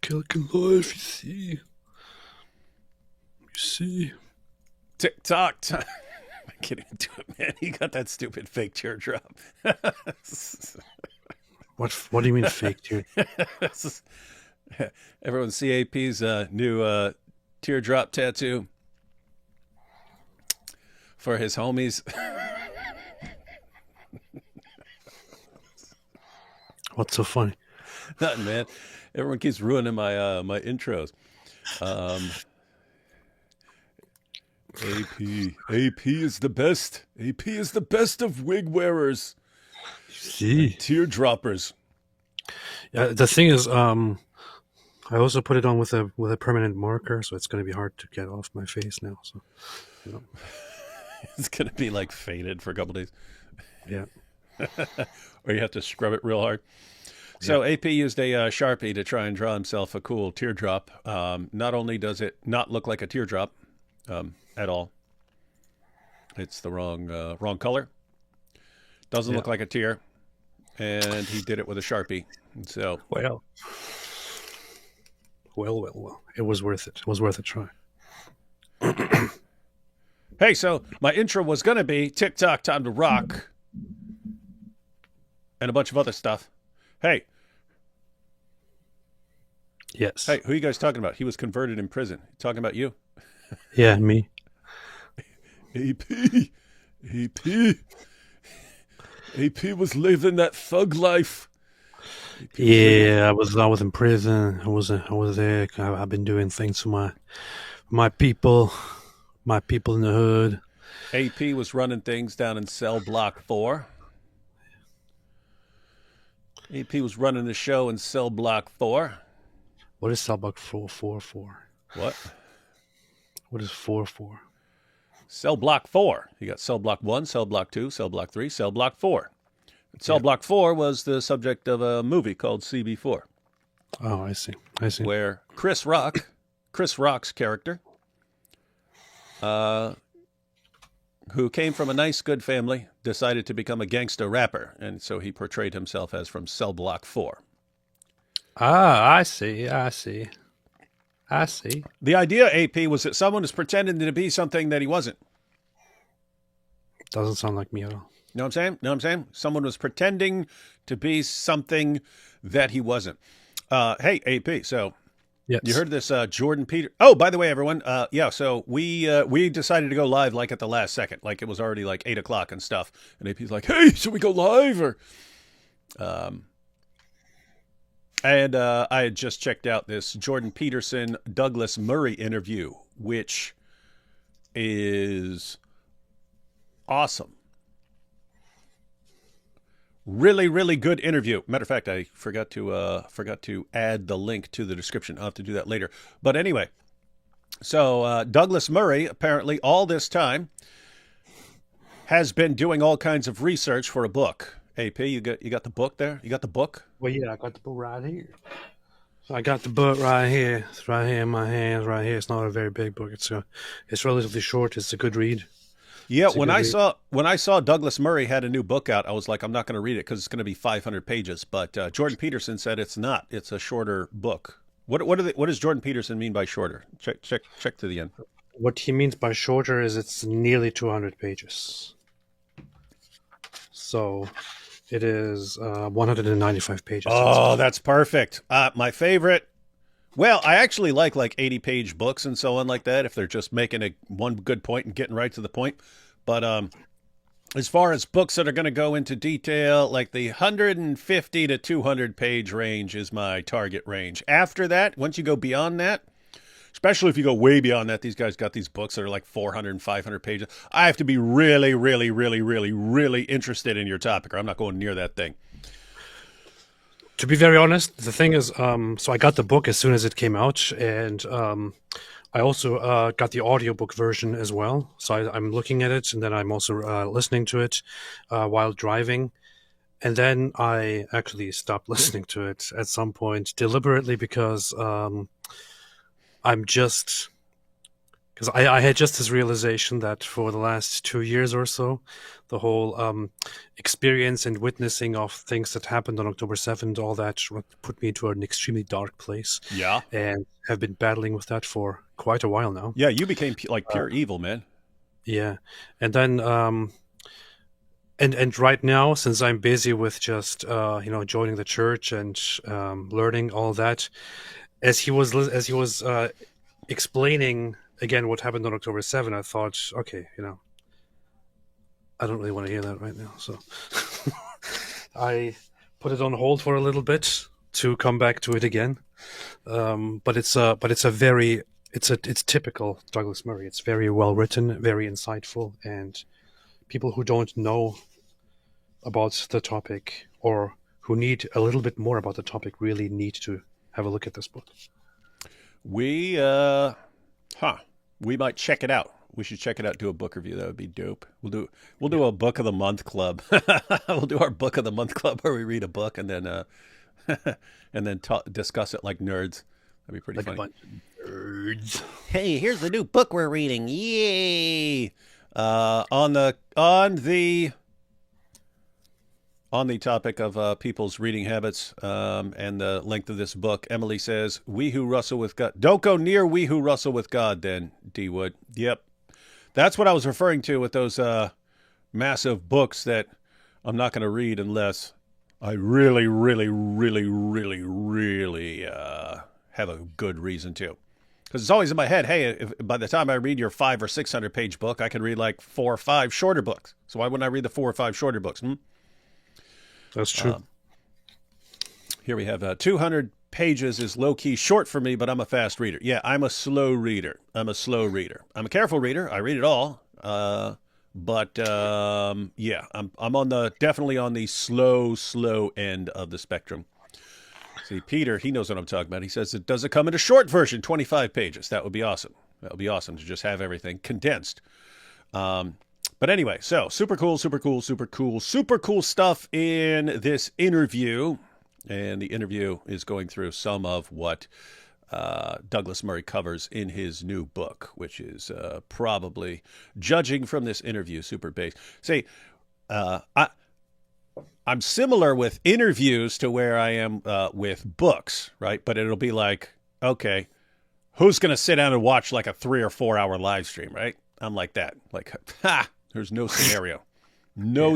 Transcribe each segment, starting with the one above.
Killing life, you see. TikTok. I can't even do it, man. You got that stupid fake teardrop. What do you mean fake tear? Everyone see AP's new teardrop tattoo for his homies. What's so funny? Nothing, man. Everyone keeps ruining my intros. AP is the best. AP is the best of wig wearers. See, Teardroppers. yeah. The thing is, I also put it on with a permanent marker, so it's going to be hard to get off my face now. So, you know. It's gonna be like faded for a couple days. Yeah. Or you have to scrub it real hard. So AP used a Sharpie to try and draw himself a cool teardrop. Not only does it not look like a teardrop at all, it's the wrong color. Doesn't look like a tear, and he did it with a Sharpie. So well, it was worth it. It was worth a try. Hey, so my intro was gonna be TikTok time to rock, and a bunch of other stuff. Hey. Yes. Hey, who are you guys talking about? He was converted in prison. Talking about you? Yeah, me. AP was living that thug life. Yeah, I was in prison. I was there. I've been doing things for my people in the hood. AP was running things down in cell block 4. AP was running the show in cell block 4. What is cell block 4 for? What? What is 4 for? Cell block 4. You got cell block 1, cell block 2, cell block 3, cell block 4. And cell block 4 was the subject of a movie called CB4. Oh, I see. Where Chris Rock's character, who came from a nice, good family, decided to become a gangster rapper. And so he portrayed himself as from cell block 4. Ah, I see. The idea, AP, was that someone was pretending to be something that he wasn't. Doesn't sound like me at all. Know what I'm saying? Someone was pretending to be something that he wasn't. Hey, AP, so yes. You heard this Jordan Peter. Oh, by the way, everyone, so we decided to go live like at the last second. Like it was already like 8 o'clock and stuff. And AP's like, hey, should we go live? Or And I had just checked out this Jordan Peterson, Douglas Murray interview, which is awesome. Really, really good interview. Matter of fact, I forgot to add the link to the description. I'll have to do that later. But anyway, so Douglas Murray, apparently all this time, has been doing all kinds of research for a book. AP, you got the book there? You got the book? Well, yeah, I got the book right here. So I got the book right here. It's right here in my hands, right here. It's not a very big book. It's relatively short. It's a good read. Yeah, when I saw Douglas Murray had a new book out, I was like, I'm not going to read it because it's going to be 500 pages. But Jordan Peterson said it's not. It's a shorter book. What does Jordan Peterson mean by shorter? Check to the end. What he means by shorter is it's nearly 200 pages. So it is 195 pages. Oh, that's perfect. My favorite. Well, I actually like 80-page books and so on like that if they're just making one good point and getting right to the point. But as far as books that are going to go into detail, like the 150 to 200-page range is my target range. After that, once you go beyond that, especially if you go way beyond that, these guys got these books that are like 400 and 500 pages. I have to be really, really, really, really, really interested in your topic or I'm not going near that thing. To be very honest, the thing is, so I got the book as soon as it came out, and I also got the audiobook version as well. So I'm looking at it, and then I'm also listening to it while driving. And then I actually stopped listening to it at some point deliberately because I'm just because I had just this realization that for the last 2 years or so, the whole experience and witnessing of things that happened on October 7th, all that put me into an extremely dark place, Yeah. and have been battling with that for quite a while now. Yeah, you became like pure evil, man. Yeah, and then and right now, since I'm busy with just joining the church and learning all that, as he was explaining again what happened on October 7th, I thought, okay, I don't really want to hear that right now, so I put it on hold for a little bit to come back to it again. But it's typical Douglas Murray. It's very well written, very insightful, and people who don't know about the topic or who need a little bit more about the topic really need to have a look at this book. We we might check it out. We should check it out. Do a book review. That would be dope. We'll do a book of the month club. We'll do our book of the month club where we read a book and then discuss it like nerds. That'd be pretty Like a funny. bunch of nerds. Hey, here's the new book we're reading. Yay! On the topic of people's reading habits and the length of this book, Emily says, "We who wrestle with God." Don't go near "We who wrestle with God." Then D Wood. Yep, that's what I was referring to with those massive books that I'm not going to read unless I really, really, really, really, really have a good reason to. Because it's always in my head, hey, if by the time I read your 500 or 600 page book, I can read like 4 or 5 shorter books. So why wouldn't I read the 4 or 5 shorter books? That's true. Here we have 200 pages is low-key short for me, but I'm a fast reader. Yeah, I'm a slow reader. I'm a careful reader. I read it all. Yeah, I'm definitely on the slow end of the spectrum. See, Peter, he knows what I'm talking about. He says, does it come in a short version, 25 pages? That would be awesome. That would be awesome to just have everything condensed. But anyway, so super cool stuff in this interview. And the interview is going through some of what Douglas Murray covers in his new book, which is probably, judging from this interview, super base. See, I'm similar with interviews to where I am with books, right? But it'll be like, okay, who's going to sit down and watch like a 3 or 4 hour live stream, right? I'm like that. Like, there's no scenario.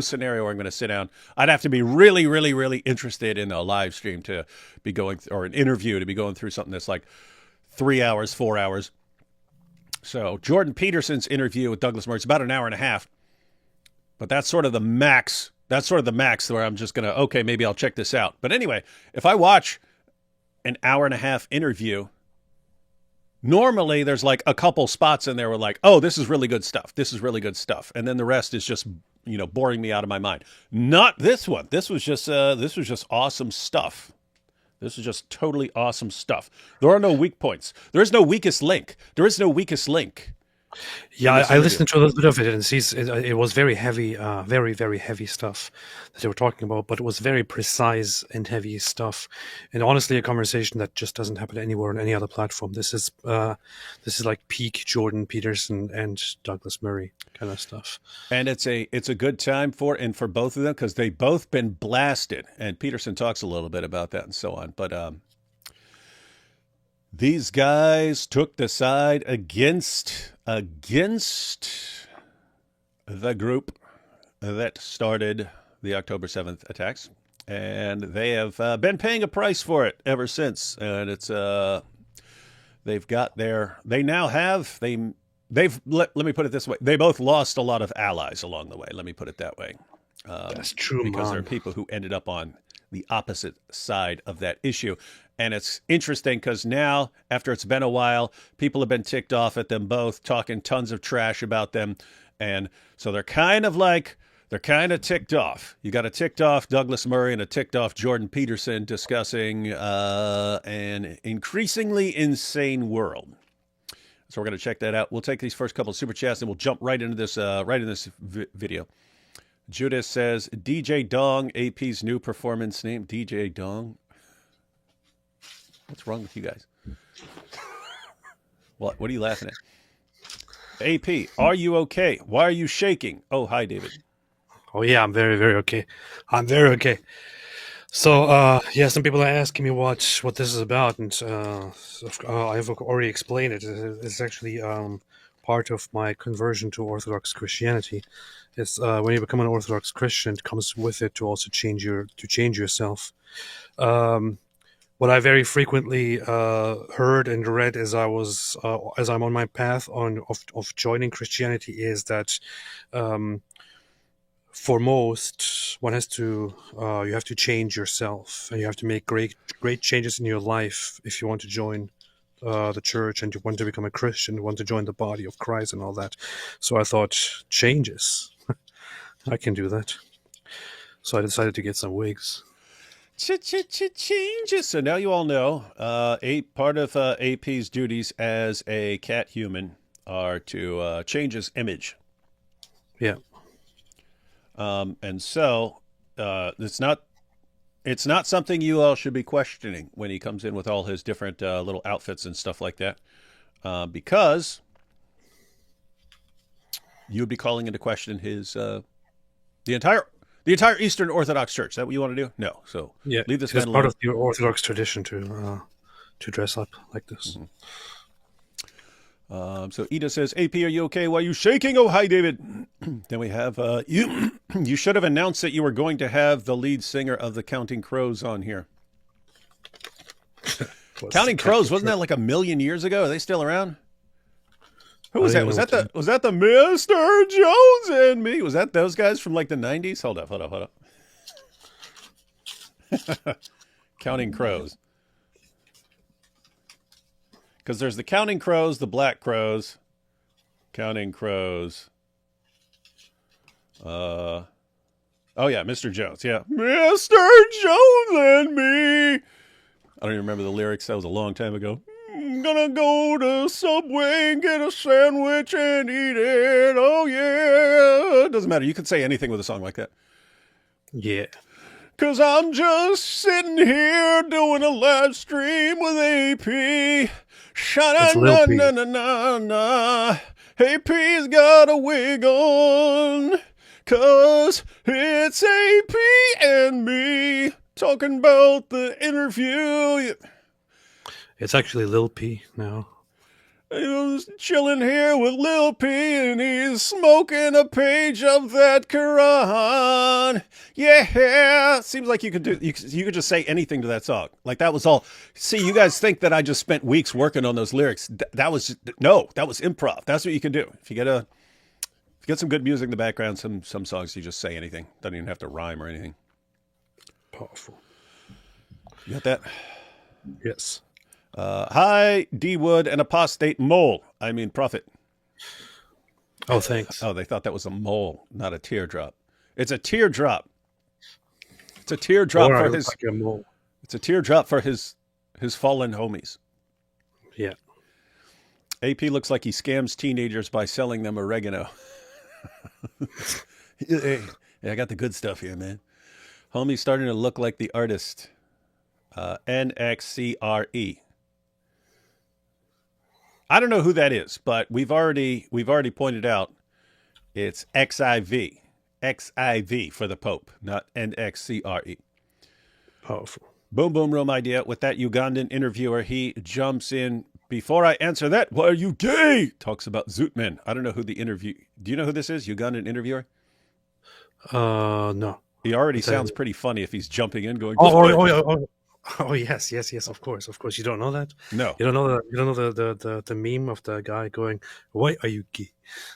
Scenario where I'm going to sit down. I'd have to be really, really, really interested in a live stream to be going, or an interview to be going through something that's like 3 hours, 4 hours. So Jordan Peterson's interview with Douglas Murray is about an hour and a half. But that's sort of the max. That's sort of the max where I'm just going to, okay, maybe I'll check this out. But anyway, if I watch an hour and a half interview, normally there's like a couple spots in there where like, oh, this is really good stuff. This is really good stuff. And then the rest is just, boring me out of my mind. Not this one. This was just awesome stuff. This is just totally awesome stuff. There are no weak points. There is no weakest link. Yeah, I listened to a little bit of it, and it was very heavy, very, very heavy stuff that they were talking about, but it was very precise and heavy stuff. And honestly, a conversation that just doesn't happen anywhere on any other platform. This is like peak Jordan Peterson and Douglas Murray kind of stuff. And it's a good time for both of them because they've both been blasted. And Peterson talks a little bit about that and so on. But these guys took the side against the group that started the October 7th attacks, and they have been paying a price for it ever since. And it's they've let me put it this way: they both lost a lot of allies along the way. Let me put it that way. That's true, because there are people who ended up on the opposite side of that issue. And it's interesting because now, after it's been a while, people have been ticked off at them both, talking tons of trash about them. And so they're kind of ticked off. You got a ticked off Douglas Murray and a ticked off Jordan Peterson discussing an increasingly insane world. So we're going to check that out. We'll take these first couple of super chats and we'll jump right into this video. Judas says, DJ Dong, AP's new performance name. DJ Dong. What's wrong with you guys? What are you laughing at? AP, are you okay? Why are you shaking? Oh, hi, David. Oh yeah, I'm very, very okay. I'm very okay. So, yeah, some people are asking me what this is about, and I've already explained it. It's actually part of my conversion to Orthodox Christianity. It's when you become an Orthodox Christian, it comes with it to also change yourself. Um, what I very frequently heard and read as I'm on my path of joining Christianity is that um, for most, one has to you have to change yourself, and you have to make great changes in your life if you want to join the church and you want to become a Christian, you want to join the body of Christ and all that. So I thought, changes, I can do that. So I decided to get some wigs. Changes. So now you all know. Part of AP's duties as a cat human are to change his image. Yeah. And so it's not something you all should be questioning when he comes in with all his different little outfits and stuff like that, because you would be calling into question his the entire Eastern Orthodox Church. Is that what you want to do? No. So Yeah, leave this it is man part alone. of the Orthodox tradition to dress up like this. Mm-hmm. So Ida says, AP, are you okay? Why are you shaking? Oh, hi, David. Then we have you. You should have announced that you were going to have the lead singer of the Counting Crows on here. Counting Crows, wasn't that like a million years ago? Are they still around? Who was that? Was that the Mr. Jones and Me? Was that those guys from like the 90s? Hold up. Counting Crows. Because there's the Counting Crows, the Black Crows. Counting Crows. Oh yeah, Mr. Jones. Yeah. Mr. Jones and Me. I don't even remember the lyrics. That was a long time ago. I'm gonna go to Subway and get a sandwich and eat it. Oh yeah. It doesn't matter. You can say anything with a song like that. Yeah. Cause I'm just sitting here doing a live stream with AP. Sha-na-na-na-na-na. AP's got a wig on. Cause it's AP and me talking about the interview. It's actually Lil P now. He was chilling here with Lil P and he's smoking a page of that Quran. Yeah, seems like you could just say anything to that song. Like that was all. See, you guys think that I just spent weeks working on those lyrics. That was improv. That's what you can do. If you get some good music in the background, some songs you just say anything. Doesn't even have to rhyme or anything. Powerful. You got that? Yes. Hi, D Wood and Apostate Prophet. Oh, thanks. Oh, they thought that was a mole, not a teardrop. It's a teardrop. It's a teardrop for his. Like a mole. It's a teardrop for his fallen homies. Yeah. AP looks like he scams teenagers by selling them oregano. Yeah, I got the good stuff here, man. Homie's starting to look like the artist. NXCRE. I don't know who that is, but we've already pointed out it's XIV. XIV for the Pope, not NXCRE. Powerful. Boom, boom, room idea. With that Ugandan interviewer, he jumps in. Before I answer that, why are you gay? Talks about Zootman. I don't know who the interview. Do you know who this is? Ugandan interviewer? No. He already sounds pretty funny if he's jumping in, going. Oh, yes. Of course. You don't know that? No. You don't know the meme of the guy going, "Why are you gay?"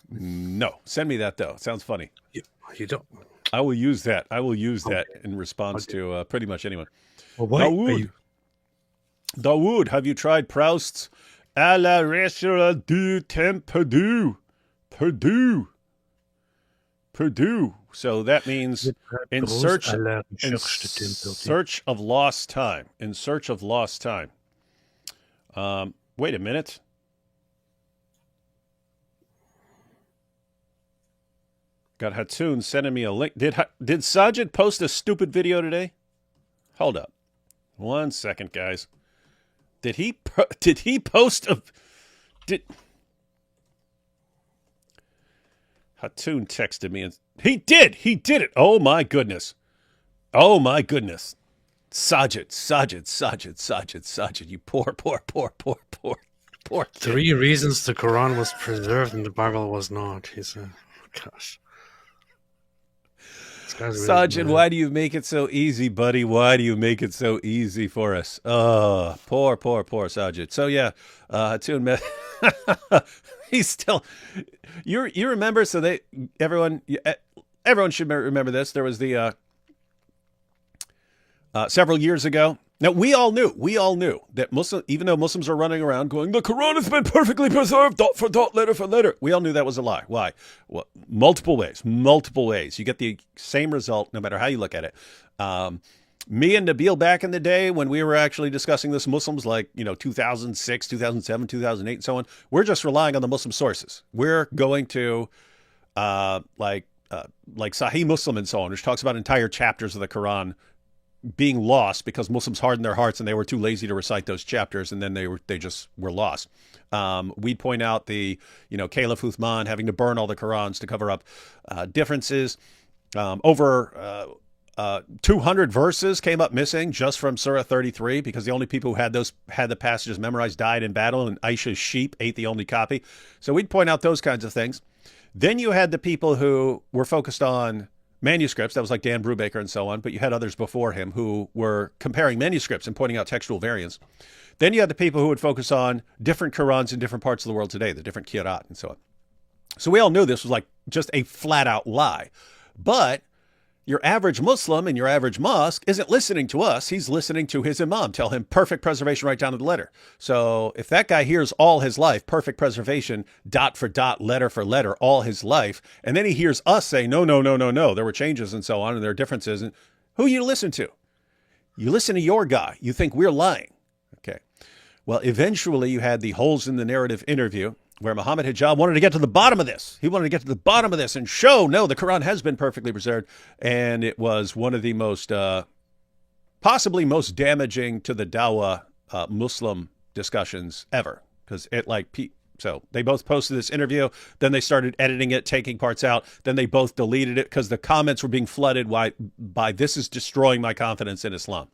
No. Send me that though. It sounds funny. You don't. I will use that. That in response to pretty much anyone. Well, why are you? Dawood, have you tried Proust's à la restaurant du temps perdu? Purdue. So that means in search of lost time. In search of lost time. Wait a minute. Got Hatsun sending me a link. Did Sajid post a stupid video today? Hold up. 1 second, guys. Did he post a... Hatun texted me, and he did it. Oh my goodness. Sajid, you poor kid. 3 reasons the Quran was preserved and the Bible was not. He said, gosh. Sajid, why do you make it so easy, buddy? Why do you make it so easy for us? Oh, poor Sajid. So yeah, Hatun, he's still. You remember? So everyone should remember this. There was the several years ago. Now we all knew that even though Muslims are running around going, the Quran has been perfectly preserved, dot for dot, letter for letter. We all knew that was a lie. Why? Well, multiple ways. You get the same result no matter how you look at it. Me and Nabil back in the day when we were actually discussing this, Muslims like 2006, 2007, 2008, and so on. We're just relying on the Muslim sources. We're going to like Sahih Muslim and so on, which talks about entire chapters of the Quran being lost because Muslims hardened their hearts and they were too lazy to recite those chapters, and then they just were lost. We point out the Caliph Uthman having to burn all the Qurans to cover up differences. Over 200 verses came up missing just from Surah 33 because the only people who had the passages memorized died in battle, and Aisha's sheep ate the only copy. So we'd point out those kinds of things. Then you had the people who were focused on manuscripts. That was like Dan Brubaker and so on, but you had others before him who were comparing manuscripts and pointing out textual variants. Then you had the people who would focus on different Qurans in different parts of the world today, the different Qira'at and so on. So we all knew this was like just a flat out lie. But your average Muslim in your average mosque isn't listening to us. He's listening to his imam tell him perfect preservation right down to the letter. So if that guy hears all his life, perfect preservation, dot for dot, letter for letter, all his life, and then he hears us say, no, there were changes and so on, and there are differences, and who you listen to? You listen to your guy. You think we're lying. Okay. Well, eventually you had the Holes in the Narrative interview where Muhammad Hijab wanted to get to the bottom of this. He wanted to get to the bottom of this and show, no, the Quran has been perfectly preserved. And it was one of the most, possibly most damaging to the Dawah Muslim discussions ever. Because so they both posted this interview, then they started editing it, taking parts out, then they both deleted it because the comments were being flooded by this is destroying my confidence in Islam.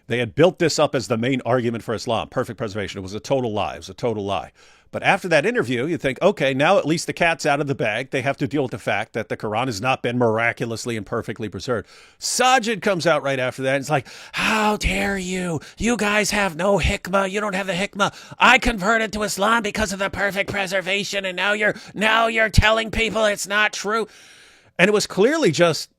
They had built this up as the main argument for Islam, perfect preservation. It was a total lie. But after that interview, you think, okay, now at least the cat's out of the bag. They have to deal with the fact that the Quran has not been miraculously and perfectly preserved. Sajid comes out right after that and it's like, how dare you? You guys have no hikmah. You don't have the hikmah. I converted to Islam because of the perfect preservation, and now you're telling people it's not true. And it was clearly just,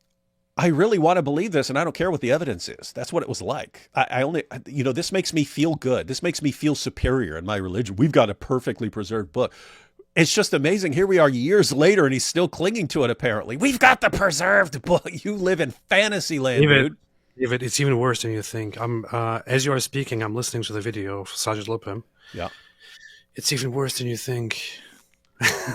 I really want to believe this, and I don't care what the evidence is. That's what it was like. This makes me feel good. This makes me feel superior in my religion. We've got a perfectly preserved book. It's just amazing. Here we are years later, and he's still clinging to it, apparently. We've got the preserved book. You live in fantasy land, dude. It's even worse than you think. As you are speaking, I'm listening to the video of Sajid Lupim. Yeah. It's even worse than you think.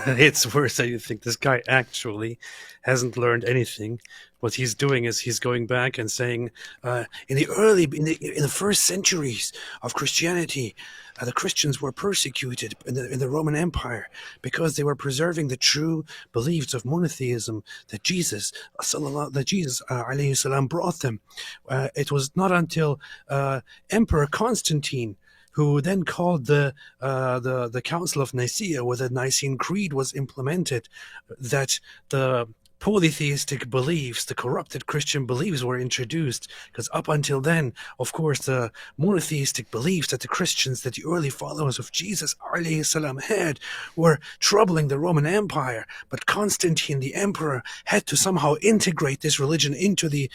It's worse than you think. This guy actually hasn't learned anything. What he's doing is he's going back and saying, in the first centuries of Christianity, the Christians were persecuted in the Roman Empire because they were preserving the true beliefs of monotheism that Jesus alayhi salam brought them. It was not until Emperor Constantine, who then called the Council of Nicaea, where the Nicene Creed was implemented, that the polytheistic beliefs, the corrupted Christian beliefs were introduced. Because up until then, of course, the monotheistic beliefs that the Christians, that the early followers of Jesus alayhi salam had, were troubling the Roman Empire. But Constantine, the emperor, had to somehow integrate this religion into the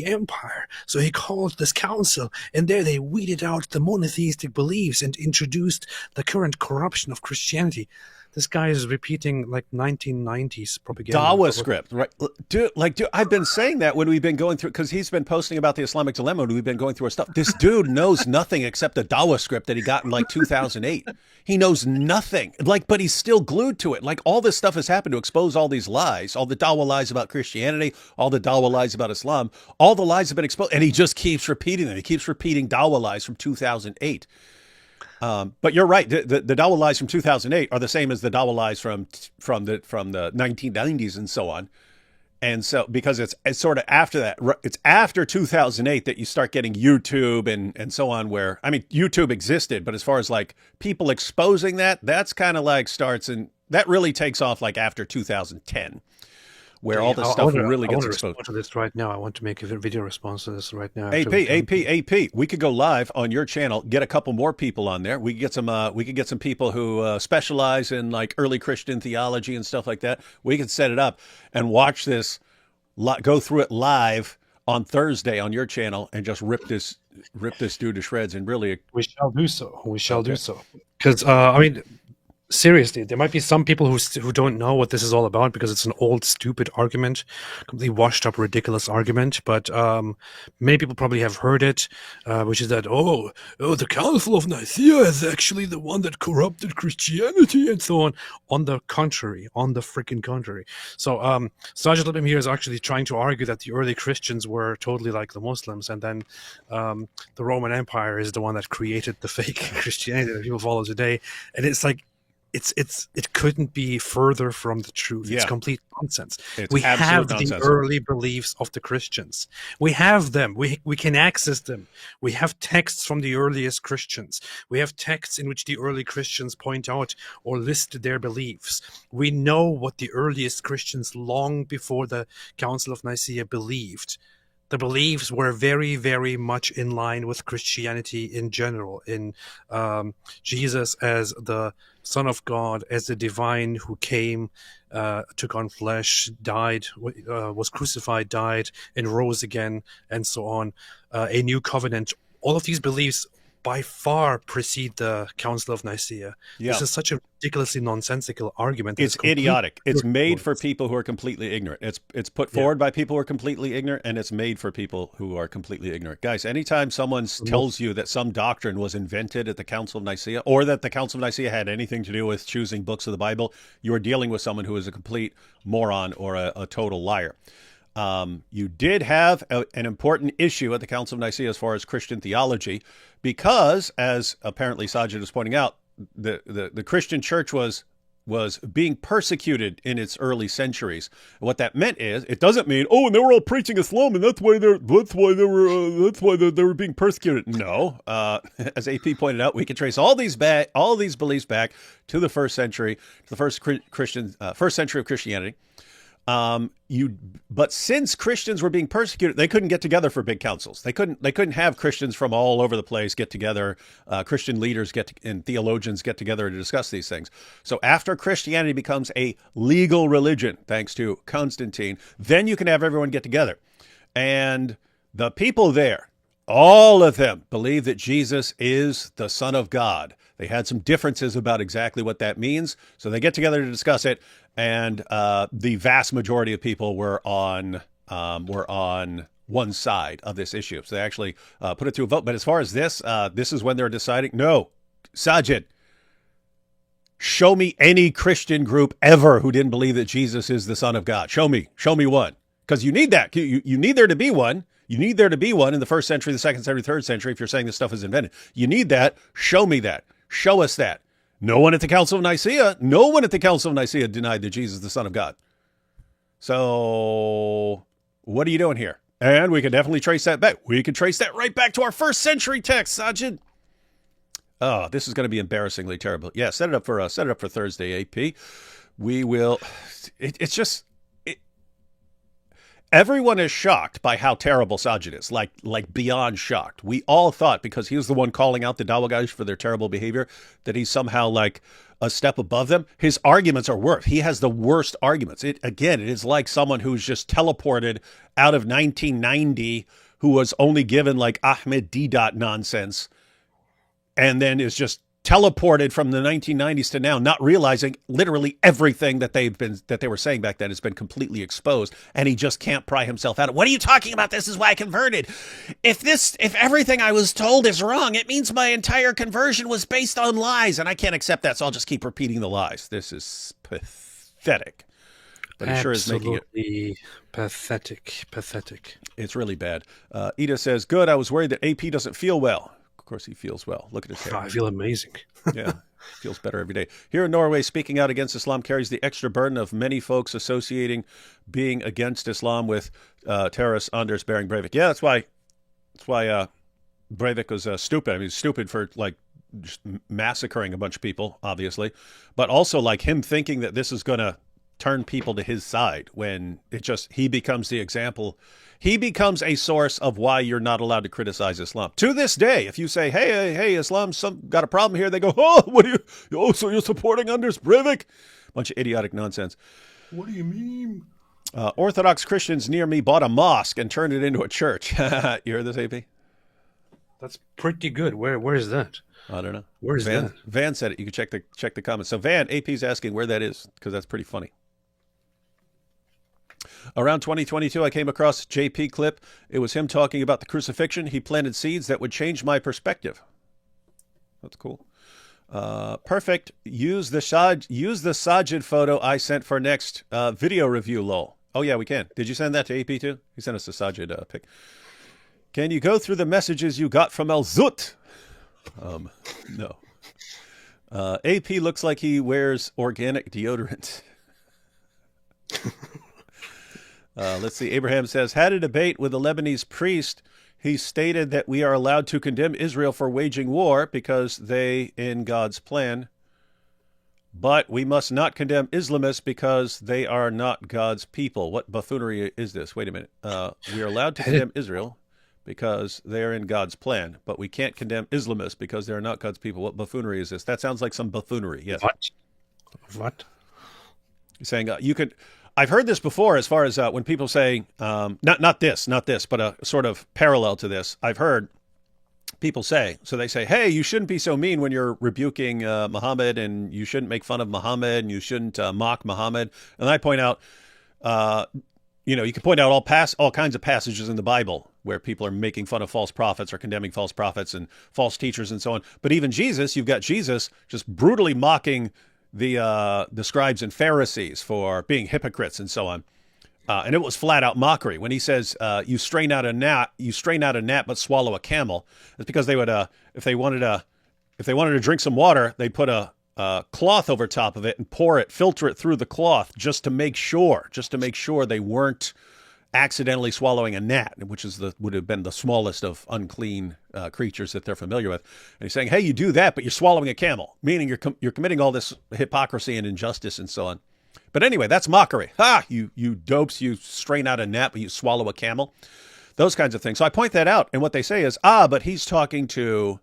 empire. So he called this council, and there they weeded out the monotheistic beliefs and introduced the current corruption of Christianity. This guy is repeating like 1990s propaganda. Dawah script, right? Dude, I've been saying that when we've been going through, because he's been posting about the Islamic dilemma when we've been going through our stuff. This dude knows nothing except the Dawah script that he got in like 2008. He knows nothing, but he's still glued to it. Like all this stuff has happened to expose all these lies, all the Dawah lies about Christianity, all the Dawah lies about Islam. All the lies have been exposed, and he just keeps repeating them. He keeps repeating Dawah lies from 2008. But you're right. The Dawa lies from 2008 are the same as the Dawa lies from the 1990s and so on. And so, because it's sort of after that, it's after 2008 that you start getting YouTube and so on, where, I mean, YouTube existed, but as far as like people exposing that, that's kind of like starts, and that really takes off like after 2010, where all this stuff really gets exposed. I want to respond to this right now. I want to make a video response to this right now. AP. We could go live on your channel, get a couple more people on there. We could get some people who specialize in like early Christian theology and stuff like that. We could set it up and watch this, go through it live on Thursday on your channel, and just rip this dude to shreds. And really, we shall do so. We shall do so. Because I mean, seriously, there might be some people who don't know what this is all about, because it's an old, stupid argument, completely washed up, ridiculous argument. But many people probably have heard it, which is that, the Council of Nicaea is actually the one that corrupted Christianity and so on. On the contrary, on the freaking contrary. So Sajid Libim here is actually trying to argue that the early Christians were totally like the Muslims, and then the Roman Empire is the one that created the fake Christianity that people follow today. And it's like, it couldn't be further from the truth. It's complete nonsense. We have the early beliefs of the Christians. We have them. We can access them. We have texts from the earliest Christians. We have texts in which the early Christians point out or list their beliefs. We know what the earliest Christians long before the Council of Nicaea believed. The beliefs were very, very much in line with Christianity in general, in Jesus as the Son of God, as the divine who came, took on flesh, died, was crucified, died, and rose again, and so on. A new covenant. All of these beliefs by far precede the Council of Nicaea. Yeah. This is such a ridiculously nonsensical argument. It's idiotic. It's made for people who are completely ignorant. It's put forward by people who are completely ignorant, and it's made for people who are completely ignorant. Guys, anytime someone tells you that some doctrine was invented at the Council of Nicaea, or that the Council of Nicaea had anything to do with choosing books of the Bible, you are dealing with someone who is a complete moron or a total liar. You did have an important issue at the Council of Nicaea as far as Christian theology, because, as apparently Sajid is pointing out, the Christian church was being persecuted in its early centuries. What that meant is, it doesn't mean, and they were all preaching Islam, and that's why they were being persecuted. No, as AP pointed out, we can trace all these beliefs back to the first century, to the first century of Christianity. But since Christians were being persecuted, they couldn't get together for big councils. They couldn't have Christians from all over the place get together, Christian leaders and theologians get together to discuss these things. So after Christianity becomes a legal religion, thanks to Constantine, then you can have everyone get together. And the people there, all of them, believe that Jesus is the Son of God. They had some differences about exactly what that means, so they get together to discuss it. And the vast majority of people were on one side of this issue. So they actually put it to a vote. But as far as this is when they're deciding, no, Sajid, show me any Christian group ever who didn't believe that Jesus is the Son of God. Show me one. Because you need that. You need there to be one. You need there to be one in the first century, the second century, third century, if you're saying this stuff is invented. You need that. Show me that. Show us that. No one at the Council of Nicaea denied that Jesus is the Son of God. So what are you doing here? And we can definitely trace that back. We can trace that right back to our first century text, Sajid. Oh, this is going to be embarrassingly terrible. Yeah, set it up for Thursday, AP. We will. It's just. Everyone is shocked by how terrible Sajid is, like beyond shocked. We all thought, because he was the one calling out the Dawa guys for their terrible behavior, that he's somehow like a step above them. His arguments are worse. He has the worst arguments. It is like someone who's just teleported out of 1990, who was only given like Ahmed D. nonsense, and then is just teleported from the 1990s to now, not realizing literally everything that they were saying back then has been completely exposed, and he just can't pry himself out of it. What are you talking about? This is why I converted. If everything I was told is wrong, it means my entire conversion was based on lies, and I can't accept that, so I'll just keep repeating the lies. This is pathetic. But it sure is making it pathetic. It's really bad. Ida says, good. I was worried that AP doesn't feel well. course, he feels well. Look at his hair. I feel amazing. Yeah, feels better every day. Here in Norway, speaking out against Islam carries the extra burden of many folks associating being against Islam with terrorist Anders Behring Breivik. Yeah, that's why Breivik was stupid. I mean, stupid for like just massacring a bunch of people, obviously, but also like him thinking that this is going to turn people to his side when he becomes the example. He becomes a source of why you're not allowed to criticize Islam. To this day, if you say, hey, Islam's got a problem here, they go, so you're supporting Anders Breivik? Bunch of idiotic nonsense. What do you mean? Orthodox Christians near me bought a mosque and turned it into a church. You heard this, AP? That's pretty good. Where is that? I don't know. Where is that? Van said it. You can check the comments. So Van, AP's asking where that is, because that's pretty funny. Around 2022, I came across a JP clip. It was him talking about the crucifixion. He planted seeds that would change my perspective. That's cool. Perfect. Use the Sajid photo I sent for next video review, lol. Oh, yeah, we can. Did you send that to AP too? He sent us a Sajid pic. Can you go through the messages you got from El Zut? No. AP looks like he wears organic deodorant. Let's see. Abraham says, had a debate with a Lebanese priest. He stated that we are allowed to condemn Israel for waging war because they in God's plan. But we must not condemn Islamists because they are not God's people. What buffoonery is this? Wait a minute. We are allowed to condemn Israel because they're in God's plan, but we can't condemn Islamists because they're not God's people. What buffoonery is this? That sounds like some buffoonery. Yes. What? You're saying you could... I've heard this before as far as when people say, not this, but a sort of parallel to this. I've heard people say, so they say, hey, you shouldn't be so mean when you're rebuking Muhammad, and you shouldn't make fun of Muhammad, and you shouldn't mock Muhammad. And I point out, you can point out all kinds of passages in the Bible where people are making fun of false prophets or condemning false prophets and false teachers and so on. But even Jesus, you've got Jesus just brutally mocking the scribes and Pharisees for being hypocrites and so on. And it was flat out mockery when he says, you strain out a gnat, but swallow a camel. It's because they would, if they wanted to drink some water, they'd put a cloth over top of it and filter it through the cloth just to make sure they weren't accidentally swallowing a gnat, which would have been the smallest of unclean creatures that they're familiar with. And he's saying, hey, you do that, but you're swallowing a camel, meaning you're committing all this hypocrisy and injustice and so on. But anyway, that's mockery. You dopes, you strain out a gnat, but you swallow a camel. Those kinds of things. So I point that out, and what they say is, but he's talking to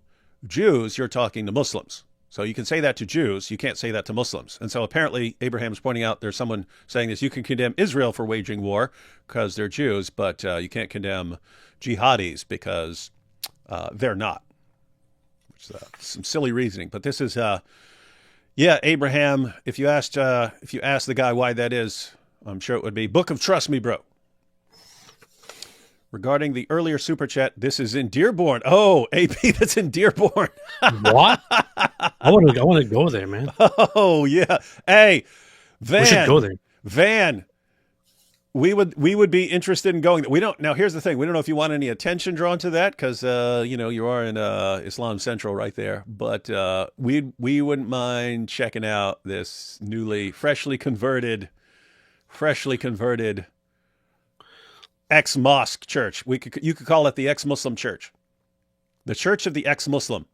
Jews, you're talking to Muslims. So you can say that to Jews, you can't say that to Muslims. And so apparently Abraham's pointing out there's someone saying this, you can condemn Israel for waging war because they're Jews, but you can't condemn jihadis because they're not. Which is some silly reasoning. But this is, Abraham, if you asked the guy why that is, I'm sure it would be Book of Trust Me, Bro. Regarding the earlier super chat, this is in Dearborn. Oh, AP, that's in Dearborn. What? I want to go there, man. Oh yeah. Hey, Van. We should go there. Van. We would be interested in going. We don't. Now, here's the thing. We don't know if you want any attention drawn to that because you are in Islam Central right there. But we wouldn't mind checking out this freshly converted ex-mosque church. You could call it the ex-Muslim church, the church of the ex-Muslim.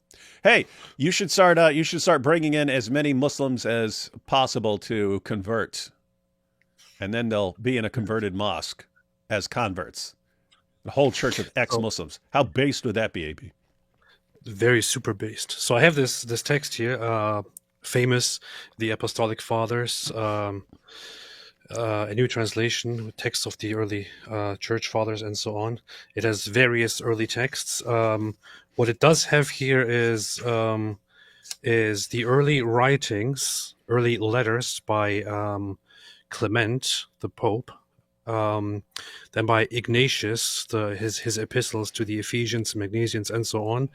Hey, you should start bringing in as many Muslims as possible to convert, and then they'll be in a converted mosque as converts. The whole church of ex-Muslims. How based would that be, AB? Very super based. So I have this text here, famous, the Apostolic Fathers. A new translation with texts of the early church fathers and so on. It has various early texts. What it does have here is the early writings, early letters by Clement, the Pope, then by Ignatius, his epistles to the Ephesians, Magnesians, and so on.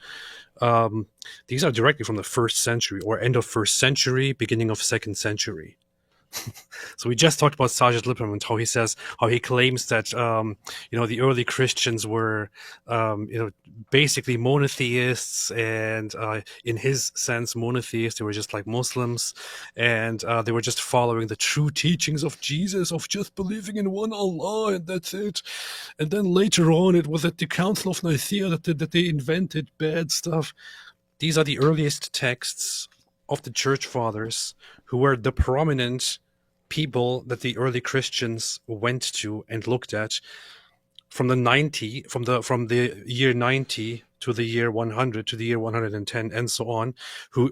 These are directly from the 1st century or end of 1st century, beginning of 2nd century. So we just talked about Sergeant Lieberman, how he claims that the early Christians were basically monotheists, and in his sense, monotheists. They were just like Muslims, and they were just following the true teachings of Jesus, of just believing in one Allah, and that's it. And then later on, it was at the Council of Nicaea that they invented bad stuff. These are the earliest texts of the Church Fathers, who were the prominent people that the early Christians went to and looked at from the year 90 to the year 100 to the year 110 and so on, who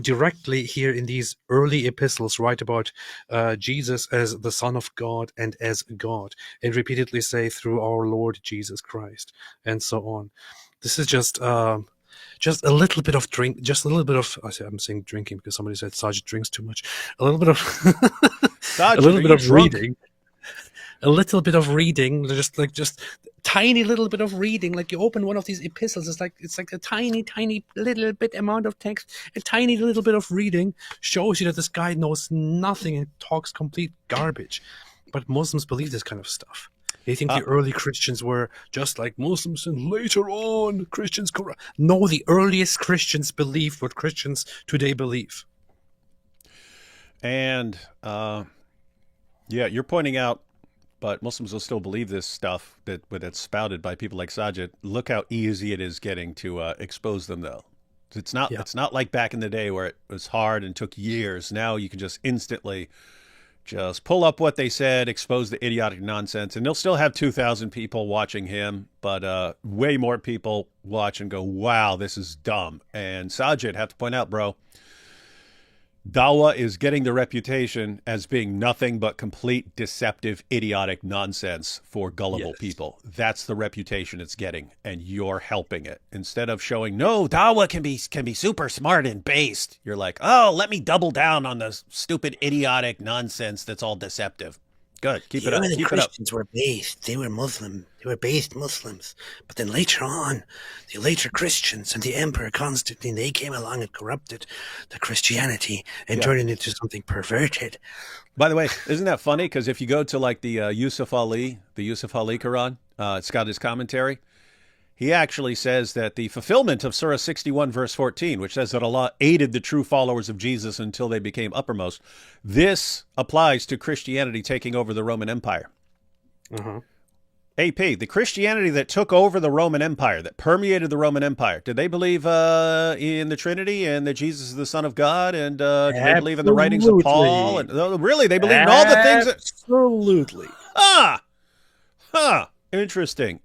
directly here in these early epistles write about Jesus as the Son of God and as God, and repeatedly say through our Lord Jesus Christ and so on. This is just a little bit of drink, just a little bit of. I'm saying drinking because somebody said Sergeant drinks too much. A little bit of, Sergeant, a little bit of drunk? reading, a little bit of reading, just tiny little bit of reading. Like you open one of these epistles, it's like a tiny little bit amount of text. A tiny little bit of reading shows you that this guy knows nothing and talks complete garbage. But Muslims believe this kind of stuff. They think the early Christians were just like Muslims, and later on Christians corrupt. No, the earliest Christians believed what Christians today believe. And you're pointing out, but Muslims will still believe this stuff that's spouted by people like Sajid. Look how easy it is getting to expose them, though. It's not like back in the day where it was hard and took years. Now you can just instantly just pull up what they said, expose the idiotic nonsense, and they'll still have 2,000 people watching him, but way more people watch and go, wow, this is dumb. And Sajid, have to point out, bro, Dawah is getting the reputation as being nothing but complete, deceptive, idiotic nonsense for gullible people. That's the reputation it's getting, and you're helping it. Instead of showing, no, Dawah can be super smart and based, you're like, oh, let me double down on the stupid, idiotic nonsense that's all deceptive. Good. Keep it up. The Christians were based. They were Muslim. They were based Muslims. But then later on, the later Christians and the Emperor Constantine, they came along and corrupted the Christianity and turned it into something perverted. By the way, isn't that funny? Because if you go to like the Yusuf Ali Quran, it's got his commentary. He actually says that the fulfillment of Surah 61, verse 14, which says that Allah aided the true followers of Jesus until they became uppermost, this applies to Christianity taking over the Roman Empire. AP, the Christianity that took over the Roman Empire, that permeated the Roman Empire, did they believe in the Trinity and that Jesus is the Son of God? And did they believe in the writings of Paul? And, really? They believed in all the things that... Absolutely. Interesting.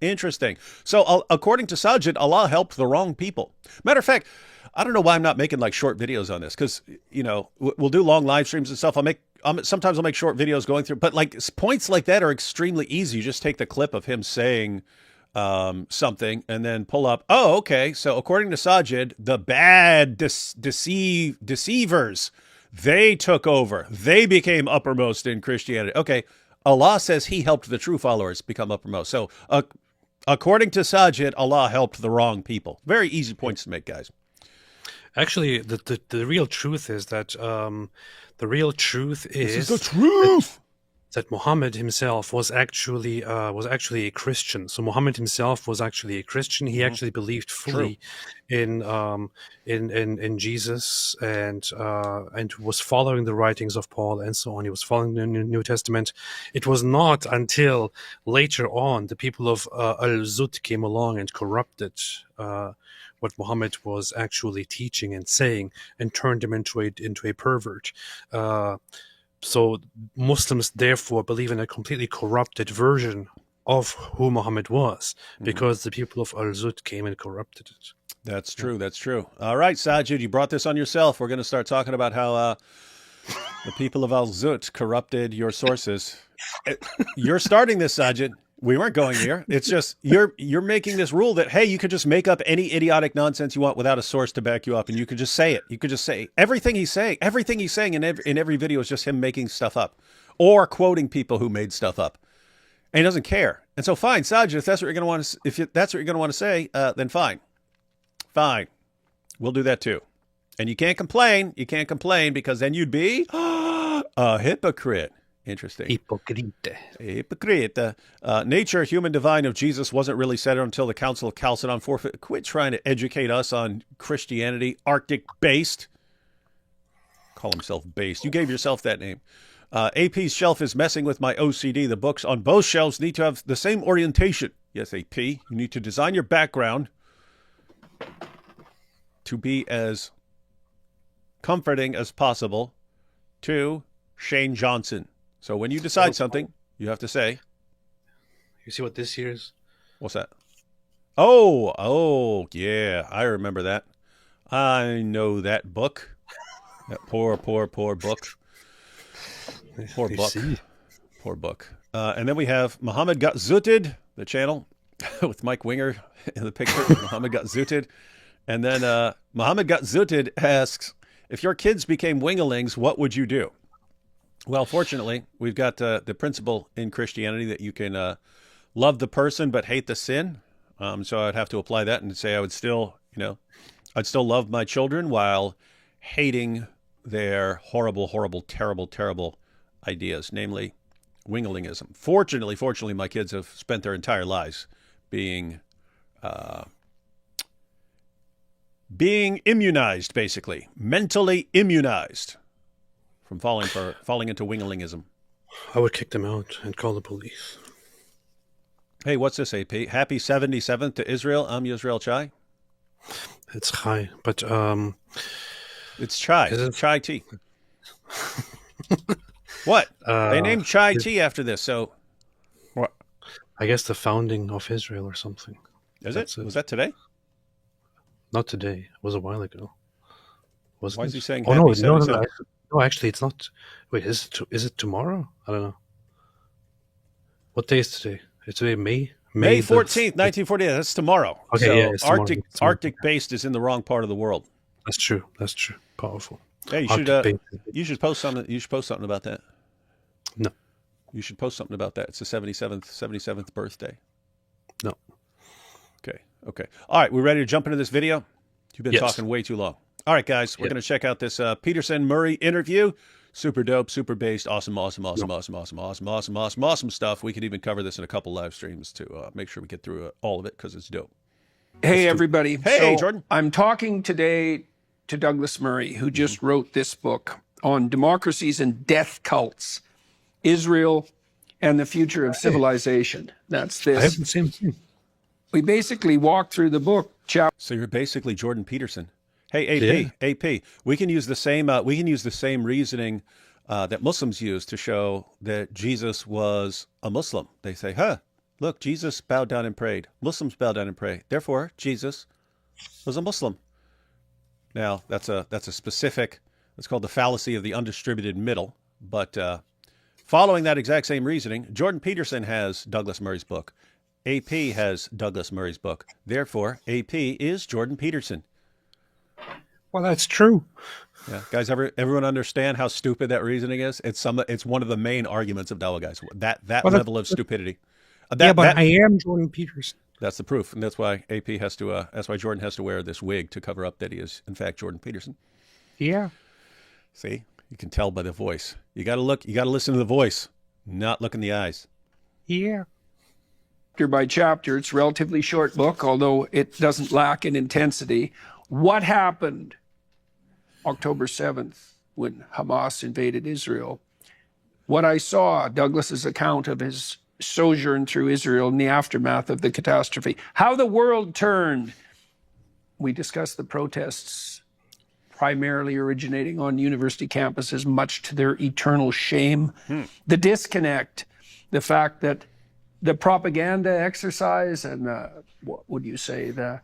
So according to Sajid, Allah helped the wrong people. Matter of fact, I don't know why I'm not making like short videos on this, because, we'll do long live streams and stuff. Sometimes I'll make short videos going through, but like points like that are extremely easy. You just take the clip of him saying something and then pull up. Oh, okay. So according to Sajid, the bad deceivers, they took over. They became uppermost in Christianity. Okay. Allah says he helped the true followers become uppermost. So according to Sajid, Allah helped the wrong people. Very easy points to make, guys. Actually, the real truth is that This is the truth. That Muhammad himself was actually a Christian. So Muhammad himself was actually a Christian. He actually believed fully in Jesus and was following the writings of Paul and so on. He was following the New Testament. It was not until later on the people of Al-Zut came along and corrupted what Muhammad was actually teaching and saying, and turned him into a pervert. So Muslims therefore believe in a completely corrupted version of who Muhammad was, because the people of Al-Zut came and corrupted it. That's true. That's true. All right, Sajid, you brought this on yourself. We're going to start talking about how the people of Al-Zut corrupted your sources. You're starting this, Sajid. We weren't going here. It's just you're making this rule that, hey, you could just make up any idiotic nonsense you want without a source to back you up, and you could just say it. You could just say everything he's saying. Everything he's saying in every video is just him making stuff up or quoting people who made stuff up, and he doesn't care. And so, fine, Sajid, if that's what you're going to want to, that's what you're going to want to say, then fine, we'll do that too. And you can't complain. You can't complain because then you'd be A hypocrite. Interesting. Hypocrite. A hypocrite. Nature, human divine of Jesus wasn't really settled until the Council of Chalcedon forfeit. Quit trying to educate us on Christianity. Arctic-based. Call himself based. You gave yourself that name. AP's shelf is messing with my OCD. The books on both shelves need to have the same orientation. Yes, AP. You need to design your background to be as comforting as possible to Shane Johnson. So when you decide something, you have to say, You see what this year's? what's that? Oh, yeah. I remember that. I know that book. That poor book. Poor You book. see. Poor book. And then we have Muhammad Got Zooted, the channel, with Mike Winger in the picture. Muhammad Got Zooted. And then Muhammad Got Zooted asks, if your kids became wingalings, what would you do? Well, fortunately, we've got the principle in Christianity that you can love the person but hate the sin. So I'd have to apply that and say I would still, I'd still love my children while hating their horrible, terrible ideas, namely wingalingism. Fortunately, my kids have spent their entire lives being immunized, basically, mentally immunized from falling into wingalingism. I would kick them out and call the police. Hey, what's this, AP? Happy 77th to Israel. I'm Yisrael Chai. It's high, but It's chai. Is it? Chai tea. What? They named chai is- tea after this, so what? I guess the founding of Israel or something. Is That's it? it. Was that today? Not today. It was a while ago. Wasn't Why it? is he saying Oh happy no, 77? no, actually, it's not. Wait, is it tomorrow? I don't know. What day is today? It's today May May the- 14th, 1948. That's tomorrow. Okay, so yeah, it's tomorrow. Arctic It's tomorrow. Arctic based is in the wrong part of the world. That's true. Powerful. Hey, Arctic you should post something. You should post something about that. No. You should post something about that. It's the 77th birthday. No. Okay. All right, we ready to jump into this video? You've been Yes. talking way too long. All right, guys, we're Yeah. going to check out this Peterson Murray interview. Super dope, super based, awesome stuff. We could even cover this in a couple live streams to make sure we get through all of it because it's dope. Hey, everybody. Hey, So, Jordan. I'm talking today to Douglas Murray, who just wrote this book on democracies and death cults, Israel and the future of civilization. That's I this. have the same thing. We basically walk through the book chapter So you're basically Jordan Peterson. Hey, AP, we can use the same reasoning that Muslims use to show that Jesus was a Muslim. They say, look, Jesus bowed down and prayed. Muslims bow down and pray. Therefore, Jesus was a Muslim. Now, that's a specific, it's called the fallacy of the undistributed middle. But following that exact same reasoning, Jordan Peterson has Douglas Murray's book. AP has Douglas Murray's book. Therefore, AP is Jordan Peterson. Well, that's true. Yeah, guys, everyone understand how stupid that reasoning is? It's one of the main arguments of Dawa, guys. That Well, level of stupidity. I am Jordan Peterson. That's the proof, and that's why AP has to. That's why Jordan has to wear this wig to cover up that he is, in fact, Jordan Peterson. Yeah. See, you can tell by the voice. You got to look. You got to listen to the voice, not look in the eyes. Yeah. by chapter. It's a relatively short book, although it doesn't lack in intensity. What happened October 7th when Hamas invaded Israel? What I saw, Douglas's account of his sojourn through Israel in the aftermath of the catastrophe, how the world turned. We discussed the protests primarily originating on university campuses, much to their eternal shame. The disconnect, the fact that the propaganda exercise and what would you say, the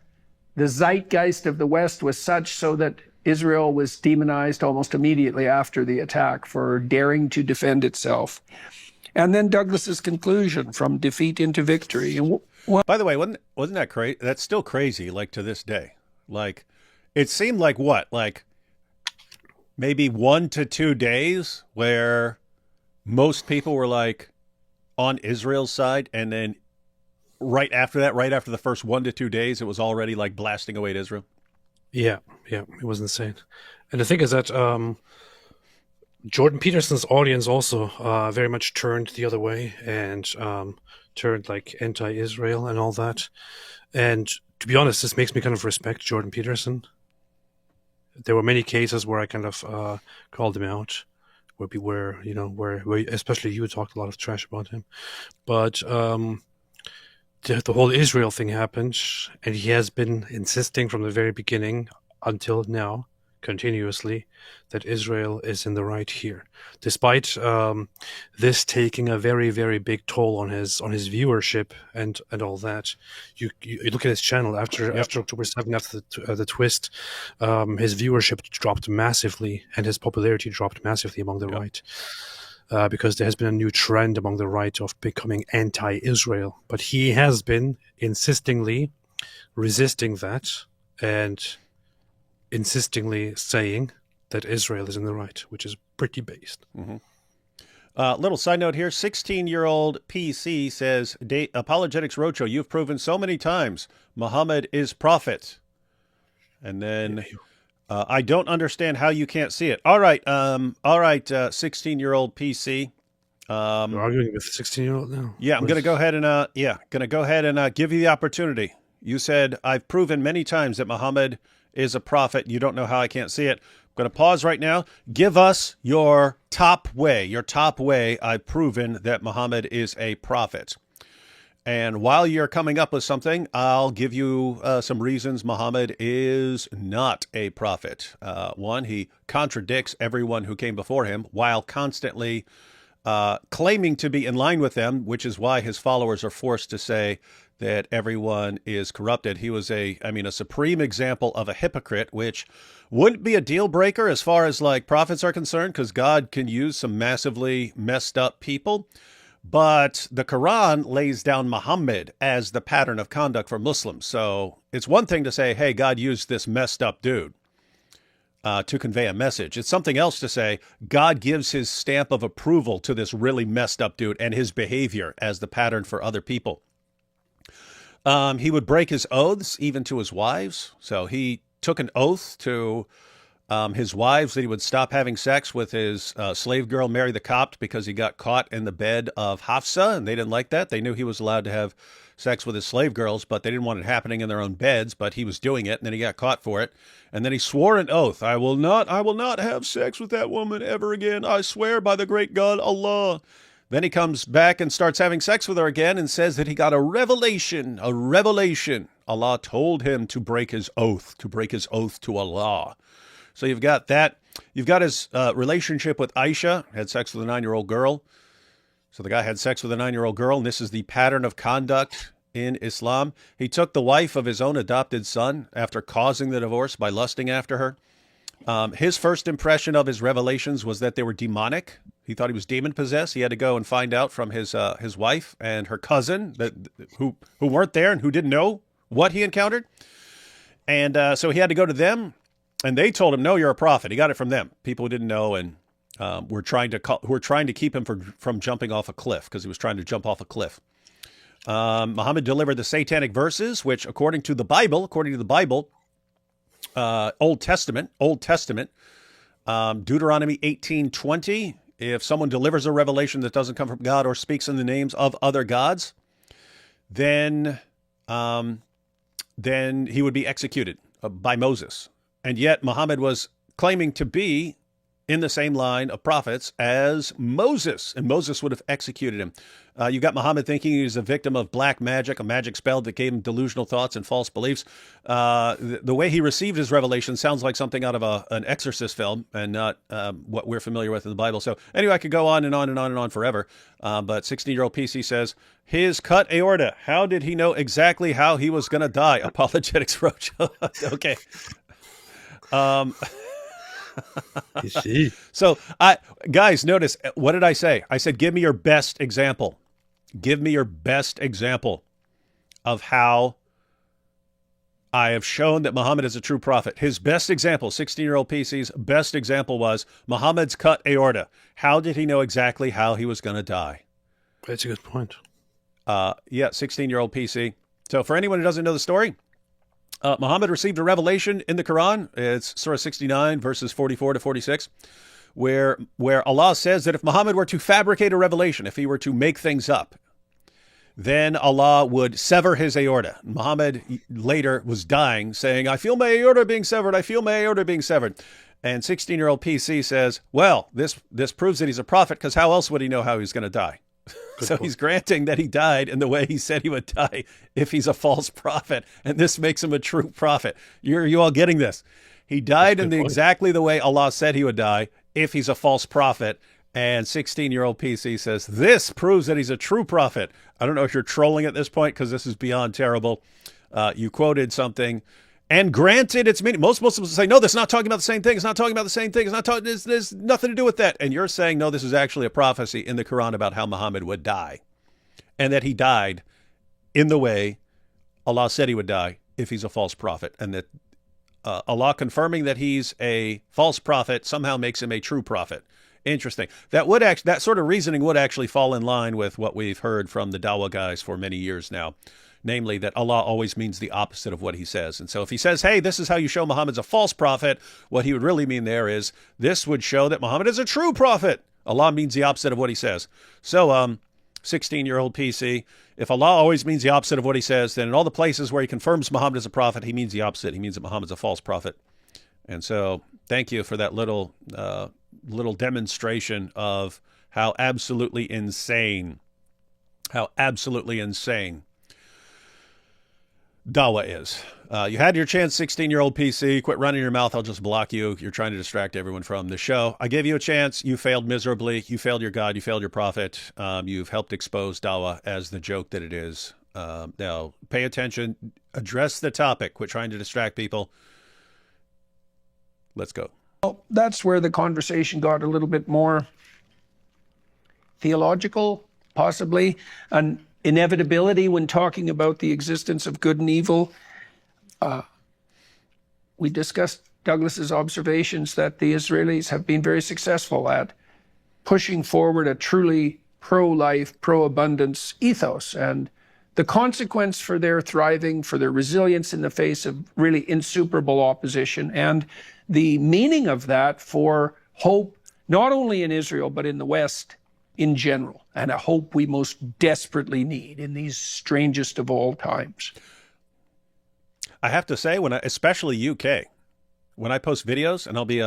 zeitgeist of the West was such so that Israel was demonized almost immediately after the attack for daring to defend itself. And then Douglas's conclusion, from defeat into victory. And By the way, wasn't that crazy? That's still crazy, like to this day. Like, it seemed like what? Like maybe 1 to 2 days where most people were like on Israel's side, and then right after that, right after the first 1 to 2 days, it was already like blasting away at Israel. Yeah, it was insane. And the thing is that Jordan Peterson's audience also very much turned the other way and turned like anti-Israel and all that. And to be honest, this makes me kind of respect Jordan Peterson. There were many cases where I kind of called him out, where especially you talked a lot of trash about him. But the whole Israel thing happened, and he has been insisting from the very beginning until now, continuously, that Israel is in the right here, despite this taking a very, very big toll on his viewership and all that. You look at his channel after October 7th, after the twist, his viewership dropped massively and his popularity dropped massively among the right. Because there has been a new trend among the right of becoming anti-Israel. But he has been insistingly resisting that and insistingly saying that Israel is in the right, which is pretty based. Little side note here, 16-year-old PC says, Apologetics Roadshow, you've proven so many times Muhammad is prophet. And then... I don't understand how you can't see it. All right, 16-year-old PC. You're arguing with a 16-year-old now? Yeah, I'm going to go ahead and give you the opportunity. You said, I've proven many times that Muhammad is a prophet. You don't know how I can't see it. I'm going to pause right now. Give us your top way. I've proven that Muhammad is a prophet. And while you're coming up with something, I'll give you some reasons Muhammad is not a prophet. One, he contradicts everyone who came before him while constantly claiming to be in line with them, which is why his followers are forced to say that everyone is corrupted. He was a supreme example of a hypocrite, which wouldn't be a deal breaker as far as like prophets are concerned, because God can use some massively messed up people. But the Quran lays down Muhammad as the pattern of conduct for Muslims. So it's one thing to say, hey, God used this messed up dude to convey a message. It's something else to say, God gives his stamp of approval to this really messed up dude and his behavior as the pattern for other people. He would break his oaths even to his wives. So he took an oath to his wives that he would stop having sex with his slave girl, Mary the Copt, because he got caught in the bed of Hafsa, and they didn't like that. They knew he was allowed to have sex with his slave girls, but they didn't want it happening in their own beds, but he was doing it, and then he got caught for it. And then he swore an oath, I will not have sex with that woman ever again. I swear by the great God, Allah. Then he comes back and starts having sex with her again and says that he got a revelation. Allah told him to break his oath to Allah. So you've got that. You've got his relationship with Aisha, had sex with a 9-year-old girl. So the guy had sex with a 9-year-old girl, and this is the pattern of conduct in Islam. He took the wife of his own adopted son after causing the divorce by lusting after her. His first impression of his revelations was that they were demonic. He thought he was demon-possessed. He had to go and find out from his wife and her cousin who weren't there and who didn't know what he encountered. And so he had to go to them. And they told him, no, you're a prophet. He got it from them. People who didn't know and were trying to keep him from jumping off a cliff because he was trying to jump off a cliff. Muhammad delivered the satanic verses, which according to the Bible, Old Testament, Deuteronomy 18:20, if someone delivers a revelation that doesn't come from God or speaks in the names of other gods, then he would be executed by Moses. And yet Muhammad was claiming to be in the same line of prophets as Moses, and Moses would have executed him. You got Muhammad thinking he was a victim of black magic, a magic spell that gave him delusional thoughts and false beliefs. The way he received his revelation sounds like something out of an exorcist film and not what we're familiar with in the Bible. So anyway, I could go on and on and on and on forever. But 16-year-old PC says, his cut aorta. How did he know exactly how he was going to die? Apologetics Roadshow. Okay. You see? So, guys, notice, what did I say? I said, give me your best example. Give me your best example of how I have shown that Muhammad is a true prophet. His best example, 16-year-old PC's best example was Muhammad's cut aorta. How did he know exactly how he was going to die? That's a good point. 16-year-old PC. So for anyone who doesn't know the story, Muhammad received a revelation in the Quran. It's Surah 69, verses 44 to 46, where Allah says that if Muhammad were to fabricate a revelation, if he were to make things up, then Allah would sever his aorta. Muhammad later was dying, saying, I feel my aorta being severed. I feel my aorta being severed. And 16-year-old PC says, well, this proves that he's a prophet, because how else would he know how he's going to die? So he's granting that he died in the way he said he would die if he's a false prophet. And this makes him a true prophet. You all getting this? He died in exactly the way Allah said he would die if he's a false prophet. And 16-year-old PC says, this proves that he's a true prophet. I don't know if you're trolling at this point, because this is beyond terrible. You quoted something and granted its meaning. Most Muslims will say, no, that's not talking about the same thing. It's not talking about the same thing. It's not talking, there's nothing to do with that. And you're saying, no, this is actually a prophecy in the Quran about how Muhammad would die, and that he died in the way Allah said he would die if he's a false prophet, and that Allah confirming that he's a false prophet somehow makes him a true prophet. Interesting. That sort of reasoning would actually fall in line with what we've heard from the Dawah guys for many years now, namely that Allah always means the opposite of what he says. And so if he says, hey, this is how you show Muhammad's a false prophet, what he would really mean there is this would show that Muhammad is a true prophet. Allah means the opposite of what he says. So 16-year-old PC, if Allah always means the opposite of what he says, then in all the places where he confirms Muhammad as a prophet, he means the opposite. He means that Muhammad's a false prophet. And so thank you for that little demonstration of how absolutely insane Dawah is. You had your chance, 16-year-old PC. Quit running your mouth. I'll just block you. You're trying to distract everyone from the show. I gave you a chance. You failed miserably. You failed your God. You failed your prophet. You've helped expose Dawah as the joke that it is. Now, pay attention. Address the topic. Quit trying to distract people. Let's go. Well, that's where the conversation got a little bit more theological, possibly, an inevitability when talking about the existence of good and evil. We discussed Douglas's observations that the Israelis have been very successful at pushing forward a truly pro-life, pro-abundance ethos, and the consequence for their thriving, for their resilience in the face of really insuperable opposition, and the meaning of that for hope, not only in Israel, but in the West in general, and a hope we most desperately need in these strangest of all times. I have to say, especially UK, when I post videos, and I'll be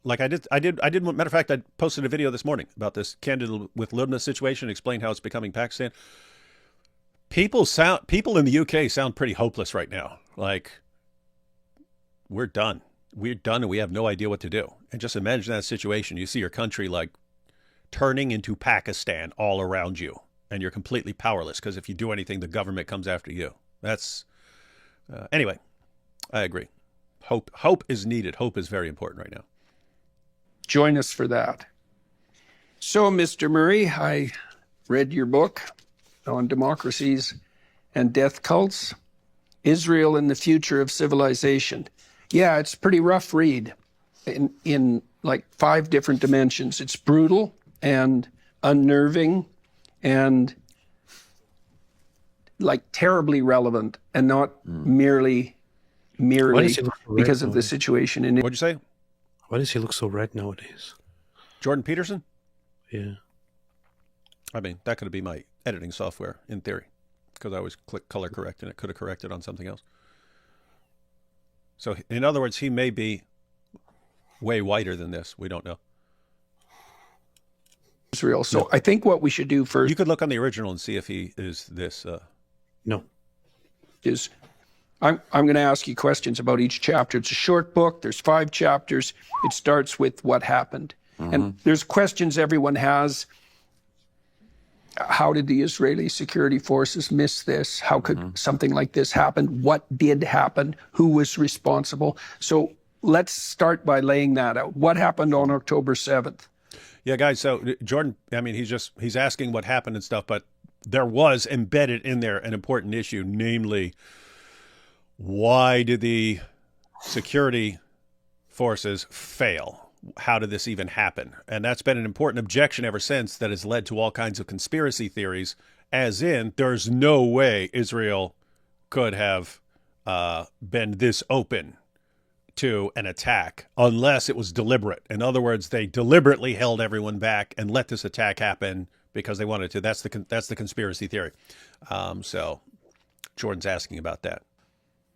like I did. Matter of fact, I posted a video this morning about this Candid with Lubna situation, explain how it's becoming Pakistan. People in the UK sound pretty hopeless right now. Like, we're done. We're done, and we have no idea what to do. And just imagine that situation. You see your country like turning into Pakistan all around you, and you're completely powerless because if you do anything, the government comes after you. That's anyway. I agree. Hope is needed. Hope is very important right now. Join us for that. So, Mr. Murray, I read your book on democracies and death cults, Israel and the Future of Civilization. Yeah, it's a pretty rough read in like 5 different dimensions. It's brutal and unnerving and like terribly relevant, and not merely because of the situation in What'd you say? Why does he look so red nowadays? Jordan Peterson? Yeah. I mean, that could be my editing software in theory, because I always click color correct and it could have corrected on something else. So in other words, he may be way whiter than this. We don't know. Israel. So no. I think what we should do first. You could look on the original and see if he is this. No. Is I'm going to ask you questions about each chapter. It's a short book. There's 5 chapters. It starts with what happened. Mm-hmm. And there's questions everyone has. How did the Israeli security forces miss this? How could something like this happen? What did happen? Who was responsible? So let's start by laying that out. What happened on October 7th? Yeah, guys. So Jordan, I mean, he's asking what happened and stuff, but there was embedded in there an important issue, namely, why did the security forces fail? How did this even happen? And that's been an important objection ever since that has led to all kinds of conspiracy theories, as in there's no way Israel could have been this open to an attack unless it was deliberate. In other words, they deliberately held everyone back and let this attack happen because they wanted to. That's the conspiracy theory. So Jordan's asking about that.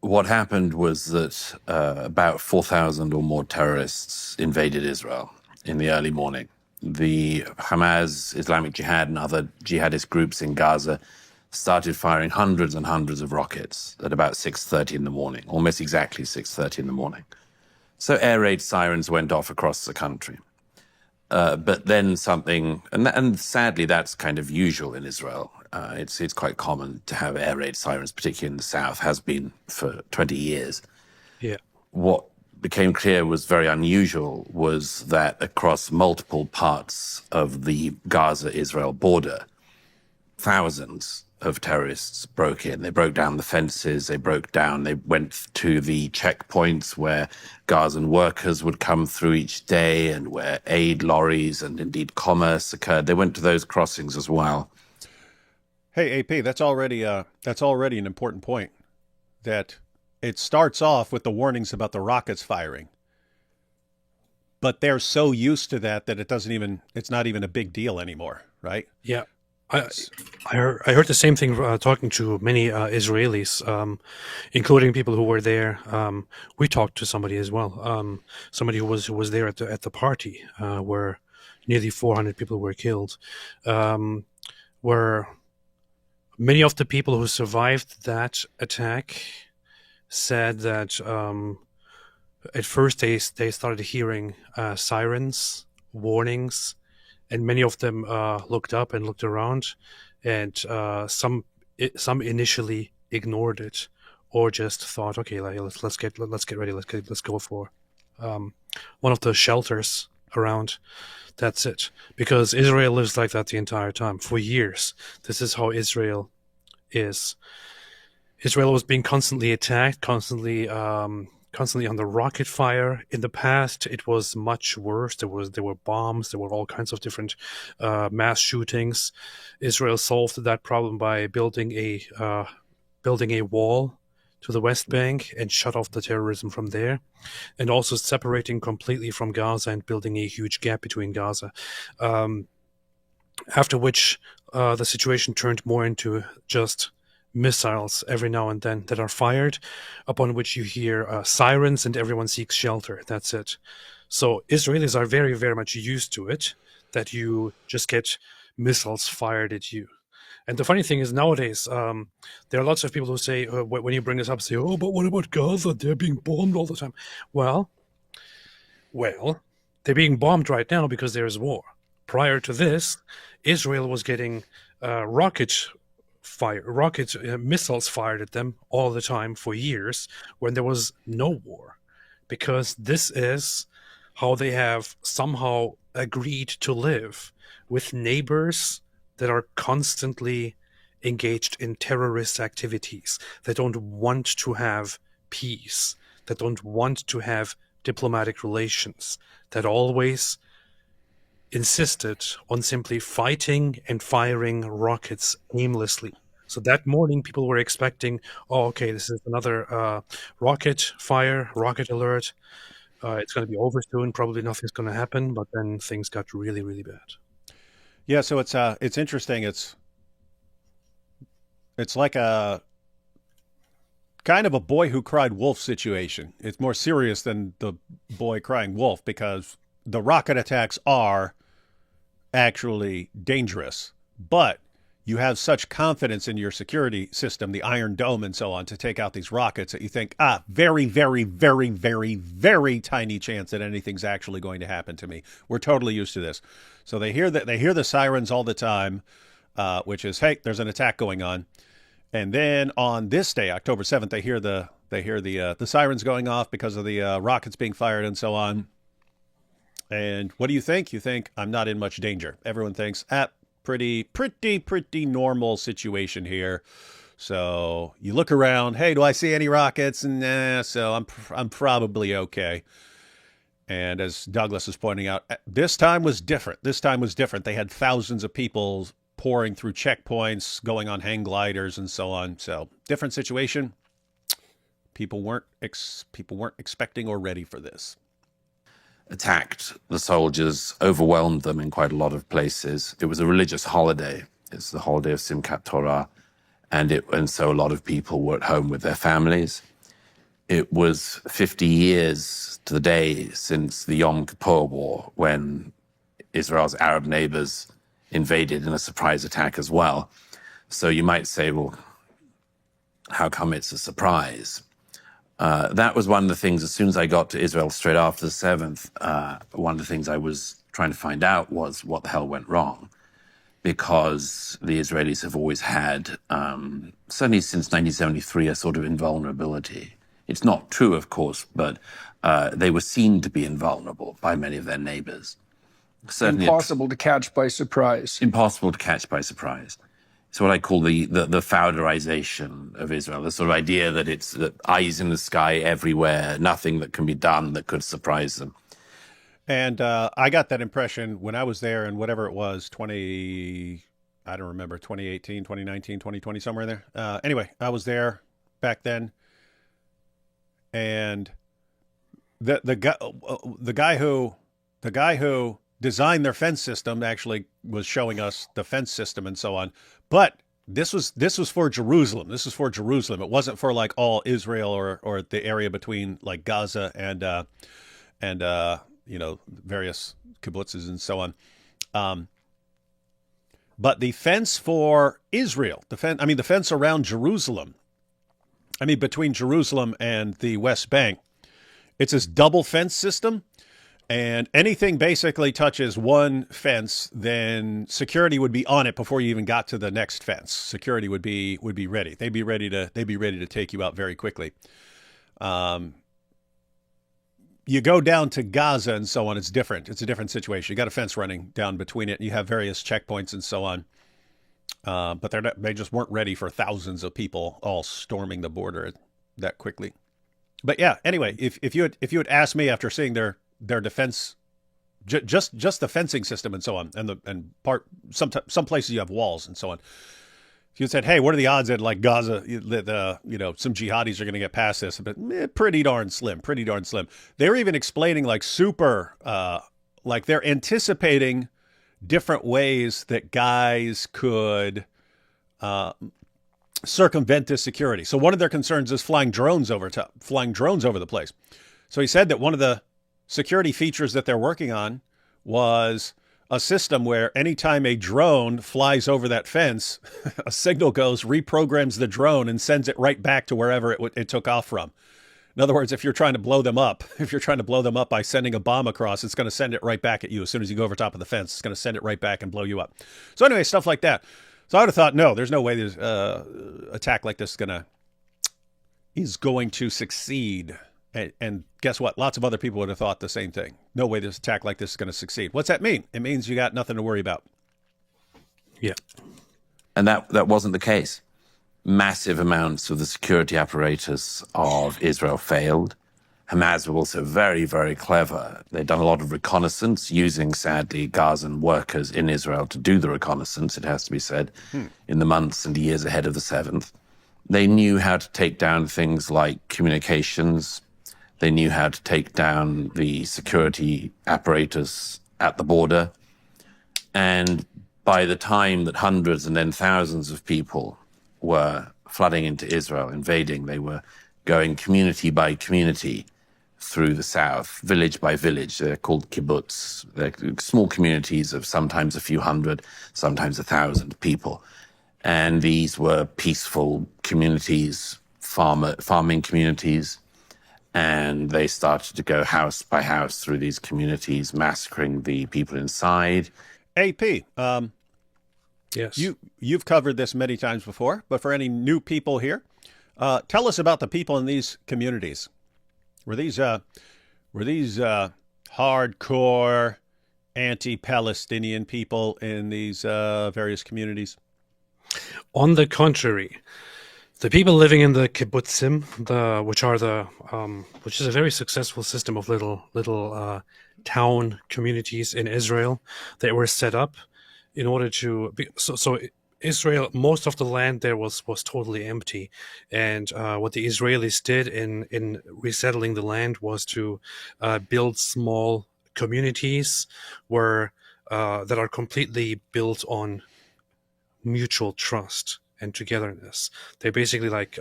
What happened was that about 4,000 or more terrorists invaded Israel in the early morning. The Hamas, Islamic Jihad, and other jihadist groups in Gaza started firing hundreds and hundreds of rockets at about 6:30 in the morning, almost exactly 6:30 in the morning. So air raid sirens went off across the country. But then something, and sadly, that's kind of usual in Israel. It's quite common to have air raid sirens, particularly in the south, has been for 20 years. Yeah. What became clear was very unusual was that across multiple parts of the Gaza-Israel border, thousands of terrorists broke in. They broke down the fences, they went to the checkpoints where Gazan workers would come through each day and where aid lorries and indeed commerce occurred. They went to those crossings as well. Hey, AP, that's already an important point, that it starts off with the warnings about the rockets firing. But they're so used to that it's not even a big deal anymore, right? Yeah. I heard the same thing talking to many Israelis, including people who were there. We talked to somebody as well, somebody who was there at the party where nearly 400 people were killed. Where many of the people who survived that attack said that at first they started hearing sirens, warnings. And many of them looked up and looked around, and some initially ignored it, or just thought, "Okay, let's get ready, let's go for one of the shelters around." That's it, because Israel lives like that the entire time for years. This is how Israel is. Israel was being constantly attacked, constantly under rocket fire. In the past, it was much worse. There were bombs. There were all kinds of different mass shootings. Israel solved that problem by building a wall to the West Bank and shut off the terrorism from there, and also separating completely from Gaza and building a huge gap between Gaza. After which, the situation turned more into just missiles every now and then that are fired, upon which you hear sirens and everyone seeks shelter. That's it. So Israelis are very, very much used to it, that you just get missiles fired at you. And the funny thing is, nowadays, there are lots of people who say, when you bring this up, say, "Oh, but what about Gaza? They're being bombed all the time." Well, they're being bombed right now because there is war. Prior to this, Israel was getting missiles fired at them all the time for years when there was no war, because this is how they have somehow agreed to live, with neighbors that are constantly engaged in terrorist activities, that don't want to have peace, that don't want to have diplomatic relations, that always insisted on simply fighting and firing rockets aimlessly. So that morning, people were expecting, "Oh, okay, this is another rocket alert. It's going to be over soon. Probably nothing's going to happen." But then things got really, really bad. Yeah, so it's interesting. It's like a kind of a boy who cried wolf situation. It's more serious than the boy crying wolf, because the rocket attacks are actually dangerous, but you have such confidence in your security system, the Iron Dome and so on, to take out these rockets, that you think, very, very, very, very, very tiny chance that anything's actually going to happen to me. We're totally used to this. So they hear the sirens all the time, which is, hey, there's an attack going on. And then on this day, October 7th, they hear the sirens going off because of the rockets being fired and so on. And what do you think? You think, I'm not in much danger. Everyone thinks, pretty normal situation here. So you look around, hey, do I see any rockets? Nah, so I'm probably okay. And as Douglas is pointing out, this time was different. They had thousands of people pouring through checkpoints, going on hang gliders and so on. So different situation, People weren't expecting or ready for this. Attacked the soldiers, overwhelmed them in quite a lot of places. It was a religious holiday. It's the holiday of Simchat Torah, and so a lot of people were at home with their families. It was 50 years to the day since the Yom Kippur War, when Israel's Arab neighbors invaded in a surprise attack as well. So you might say, well, how come it's a surprise? That was one of the things, as soon as I got to Israel straight after the 7th, one of the things I was trying to find out was what the hell went wrong. Because the Israelis have always had, certainly since 1973, a sort of invulnerability. It's not true, of course, but they were seen to be invulnerable by many of their neighbors. Certainly Impossible to catch by surprise. impossible to catch by surprise. It's what I call the Fowlerization of Israel, the sort of idea that it's eyes in the sky everywhere, nothing that can be done that could surprise them. And I got that impression when I was there in whatever it was, 2018, 2019, 2020, somewhere in there. Anyway, I was there back then. And the guy who designed their fence system actually was showing us the fence system and so on. But this was for Jerusalem. This is for Jerusalem. It wasn't for like all Israel or the area between like Gaza and various kibbutzes and so on. But the fence for Israel, the fence around Jerusalem, between Jerusalem and the West Bank, it's this double fence system. And anything basically touches one fence, then security would be on it before you even got to the next fence. Security would be ready. They'd be ready to take you out very quickly. You go down to Gaza and so on, it's different. It's a different situation. You got a fence running down between it, and you have various checkpoints and so on. But they just weren't ready for thousands of people all storming the border that quickly. But yeah, anyway, if you had asked me after seeing their defense, just the fencing system and so on, some places you have walls and so on. If you had said, hey, what are the odds that like Gaza, some jihadis are going to get past this? But pretty darn slim. They were even explaining like like they're anticipating different ways that guys could circumvent this security. So one of their concerns is flying drones over the place. So he said that one of the security features that they're working on was a system where anytime a drone flies over that fence, a signal goes, reprograms the drone, and sends it right back to wherever it took off from. In other words, if you're trying to blow them up by sending a bomb across, it's going to send it right back at you. As soon as you go over top of the fence, it's going to send it right back and blow you up. So anyway, stuff like that. So I would have thought, no, there's no way this attack like this is going to succeed. And guess what? Lots of other people would have thought the same thing. No way this attack like this is going to succeed. What's that mean? It means you got nothing to worry about. Yeah. And that wasn't the case. Massive amounts of the security apparatus of Israel failed. Hamas were also very, very clever. They'd done a lot of reconnaissance using, sadly, Gazan workers in Israel to do the reconnaissance, it has to be said, in the months and years ahead of the 7th. They knew how to take down things like communications. They knew how to take down the security apparatus at the border. And by the time that hundreds and then thousands of people were flooding into Israel, invading, they were going community by community through the south, village by village. They're called kibbutz. They're small communities of sometimes a few hundred, sometimes 1,000 people. And these were peaceful communities, farming communities. And they started to go house by house through these communities, massacring the people inside. AP, Yes. you've covered this many times before, but for any new people here, tell us about the people in these communities. Were these hardcore anti-Palestinian people in these various communities? On the contrary, the people living in the kibbutzim, which is a very successful system of little town communities in Israel that were set up in order to Israel, most of the land there was totally empty, and what the Israelis did in resettling the land was to build small communities where that are completely built on mutual trust and togetherness. They're basically like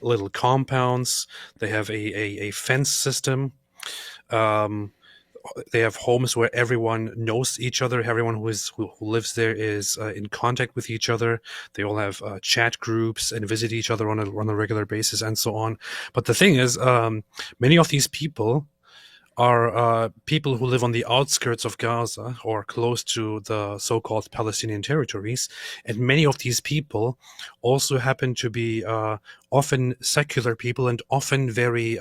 little compounds. They have a fence system. Um, they have homes where everyone knows each other. Everyone who lives there is in contact with each other. They all have chat groups and visit each other on a regular basis and so on. But the thing is, many of these people are people who live on the outskirts of Gaza or close to the so-called Palestinian territories. And many of these people also happen to be often secular people and often very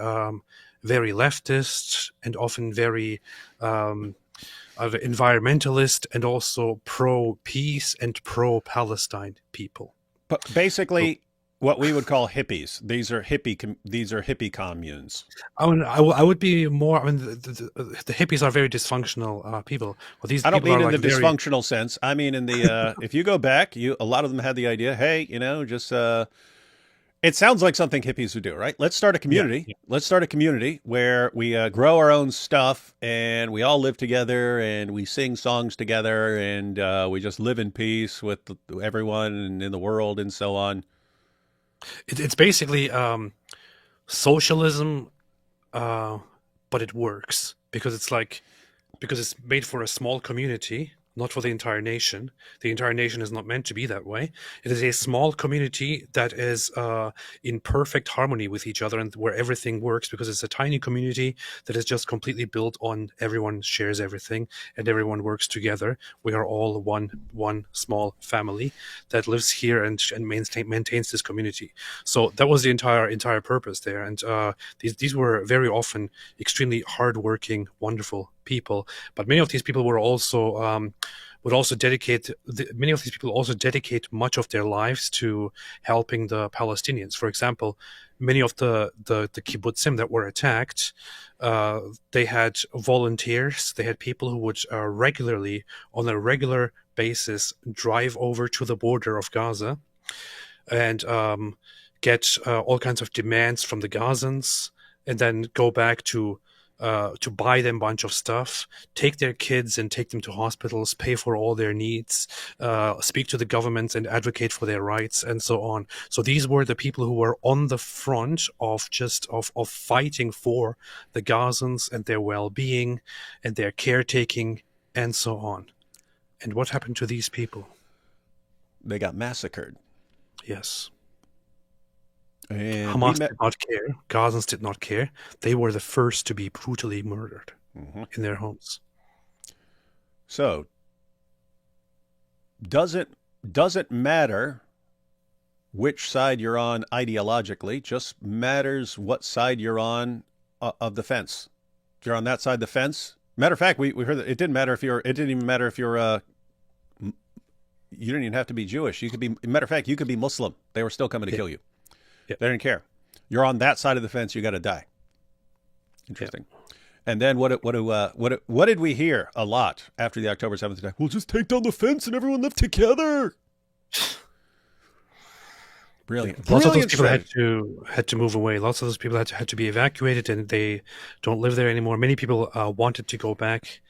leftist and often very environmentalist and also pro-peace and pro-Palestine people. But basically, what we would call hippies. These are hippie communes. I would be more. I mean, the hippies are very dysfunctional people. Well, these I don't people mean are in like the dysfunctional sense. I mean in the if you go back, a lot of them had the idea. Hey, just it sounds like something hippies would do, right? Let's start a community. Yeah. Let's start a community where we grow our own stuff and we all live together and we sing songs together and we just live in peace with everyone in the world and so on. It's basically socialism, but it works because it's made for a small community, not for the entire nation. The entire nation is not meant to be that way. It is a small community that is in perfect harmony with each other and where everything works because it's a tiny community that is just completely built on everyone shares everything and everyone works together. We are all one small family that lives here and maintains this community. So that was the entire purpose there. And these were very often extremely hardworking, wonderful people, but many of these people were also dedicate much of their lives to helping the Palestinians. For example, many of the kibbutzim that were attacked, they had volunteers. They had people who would on a regular basis, drive over to the border of Gaza and get all kinds of demands from the Gazans, and then go back to buy them a bunch of stuff, take their kids and take them to hospitals, pay for all their needs, speak to the governments and advocate for their rights and so on. So these were the people who were on the front of fighting for the Gazans and their well-being and their caretaking and so on. And what happened to these people? They got massacred. Yes. And Hamas did not care. Gazans did not care. They were the first to be brutally murdered in their homes. So, does it matter which side you're on ideologically? Just matters what side you're on of the fence. If you're on that side of the fence. Matter of fact, we heard that it didn't matter if you're. It didn't even matter if you're. You didn't even have to be Jewish. You could be. Matter of fact, you could be Muslim. They were still coming to kill you. Yeah. They didn't care. You're on that side of the fence. You got to die. Interesting. Yeah. And then what did we hear a lot after the October 7th attack? We'll just take down the fence and everyone live together. Brilliant. Lots of those people had to move away. Lots of those people had to be evacuated, and they don't live there anymore. Many people wanted to go back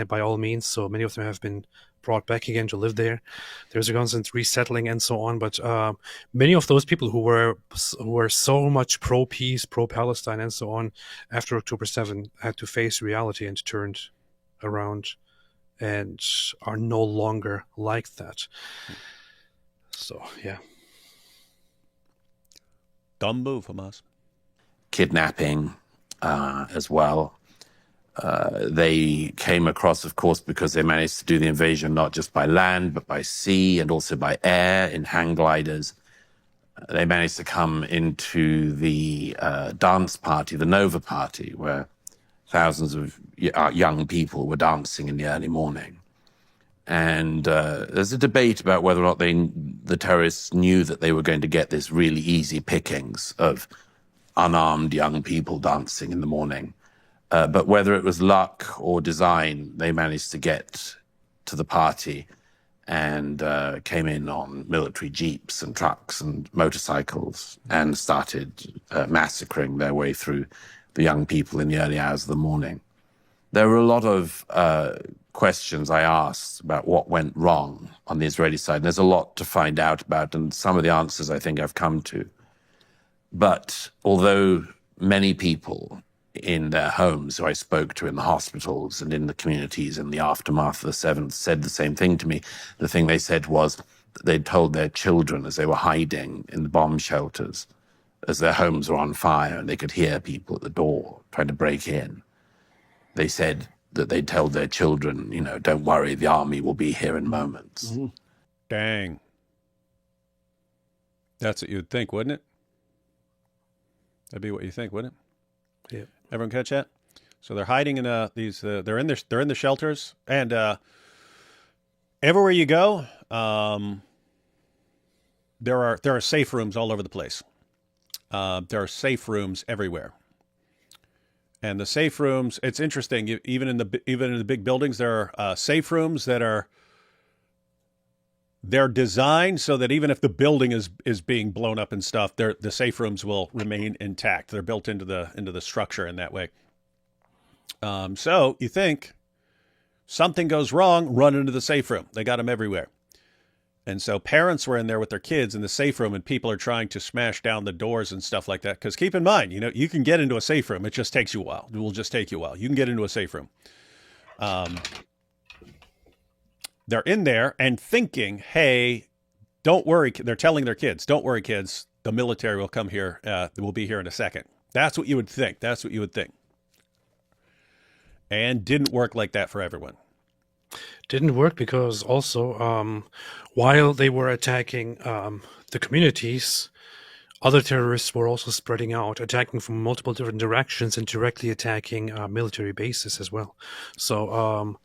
by all means, so many of them have been brought back again to live there. There's a constant resettling and so on, but many of those people who were so much pro-peace, pro-Palestine and so on after October 7 had to face reality and turned around and are no longer like that. So, yeah. Dumb move, Hamas. Kidnapping as well. They came across, of course, because they managed to do the invasion not just by land, but by sea and also by air in hang gliders. They managed to come into the dance party, the Nova Party, where thousands of young people were dancing in the early morning. And there's a debate about whether or not the terrorists knew that they were going to get this really easy pickings of unarmed young people dancing in the morning. But whether it was luck or design, they managed to get to the party and came in on military jeeps and trucks and motorcycles and started massacring their way through the young people in the early hours of the morning. There were a lot of questions I asked about what went wrong on the Israeli side. And there's a lot to find out about, and some of the answers I think I've come to. But although many people in their homes who I spoke to in the hospitals and in the communities in the aftermath of the 7th said the same thing to me, the thing they said was that they'd told their children as they were hiding in the bomb shelters, as their homes were on fire and they could hear people at the door trying to break in. They said that they'd told their children, you know, don't worry, the army will be here in moments. Mm-hmm. Dang. That's what you'd think, wouldn't it? That'd be what you think, wouldn't it? Yeah. Everyone catch that? So they're hiding in these. They're in the shelters, and everywhere you go, there are safe rooms all over the place. There are safe rooms everywhere. And the safe rooms, it's interesting. Even in the big buildings, there are safe rooms that they're designed so that even if the building is being blown up and stuff, the safe rooms will remain intact. They're built into the structure in that way. So you think something goes wrong, run into the safe room. They got them everywhere. And so parents were in there with their kids in the safe room, and people are trying to smash down the doors and stuff like that. Because keep in mind, you know, you can get into a safe room. It just takes you a while. It will just take you a while. You can get into a safe room. They're in there and thinking, hey, don't worry. They're telling their kids, don't worry, kids. The military will come here. We'll be here in a second. That's what you would think. That's what you would think. And didn't work like that for everyone. Didn't work because also while they were attacking the communities, other terrorists were also spreading out, attacking from multiple different directions and directly attacking military bases as well. So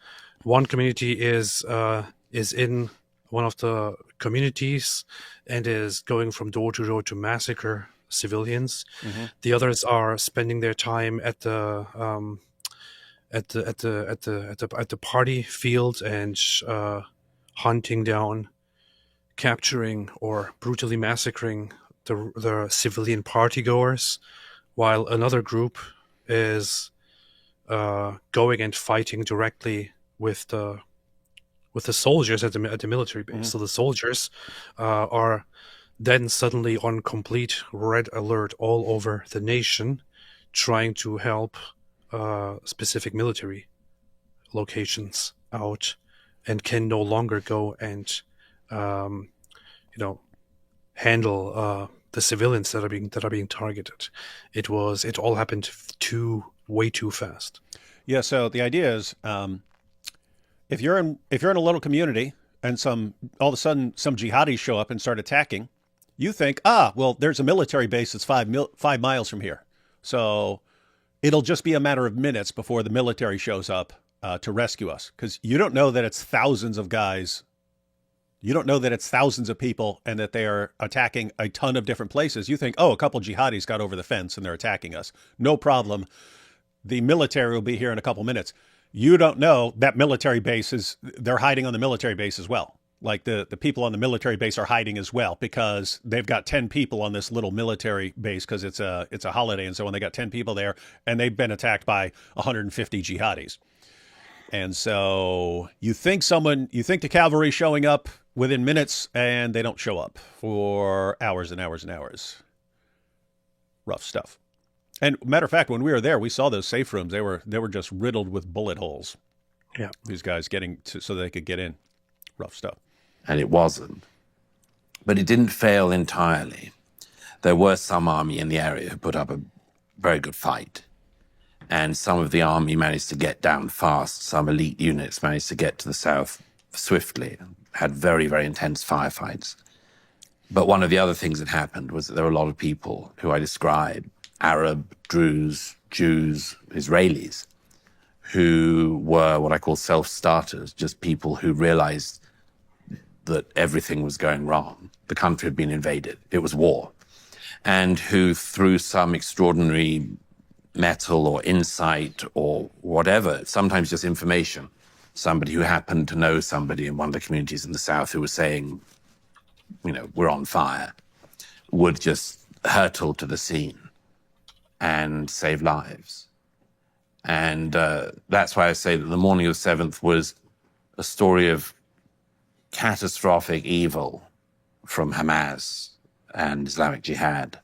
one community is in one of the communities and is going from door to door to massacre civilians. Mm-hmm. The others are spending their time at the party field and hunting down, capturing, or brutally massacring the civilian partygoers, while another group is going and fighting directly with the soldiers at the military base. Mm-hmm. So the soldiers are then suddenly on complete red alert all over the nation, trying to help specific military locations out, and can no longer go and handle the civilians that are being targeted. It all happened way too fast. Yeah. So the idea is, if you're in a little community and all of a sudden some jihadis show up and start attacking, you think, well, there's a military base that's 5 miles from here, so it'll just be a matter of minutes before the military shows up to rescue us, because you don't know that it's thousands of guys. You don't know that it's thousands of people and that they are attacking a ton of different places. You think, a couple jihadis got over the fence and they're attacking us. No problem. The military will be here in a couple minutes. You don't know that military base they're hiding on the military base as well. Like the people on the military base are hiding as well, because they've got 10 people on this little military base because it's a holiday and so on. They got 10 people there and they've been attacked by 150 jihadis. And so you think the cavalry showing up within minutes, and they don't show up for hours and hours and hours. Rough stuff. And matter of fact, when we were there, we saw those safe rooms. They were just riddled with bullet holes. Yeah. These guys so they could get in. Rough stuff. And it wasn't. But it didn't fail entirely. There were some army in the area who put up a very good fight. And some of the army managed to get down fast. Some elite units managed to get to the south swiftly, had very, very intense firefights. But one of the other things that happened was that there were a lot of people who I described, Arab, Druze, Jews, Israelis, who were what I call self-starters, just people who realized that everything was going wrong. The country had been invaded. It was war. And who, through some extraordinary mettle or insight or whatever, sometimes just information, somebody who happened to know somebody in one of the communities in the south who was saying, we're on fire, would just hurtle to the scene and save lives. And that's why I say that the morning of the 7th was a story of catastrophic evil from Hamas and Islamic Jihad,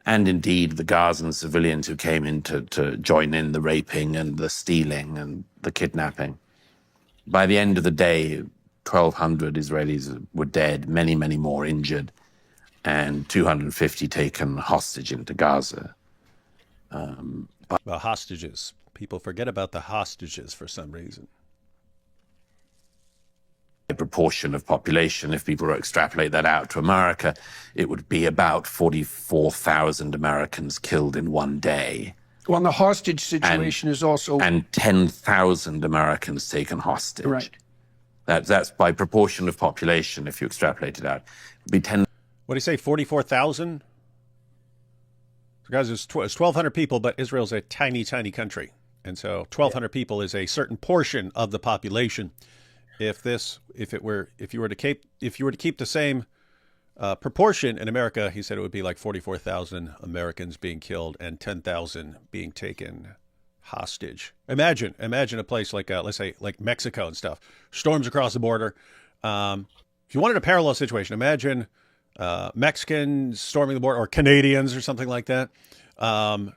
and indeed the Gazan civilians who came in to join in the raping and the stealing and the kidnapping. By the end of the day, 1,200 Israelis were dead, many, many more injured, and 250 taken hostage into Gaza. The hostages. People forget about the hostages for some reason. A proportion of population, if people were to extrapolate that out to America, it would be about 44,000 Americans killed in one day. Well, the hostage situation is also... And 10,000 Americans taken hostage. Right. That's by proportion of population, if you extrapolate it out. It'd be 10. What do you say, 44,000? Guys, it's 1,200 people, but Israel's a tiny, tiny country. And so 1,200 people is a certain portion of the population. If you were to keep the same proportion in America, he said it would be like 44,000 Americans being killed and 10,000 being taken hostage. Imagine a place like let's say like Mexico and stuff, storms across the border. If you wanted a parallel situation, imagine Mexicans storming the border, or Canadians or something like that,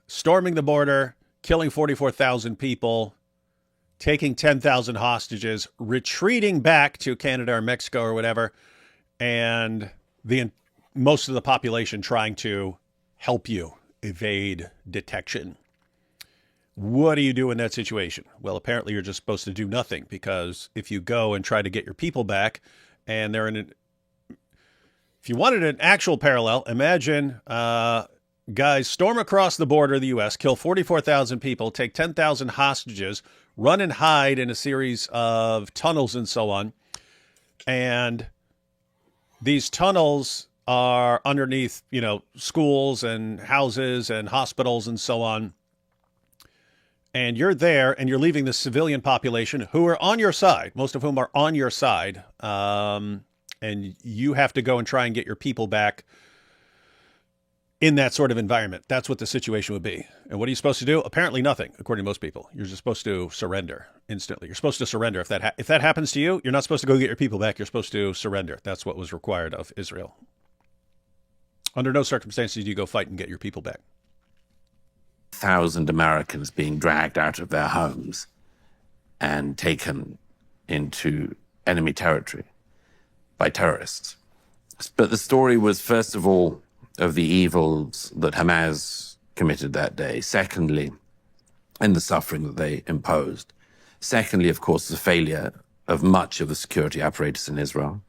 storming the border, killing 44,000 people, taking 10,000 hostages, retreating back to Canada or Mexico or whatever, and most of the population trying to help you evade detection. What do you do in that situation? Well, apparently you're just supposed to do nothing, because if you go and try to get your people back, and if you wanted an actual parallel, imagine guys storm across the border of the U.S., kill 44,000 people, take 10,000 hostages, run and hide in a series of tunnels and so on. And these tunnels are underneath, schools and houses and hospitals and so on. And you're there and you're leaving the civilian population who are on your side, most of whom are on your side. And you have to go and try and get your people back in that sort of environment. That's what the situation would be. And what are you supposed to do? Apparently nothing, according to most people. You're just supposed to surrender instantly. You're supposed to surrender. If that happens to you, you're not supposed to go get your people back. You're supposed to surrender. That's what was required of Israel. Under no circumstances do you go fight and get your people back. 1,000 Americans being dragged out of their homes and taken into enemy territory by terrorists. But the story was, first of all, of the evils that Hamas committed that day. Secondly, in the suffering that they imposed. Secondly, of course, the failure of much of the security apparatus in Israel,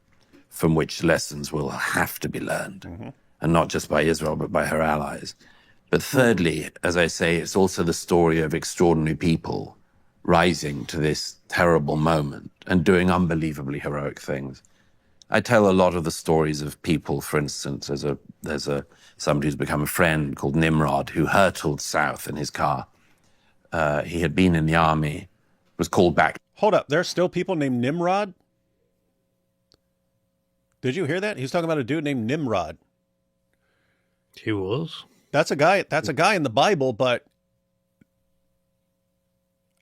from which lessons will have to be learned, and not just by Israel, but by her allies. But thirdly, as I say, it's also the story of extraordinary people rising to this terrible moment and doing unbelievably heroic things. I tell a lot of the stories of people, for instance, there's somebody who's become a friend called Nimrod, who hurtled south in his car. He had been in the army, was called back. Hold up, there's still people named Nimrod? Did you hear that? He was talking about a dude named Nimrod. He was. That's a guy in the Bible, but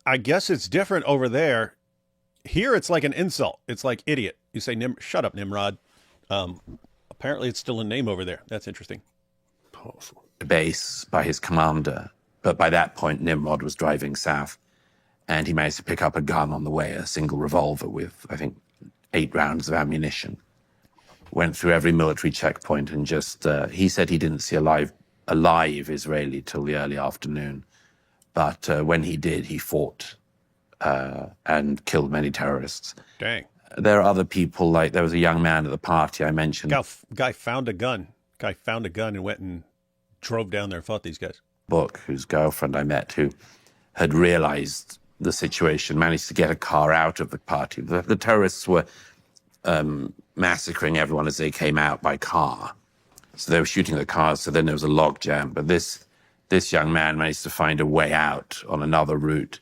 I guess it's different over there. Here it's like an insult. It's like idiot. You say, shut up, Nimrod. Apparently it's still a name over there. That's interesting. Powerful. Base by his commander. But by that point, Nimrod was driving south, and he managed to pick up a gun on the way, a single revolver with, I think, 8 rounds of ammunition. Went through every military checkpoint and just, he said he didn't see a live Israeli till the early afternoon. But when he did, he fought and killed many terrorists. Dang. There are other people, like there was a young man at the party I mentioned. Guy found a gun. Guy found a gun and went and drove down there and fought these guys. Book, whose girlfriend I met, who had realized the situation, managed to get a car out of the party. The terrorists were massacring everyone as they came out by car. So they were shooting the cars, so then there was a log jam. But this young man managed to find a way out on another route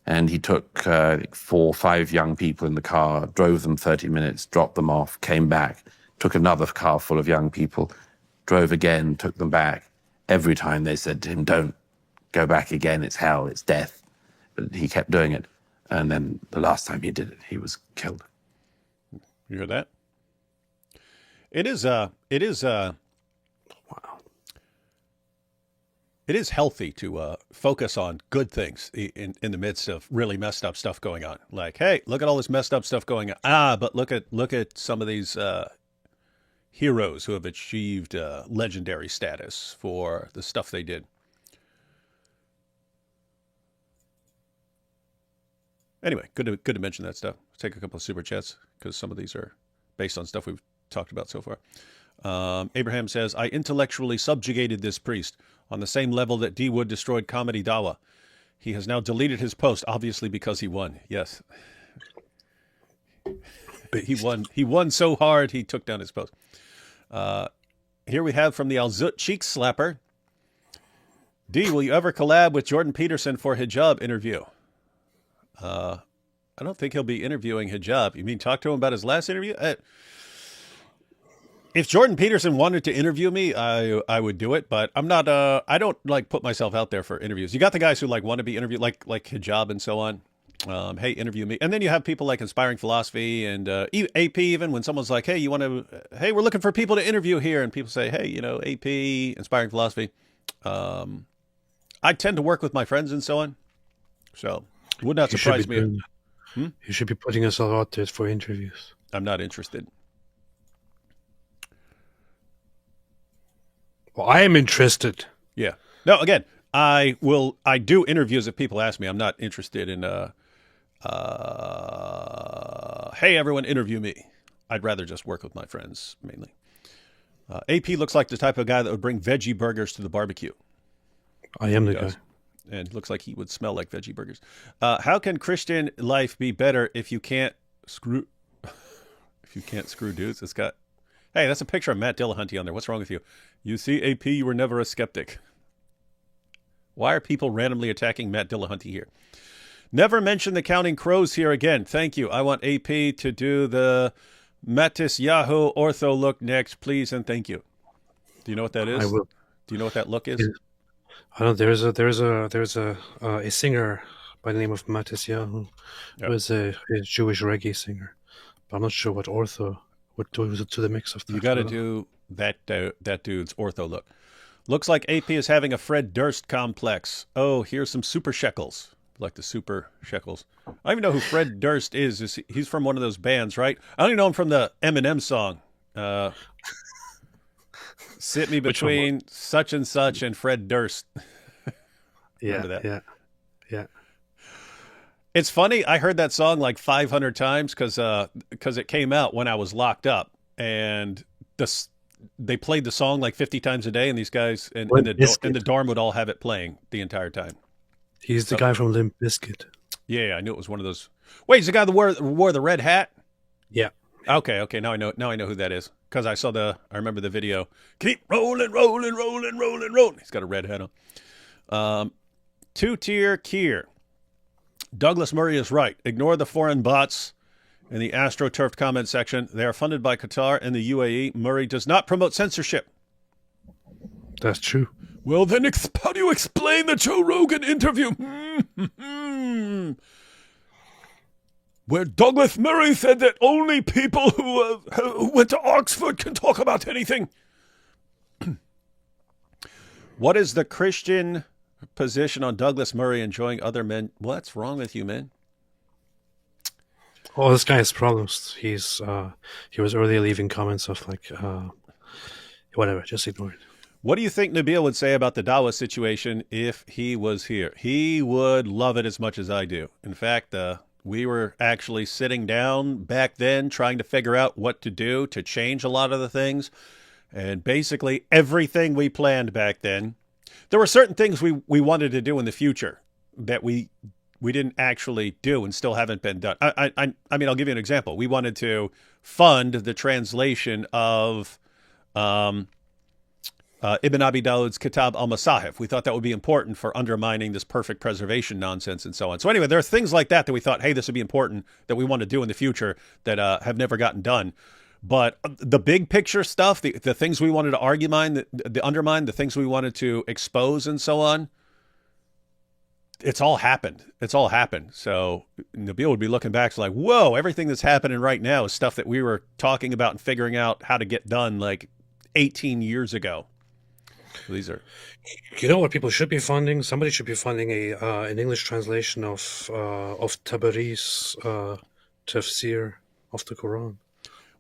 And he took 4 or 5 young people in the car, drove them 30 minutes, dropped them off, came back, took another car full of young people, drove again, took them back. Every time they said to him, don't go back again, it's hell, it's death. But he kept doing it. And then the last time he did it, he was killed. You hear that? It is it is healthy to focus on good things in the midst of really messed up stuff going on. Like, hey, look at all this messed up stuff going on. But look at some of these heroes who have achieved legendary status for the stuff they did. Anyway, good to mention that stuff. Let's take a couple of super chats because some of these are based on stuff we've talked about so far. Abraham says, I intellectually subjugated this priest on the same level that D. Wood destroyed Comedy Dawa. He has now deleted his post, obviously because he won. Yes. He won so hard he took down his post. Here we have from the Alzut Cheek Slapper. D, will you ever collab with Jordan Peterson for hijab interview? I don't think he'll be interviewing hijab. You mean talk to him about his last interview? If Jordan Peterson wanted to interview me, I would do it, but I'm not. I don't like put myself out there for interviews. You got the guys who like want to be interviewed, like hijab and so on. Hey, interview me, and then you have people like Inspiring Philosophy and AP. Even when someone's like, hey, hey, we're looking for people to interview here, and people say, hey, AP, Inspiring Philosophy. I tend to work with my friends and so on, so it would not surprise me. You should be putting yourself out there for interviews. I'm not interested. Well, I am interested. Yeah. No, again, I do interviews if people ask me. I'm not interested in, hey, everyone, interview me. I'd rather just work with my friends, mainly. AP looks like the type of guy that would bring veggie burgers to the barbecue. I am the guy. And looks like he would smell like veggie burgers. How can Christian life be better if you can't screw dudes? It's got, hey, that's a picture of Matt Dillahunty on there. What's wrong with you? You see, AP, you were never a skeptic. Why are people randomly attacking Matt Dillahunty here? Never mention the Counting Crows here again. Thank you. I want AP to do the Mattis Yahoo ortho look next, please, and thank you. Do you know what that is? I will. Do you know what that look is? I know there's a singer by the name of Mattis Yahoo, who is a Jewish reggae singer, but I'm not sure what ortho would do to the mix of that. You got to do that dude's ortho look. Looks like AP is having a Fred Durst complex. Oh, here's some super shekels, like the super shekels. I don't even know who Fred Durst is. He's from one of those bands, right? I only know him from the Eminem song. Sit me between such and such and Fred Durst. Yeah. It's funny. I heard that song like 500 times because it came out when I was locked up, and they played the song like 50 times a day, and these guys in the dorm would all have it playing the entire time. He's the guy from Limp Bizkit. Yeah, I knew it was one of those. Wait, he's the guy that wore the red hat? Yeah. Okay. Now I know who that is because I remember the video. Keep rolling. He's got a red hat on. Two-tier Kier. Douglas Murray is right. Ignore the foreign bots in the AstroTurf comment section. They are funded by Qatar and the UAE. Murray does not promote censorship. That's true. Well, then how do you explain the Joe Rogan interview? Where Douglas Murray said that only people who went to Oxford can talk about anything. What is the Christian position on Douglas Murray enjoying other men? What's wrong with you, man? Oh, this guy has problems. He was earlier leaving comments of like, whatever, just ignore it. What do you think Nabil would say about the Dawa situation if he was here? He would love it as much as I do. In fact, we were actually sitting down back then trying to figure out what to do to change a lot of the things. And basically everything we planned back then, there were certain things we wanted to do in the future that we didn't actually do and still haven't been done. I mean, I'll give you an example. We wanted to fund the translation of Ibn Abi Dawud's Kitab al-Masahif. We thought that would be important for undermining this perfect preservation nonsense and so on. So anyway, there are things like that we thought, hey, this would be important that we want to do in the future that have never gotten done. But the big picture stuff, the things we wanted to undermine, the things we wanted to expose and so on, it's all happened. It's all happened. So Nabil would be looking back like, whoa, everything that's happening right now is stuff that we were talking about and figuring out how to get done like 18 years ago. So these are, You know what people should be funding? Somebody should be funding an English translation of Tabari's tafsir of the Quran.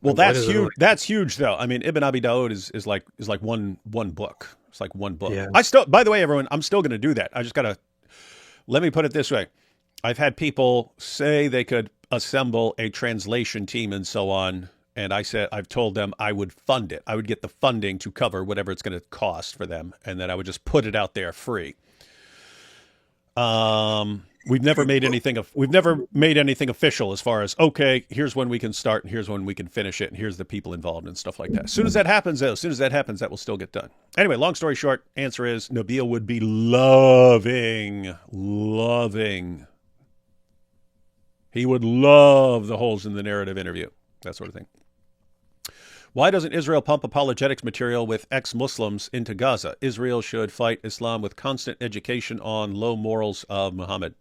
well, Like, why that's does it huge. like- That's huge, though. I mean, Ibn Abi Dawud is like one book. It's like one book. Yeah. By the way, everyone, I'm still going to do that. I just got to, let me put it this way. I've had people say they could assemble a translation team and so on. And I've told them I would fund it. I would get the funding to cover whatever it's going to cost for them. And then I would just put it out there free. We've never made anything official as far as, okay, here's when we can start and here's when we can finish it. And here's the people involved and stuff like that. As soon as that happens, that will still get done. Anyway, long story short, answer is Nabil would be loving. He would love the holes in the narrative interview, that sort of thing. Why doesn't Israel pump apologetics material with ex-Muslims into Gaza? Israel should fight Islam with constant education on low morals of Muhammad.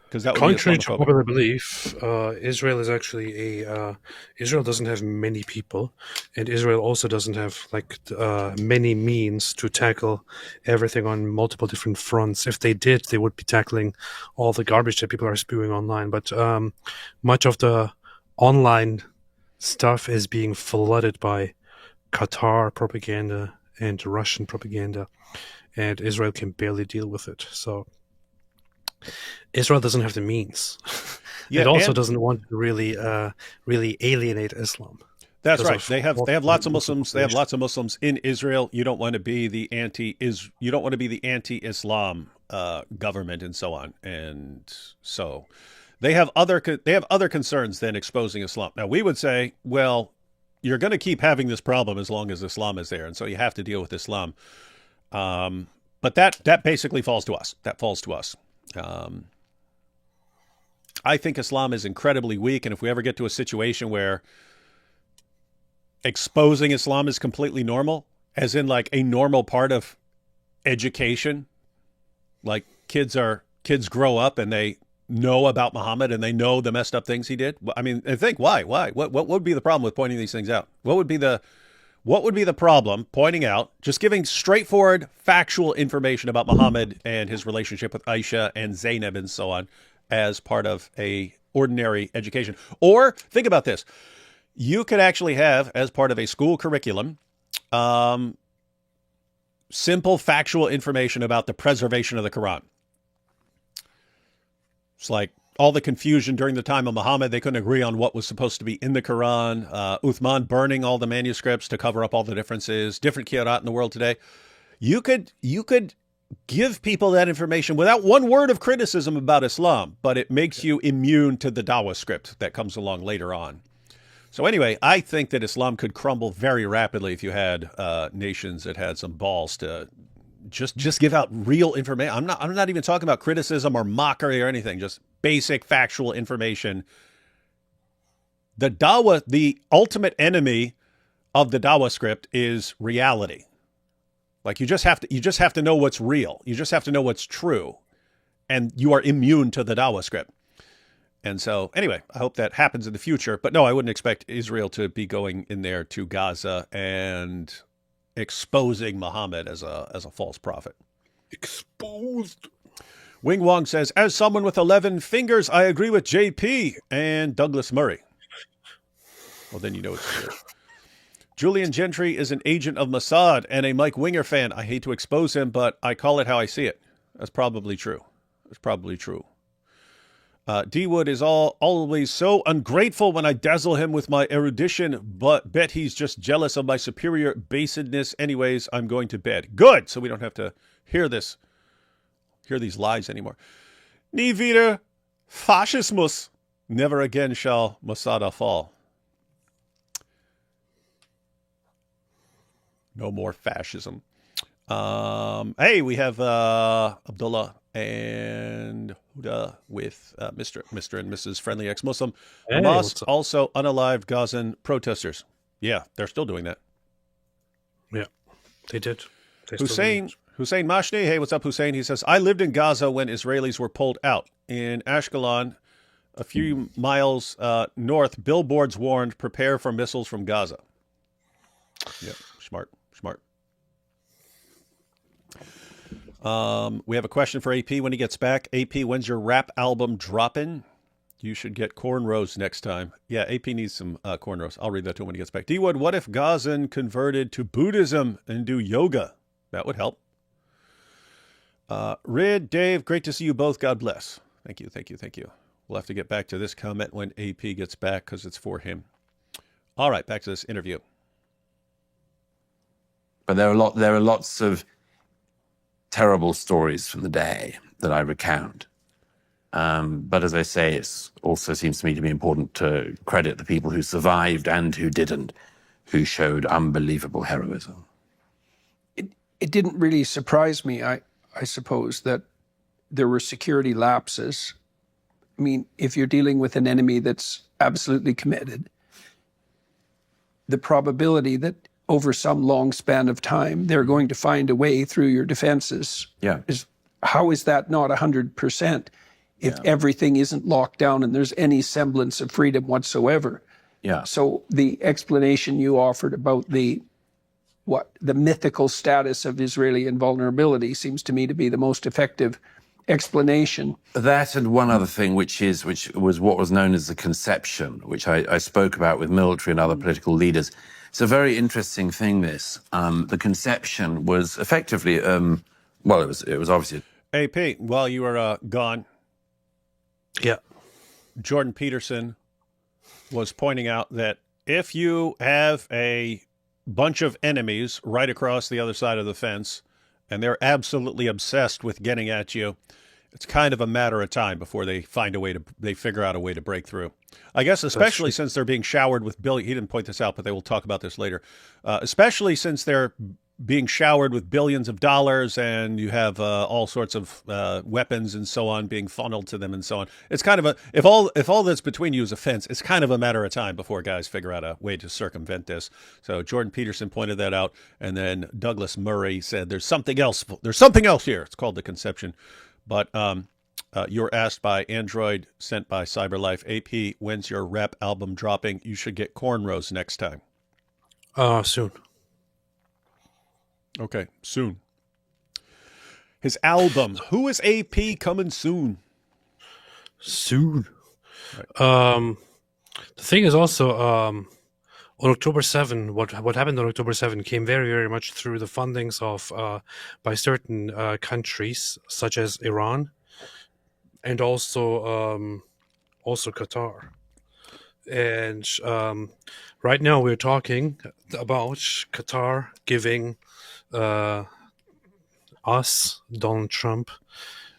Because that would Contrary be to Islamophobic. popular belief, Israel is actually Israel doesn't have many people, and Israel also doesn't have many means to tackle everything on multiple different fronts. If they did, they would be tackling all the garbage that people are spewing online. But much of the online stuff is being flooded by Qatar propaganda and Russian propaganda, and Israel can barely deal with it. So Israel doesn't have the means. Yeah, it also and- doesn't want to really alienate Islam. That's because right. of They have lots of Muslim Muslims. They have population. lots of Muslims in Israel. You don't want to be the anti-Islam government and so on. And so they have other concerns than exposing Islam. Now we would say, well, you're going to keep having this problem as long as Islam is there, and so you have to deal with Islam. But that basically falls to us. That falls to us. I think Islam is incredibly weak, and if we ever get to a situation where exposing Islam is completely normal, as in like a normal part of education, like kids grow up and they know about Muhammad and they know the messed up things he did. I mean, I think why? What would be the problem with pointing these things out? What would be the problem pointing out, just giving straightforward factual information about Muhammad and his relationship with Aisha and Zainab and so on as part of a ordinary education? Or think about this. You could actually have, as part of a school curriculum, simple factual information about the preservation of the Quran. It's like all the confusion during the time of Muhammad. They couldn't agree on what was supposed to be in the Quran. Uthman burning all the manuscripts to cover up all the differences. Different qira'at in the world today. You could give people that information without one word of criticism about Islam, but it makes you immune to the Dawah script that comes along later on. So anyway, I think that Islam could crumble very rapidly if you had nations that had some balls to just give out real information. I'm not even talking about criticism or mockery or anything, just basic factual information. The Dawah, the ultimate enemy of the Dawah script is reality. Like you just have to know what's real. You just have to know what's true. And you are immune to the Dawah script. And so anyway, I hope that happens in the future. But no, I wouldn't expect Israel to be going in there to Gaza and exposing Muhammad as a false prophet. Exposed. Wing Wong says, as someone with 11 fingers, I agree with JP and Douglas Murray. Well, then you know it's true. Julian Gentry is an agent of Mossad and a Mike Winger fan. I hate to expose him, but I call it how I see it. That's probably true. That's probably true. D Wood is always so ungrateful when I dazzle him with my erudition, but bet he's just jealous of my superior basedness. Anyways, I'm going to bed. Good, so we don't have to hear these lies anymore. Nie wieder Faschismus. Never again shall Masada fall. No more fascism. Hey, we have Abdullah and Huda with Mr. and Mrs. Friendly Ex-Muslim. Hey, Hamas what's up? also unalived Gazan protesters. Yeah, they're still doing that. Yeah, they did. They still do. Hussein Mashni. Hey, what's up, Hussein? He says, I lived in Gaza when Israelis were pulled out. In Ashkelon, a few miles north, billboards warned, prepare for missiles from Gaza. Yeah, smart. We have a question for AP when he gets back. AP, when's your rap album dropping? You should get cornrows next time. Yeah, AP needs some cornrows. I'll read that to him when he gets back. D-Wood, what if Gazan converted to Buddhism and do yoga? That would help. Rid, Dave, great to see you both. God bless. Thank you. We'll have to get back to this comment when AP gets back because it's for him. All right, back to this interview. But there are lots of terrible stories from the day that I recount. But as I say, it also seems to me to be important to credit the people who survived and who didn't, who showed unbelievable heroism. It didn't really surprise me, I suppose, that there were security lapses. I mean, if you're dealing with an enemy that's absolutely committed, the probability that over some long span of time, they're going to find a way through your defenses. Yeah. How is that not 100% if everything isn't locked down and there's any semblance of freedom whatsoever? Yeah. So the explanation you offered about the mythical status of Israeli invulnerability seems to me to be the most effective explanation. That and one other thing, which was what was known as the conception, which I spoke about with military and other political leaders. It's a very interesting thing, this. The conception was effectively, it was obviously... AP, while you were gone, Yeah. Jordan Peterson was pointing out that if you have a bunch of enemies right across the other side of the fence, and they're absolutely obsessed with getting at you, it's kind of a matter of time before they figure out a way to break through. I guess especially since they're being showered with he didn't point this out, but they will talk about this later. Especially since they're being showered with billions of dollars and you have all sorts of weapons and so on being funneled to them and so on. It's kind of if all that's between you is a fence, it's kind of a matter of time before guys figure out a way to circumvent this. So Jordan Peterson pointed that out, and then Douglas Murray said there's something else here. It's called the conception. But you're asked by Android, sent by CyberLife. AP, when's your rap album dropping? You should get cornrows next time. Soon. Okay, soon. His album. Who is AP coming soon? Soon. Right. The thing is also, on October 7, what happened on October 7 came very, very much through the fundings of by certain countries such as Iran and also Qatar. And right now we're talking about Qatar giving us, Donald Trump,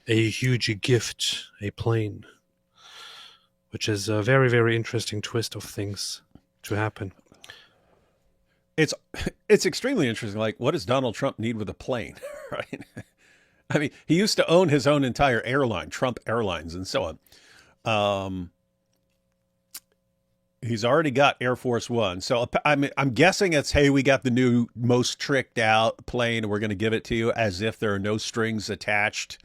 a huge gift, a plane, which is a very, very interesting twist of things to happen. It's extremely interesting. Like, what does Donald Trump need with a plane, right? I mean, he used to own his own entire airline, Trump Airlines, and so on. He's already got Air Force One. So I'm guessing it's, hey, we got the new most tricked out plane and we're going to give it to you as if there are no strings attached.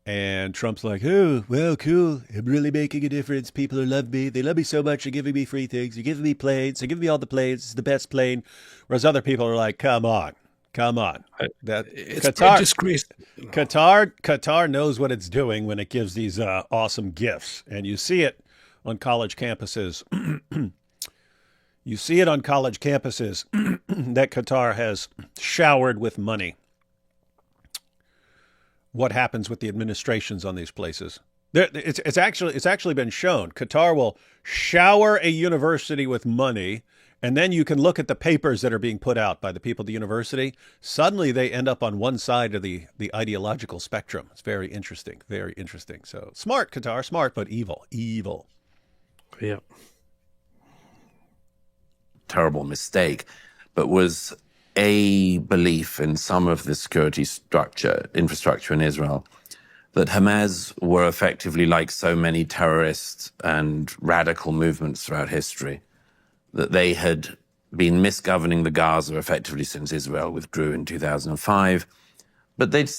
And Trump's like, oh, well, cool. I'm really making a difference. People who love me. They love me so much. They're giving me free things. They're giving me planes. They're giving me all the planes. It's the best plane. Whereas other people are like, come on. It's disgrace. Qatar knows what it's doing when it gives these awesome gifts. And you see it on college campuses. You see it on college campuses that Qatar has showered with money. What happens with the administrations on these places? It's actually been shown. Qatar will shower a university with money, and then you can look at the papers that are being put out by the people at the university. Suddenly they end up on one side of the ideological spectrum. It's very interesting, very interesting. So smart, Qatar, smart, but evil. Yeah. Terrible mistake, but was a belief in some of the security infrastructure in Israel, that Hamas were effectively like so many terrorist and radical movements throughout history, that they had been misgoverning the Gaza effectively since Israel withdrew in 2005, but they'd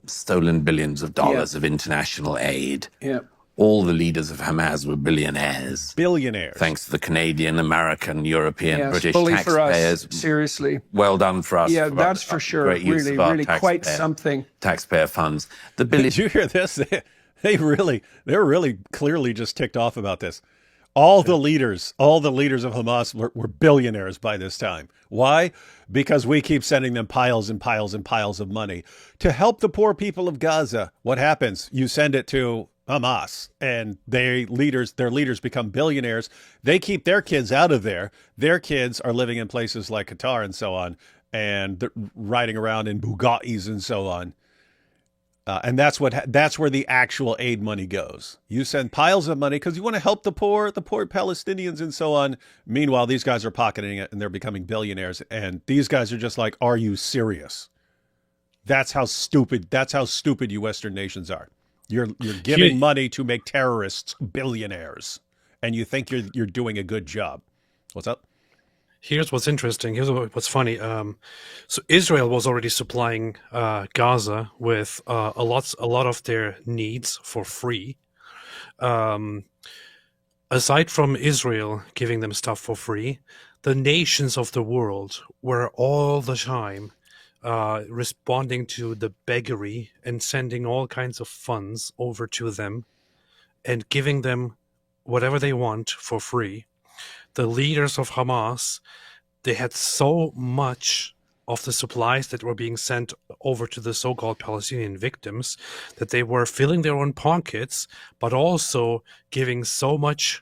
stolen billions of dollars of international aid. Yeah. All the leaders of Hamas were billionaires. Billionaires. Thanks to the Canadian, American, European, Yes, British bully for taxpayers. us. Seriously. Well done for us. Yeah, for that's our for sure. Great use Really, of our really quite taxpayer- something. Taxpayer funds. The Did you hear this? They're really clearly just ticked off about this. All the leaders of Hamas were billionaires by this time. Why? Because we keep sending them piles and piles and piles of money to help the poor people of Gaza. What happens? You send it to Hamas, and their leaders become billionaires. They keep their kids out of there. Their kids are living in places like Qatar and so on, and they're riding around in Bugattis and so on. And that's where the actual aid money goes. You send piles of money because you want to help the poor Palestinians and so on. Meanwhile, these guys are pocketing it and they're becoming billionaires. And these guys are just like, "Are you serious?" That's how stupid you Western nations are. You're giving money to make terrorists billionaires, and you think you're doing a good job. What's up? Here's what's interesting. Here's what's funny. So Israel was already supplying Gaza with a lot of their needs for free. Aside from Israel giving them stuff for free, the nations of the world were all the time responding to the beggary and sending all kinds of funds over to them and giving them whatever they want for free. The leaders of Hamas, they had so much of the supplies that were being sent over to the so-called Palestinian victims that they were filling their own pockets, but also giving so much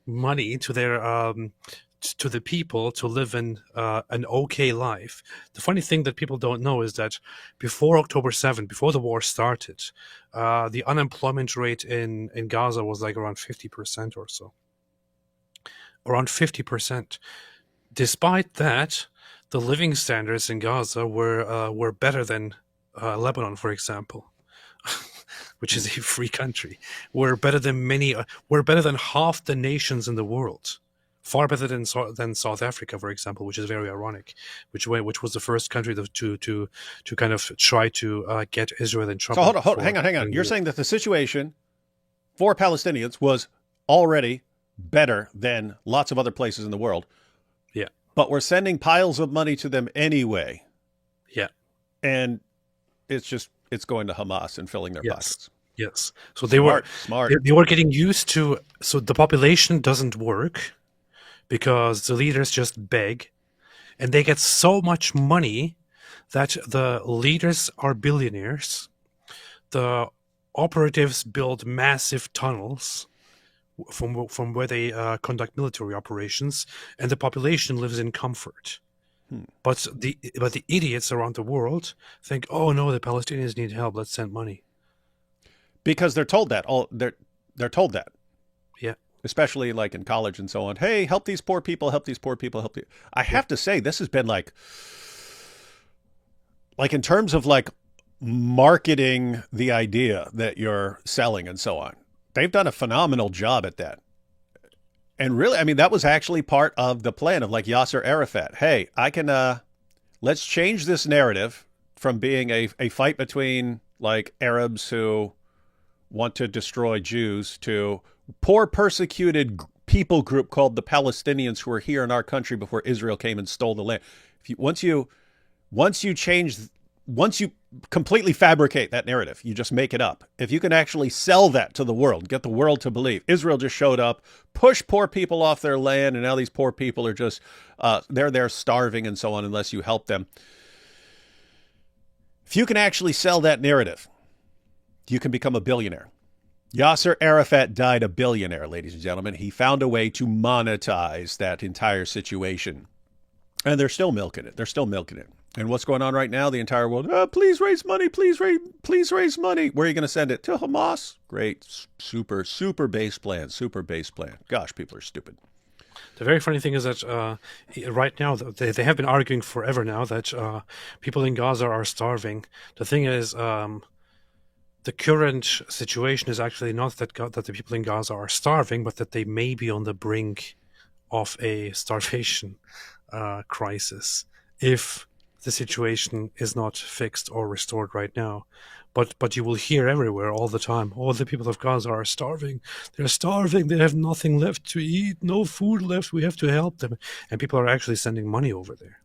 money to their to the people to live in an okay life. The funny thing that people don't know is that before October 7th, before the war started, the unemployment rate in Gaza was like around 50% or so. Around 50%. Despite that, the living standards in Gaza were better than Lebanon, for example, which is a free country. We're better than half the nations in the world. Far better than South Africa, for example, which is very ironic. Which was the first country to kind of try to get Israel in trouble. So hold on, hang on. You're saying that the situation for Palestinians was already better than lots of other places in the world. Yeah. But we're sending piles of money to them anyway. Yeah. And it's going to Hamas and filling their pockets. Yes. So they were getting used to, so the population doesn't work because the leaders just beg, and they get so much money that the leaders are billionaires. The operatives build massive tunnels from where they conduct military operations, and the population lives in comfort. But the idiots around the world think, "Oh no, the Palestinians need help. Let's send money." Because they're told that. They're told that. Yeah. Especially like in college and so on. Hey, help these poor people. Help these poor people. Help you. I have to say, this has been like in terms of like marketing the idea that you're selling and so on. They've done a phenomenal job at that. And really, I mean, that was actually part of the plan of like Yasser Arafat. Hey, I can, let's change this narrative from being a fight between like Arabs who want to destroy Jews to poor persecuted people group called the Palestinians who were here in our country before Israel came and stole the land. Once you completely fabricate that narrative, you just make it up. If you can actually sell that to the world, get the world to believe Israel just showed up, pushed poor people off their land, and now these poor people are just, they're there starving and so on unless you help them. If you can actually sell that narrative, you can become a billionaire. Yasser Arafat died a billionaire, ladies and gentlemen. He found a way to monetize that entire situation. And they're still milking it. And what's going on right now? The entire world, please raise money, please raise money. Where are you going to send it? To Hamas. Great, super base plan. Gosh, people are stupid. The very funny thing is that right now they have been arguing forever now that people in Gaza are starving. The thing is, the current situation is actually not that that the people in Gaza are starving, but that they may be on the brink of a starvation crisis if the situation is not fixed or restored right now. But you will hear everywhere all the time, all the people of Gaza are starving. They're starving. They have nothing left to eat, no food left. We have to help them. And people are actually sending money over there.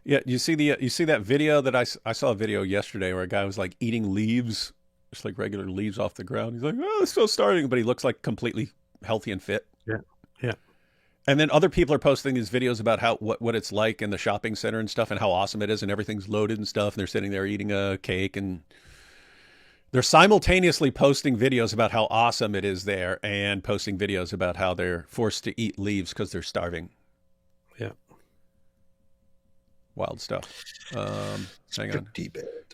Yeah, you see that video that I saw a video yesterday where a guy was like eating leaves, just like regular leaves off the ground. He's like, oh, it's so starving, but he looks like completely healthy and fit. Yeah, yeah. And then other people are posting these videos about what it's like in the shopping center and stuff and how awesome it is and everything's loaded and stuff. And they're sitting there eating a cake and they're simultaneously posting videos about how awesome it is there and posting videos about how they're forced to eat leaves because they're starving. Yeah. Wild stuff. Hang on.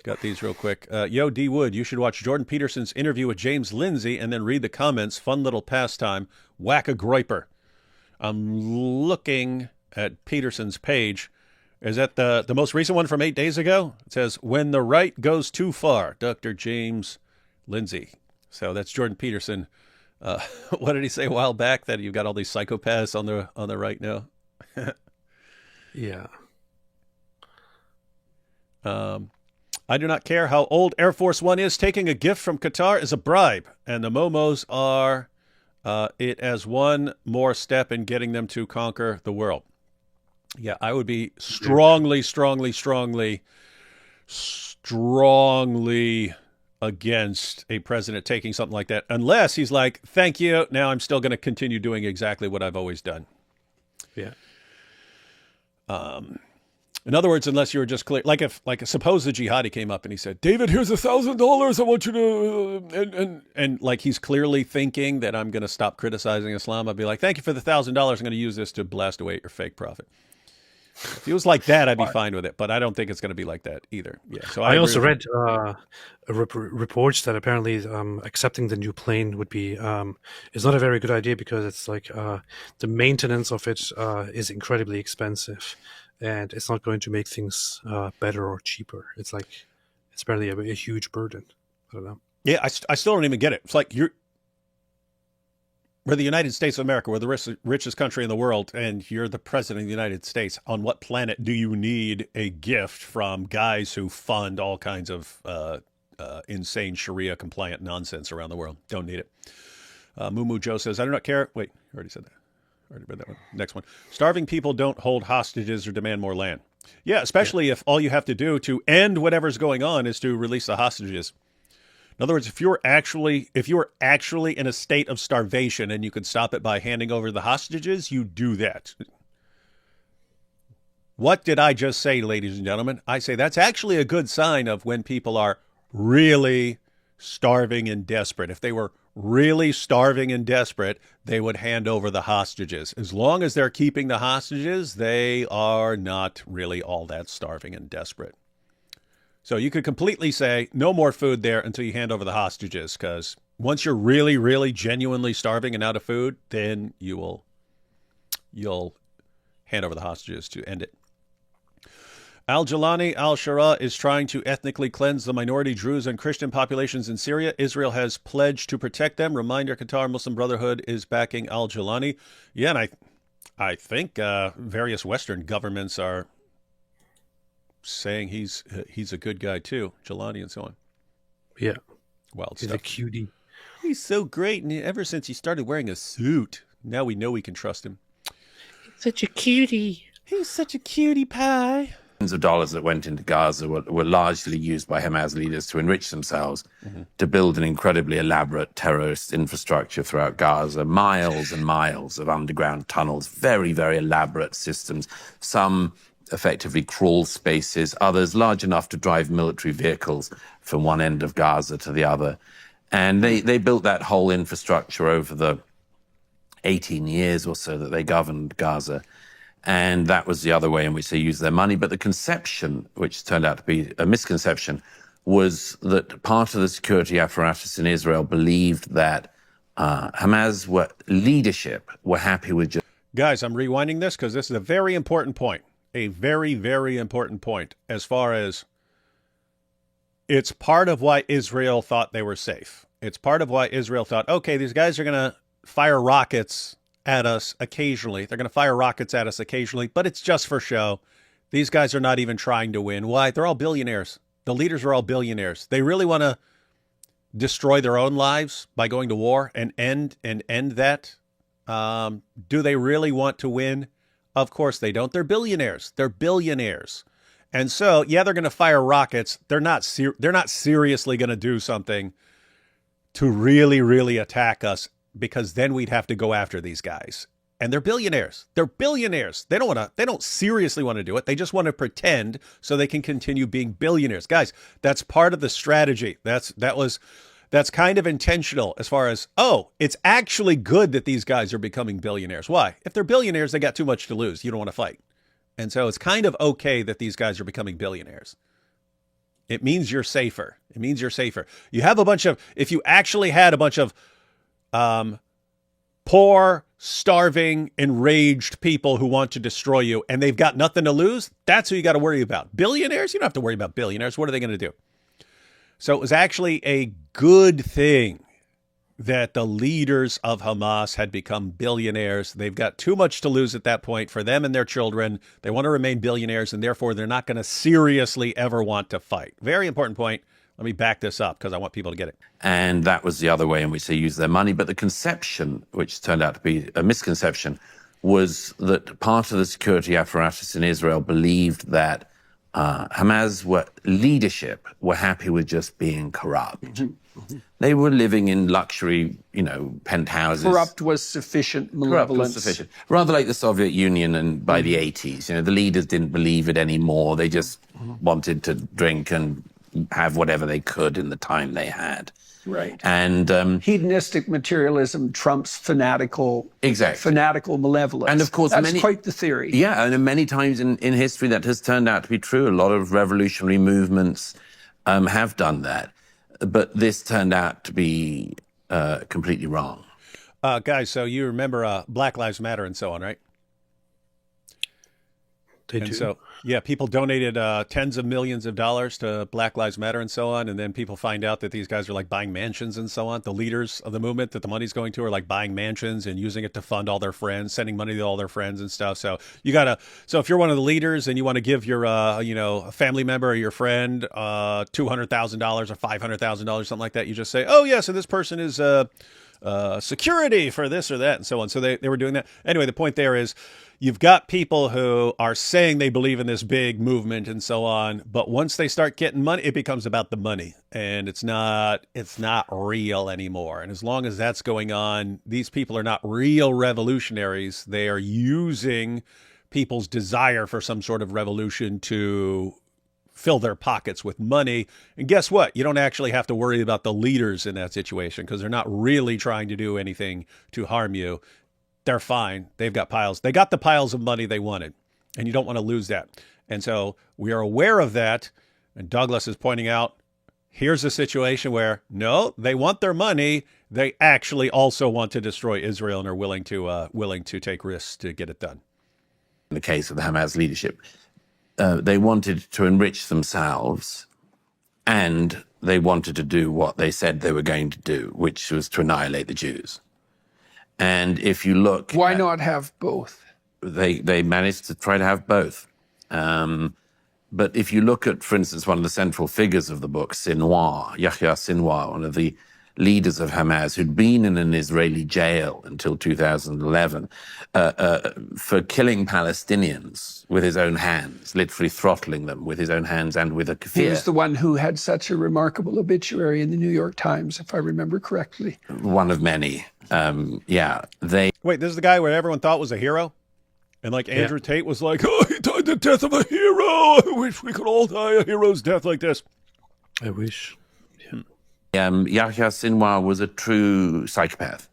Got these real quick. Yo, D. Wood, you should watch Jordan Peterson's interview with James Lindsay and then read the comments. Fun little pastime. Whack a groiper. I'm looking at Peterson's page. Is that the most recent one from 8 days ago? It says, when the right goes too far, Dr. James Lindsay. So that's Jordan Peterson. What did he say a while back? That you've got all these psychopaths on the right now? Yeah. I do not care how old Air Force One is. Taking a gift from Qatar is a bribe. And the Momos are it as one more step in getting them to conquer the world. Yeah, I would be strongly against a president taking something like that, unless he's like, thank you, now I'm still going to continue doing exactly what I've always done. Yeah. In other words, unless you were just clear, suppose the jihadi came up and he said, David, here's $1,000. I want you to, and like he's clearly thinking that I'm going to stop criticizing Islam. I'd be like, thank you for the $1,000. I'm going to use this to blast away your fake prophet. If it was like that, I'd be fine with it, but I don't think it's going to be like that either. Yeah. So I also read reports that apparently accepting the new plane would be is not a very good idea because it's like the maintenance of it is incredibly expensive, and it's not going to make things better or cheaper. It's apparently a huge burden. I don't know. Yeah, I still don't even get it. It's like we're the United States of America. We're the richest country in the world, and you're the president of the United States. On what planet do you need a gift from guys who fund all kinds of insane Sharia-compliant nonsense around the world? Don't need it. Moo Joe says, I do not care. Wait, I already said that. I already read that one. Next one. Starving people don't hold hostages or demand more land. Yeah, especially if all you have to do to end whatever's going on is to release the hostages. In other words, if you're actually in a state of starvation and you could stop it by handing over the hostages, you do that. What did I just say, ladies and gentlemen? I say that's actually a good sign of when people are really starving and desperate. If they were really starving and desperate, they would hand over the hostages. As long as they're keeping the hostages, they are not really all that starving and desperate. So you could completely say no more food there until you hand over the hostages, because once you're really, really genuinely starving and out of food, then you'll hand over the hostages to end it. Al-Jalani al-Shara is trying to ethnically cleanse the minority Druze and Christian populations in Syria. Israel has pledged to protect them. Reminder, Qatar Muslim Brotherhood is backing al-Jalani. Yeah, and I think various Western governments are saying he's a good guy too, Jelani and so on. Yeah, wild he's stuff. A cutie. He's so great, and ever since he started wearing a suit, now we know we can trust him. Such a cutie. He's such a cutie pie. Millions of dollars that went into Gaza were largely used by Hamas leaders to enrich themselves, to build an incredibly elaborate terrorist infrastructure throughout Gaza, miles and miles of underground tunnels, very, very elaborate systems, some effectively crawl spaces, others large enough to drive military vehicles from one end of Gaza to the other. And they built that whole infrastructure over the 18 years or so that they governed Gaza. And that was the other way in which they used their money. But the conception, which turned out to be a misconception, was that part of the security apparatus in Israel believed that Hamas leadership were happy with just Guys, I'm rewinding this because this is a very important point. A very, very important point as far as it's part of why Israel thought they were safe. It's part of why Israel thought, okay, these guys are going to fire rockets at us occasionally. They're going to fire rockets at us occasionally, but it's just for show. These guys are not even trying to win. Why? They're all billionaires. The leaders are all billionaires. They really want to destroy their own lives by going to war and end that. Do they really want to win? Of course they don't. They're billionaires. They're billionaires. And so, yeah, they're going to fire rockets. They're not seriously going to do something to really, really attack us, because then we'd have to go after these guys. And they're billionaires. They're billionaires. They don't seriously want to do it. They just want to pretend so they can continue being billionaires. Guys, that's part of the strategy. That's kind of intentional as far as, it's actually good that these guys are becoming billionaires. Why? If they're billionaires, they got too much to lose. You don't want to fight. And so it's kind of okay that these guys are becoming billionaires. It means you're safer. It means you're safer. You have if you actually had a bunch of poor, starving, enraged people who want to destroy you and they've got nothing to lose, that's who you got to worry about. Billionaires? You don't have to worry about billionaires. What are they going to do? So it was actually a good thing that the leaders of Hamas had become billionaires. They've got too much to lose at that point for them and their children. They want to remain billionaires, and therefore they're not going to seriously ever want to fight. Very important point. Let me back this up because I want people to get it. And that was the other way in which they used their money. But the conception, which turned out to be a misconception, was that part of the security apparatus in Israel believed that Hamas leadership were happy with just being corrupt. They were living in luxury, penthouses. Corrupt was sufficient malevolence. Sufficient. Rather like the Soviet Union and by the 80s. The leaders didn't believe it anymore. They just wanted to drink and have whatever they could in the time they had. Right. And hedonistic materialism trumps fanatical malevolence. And of course, that's quite the theory. Yeah, and many times in history that has turned out to be true. A lot of revolutionary movements have done that. But this turned out to be completely wrong. Guys, so you remember Black Lives Matter and so on, right? They do. So, yeah, people donated tens of millions of dollars to Black Lives Matter and so on. And then people find out that these guys are like buying mansions and so on. The leaders of the movement that the money's going to are like buying mansions and using it to fund all their friends, sending money to all their friends and stuff. So so if you're one of the leaders and you want to give your, a family member or your friend $200,000 or $500,000, something like that, you just say, oh, yeah, so this person is security for this or that and so on. So they were doing that. Anyway, the point there is, you've got people who are saying they believe in this big movement and so on, but once they start getting money, it becomes about the money, and it's not real anymore. And as long as that's going on, these people are not real revolutionaries. They are using people's desire for some sort of revolution to fill their pockets with money. And guess what? You don't actually have to worry about the leaders in that situation because they're not really trying to do anything to harm you. They're fine. They've got piles. They got the piles of money they wanted, and you don't want to lose that. And so we are aware of that. And Douglas is pointing out, here's a situation where, no, they want their money. They actually also want to destroy Israel and are willing to take risks to get it done. In the case of the Hamas leadership, they wanted to enrich themselves, and they wanted to do what they said they were going to do, which was to annihilate the Jews. And if you look... Why not have both? They managed to try to have both. But if you look at, for instance, one of the central figures of the book, Sinwar, Yahya Sinwar, one of the leaders of Hamas, who'd been in an Israeli jail until 2011 for killing Palestinians with his own hands, literally throttling them with his own hands and with a kafir. He was the one who had such a remarkable obituary in the New York Times, if I remember correctly. One of many. Wait, this is the guy where everyone thought was a hero? And like Andrew Tate was like, oh, he died the death of a hero. I wish we could all die a hero's death like this. I wish. Yahya Sinwar was a true psychopath.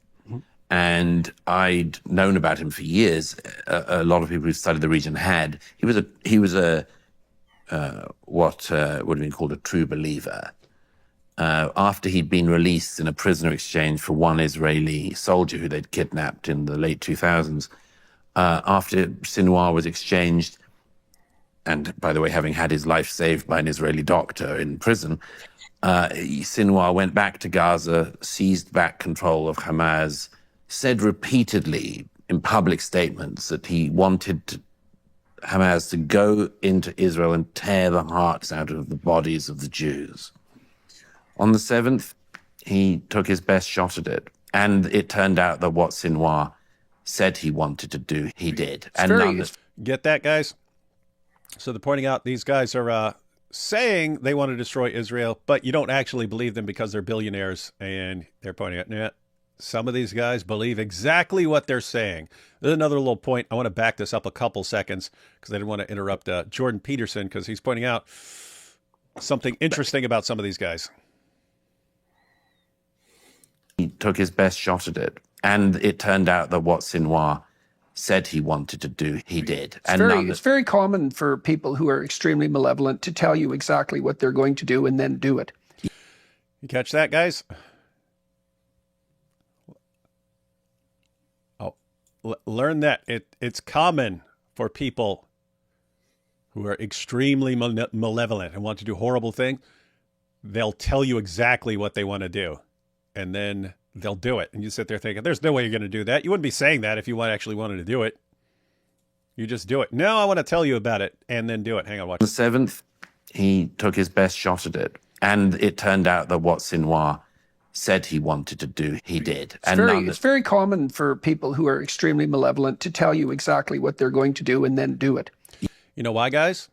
And I'd known about him for years. A lot of people who studied the region had. He was what would have been called a true believer. After he'd been released in a prisoner exchange for one Israeli soldier who they'd kidnapped in the late 2000s, after Sinwar was exchanged, and by the way, having had his life saved by an Israeli doctor in prison, Sinwar went back to Gaza, seized back control of Hamas, said repeatedly in public statements that he wanted Hamas to go into Israel and tear the hearts out of the bodies of the Jews. On the 7th, he took his best shot at it. And it turned out that what Sinwar said he wanted to do, he did. Get that, guys? So they're pointing out these guys are saying they want to destroy Israel, but you don't actually believe them because they're billionaires. And they're pointing out, nah, some of these guys believe exactly what they're saying. There's another little point. I want to back this up a couple seconds because I didn't want to interrupt Jordan Peterson because he's pointing out something interesting about some of these guys. He took his best shot at it. And it turned out that what Sinwar said he wanted to do, he did. It's very common for people who are extremely malevolent to tell you exactly what they're going to do and then do it. You catch that, guys? Oh, learn that. It's common for people who are extremely malevolent and want to do horrible things. They'll tell you exactly what they want to do, and then they'll do it. And you sit there thinking, there's no way you're going to do that. You wouldn't be saying that if you actually wanted to do it. You just do it. No, I want to tell you about it, and then do it. Hang on, watch. On the 7th, he took his best shot at it. And it turned out that what Sinwar said he wanted to do, he did. It's very common for people who are extremely malevolent to tell you exactly what they're going to do and then do it. You know why, guys?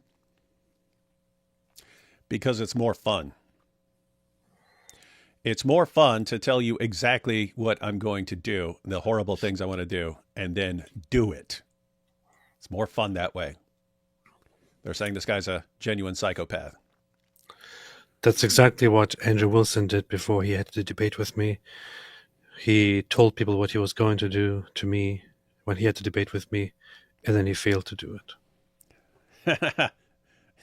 Because it's more fun. It's more fun to tell you exactly what I'm going to do, the horrible things I want to do, and then do it. It's more fun that way. They're saying this guy's a genuine psychopath. That's exactly what Andrew Wilson did before he had the debate with me. He told people what he was going to do to me when he had the debate with me, and then he failed to do it.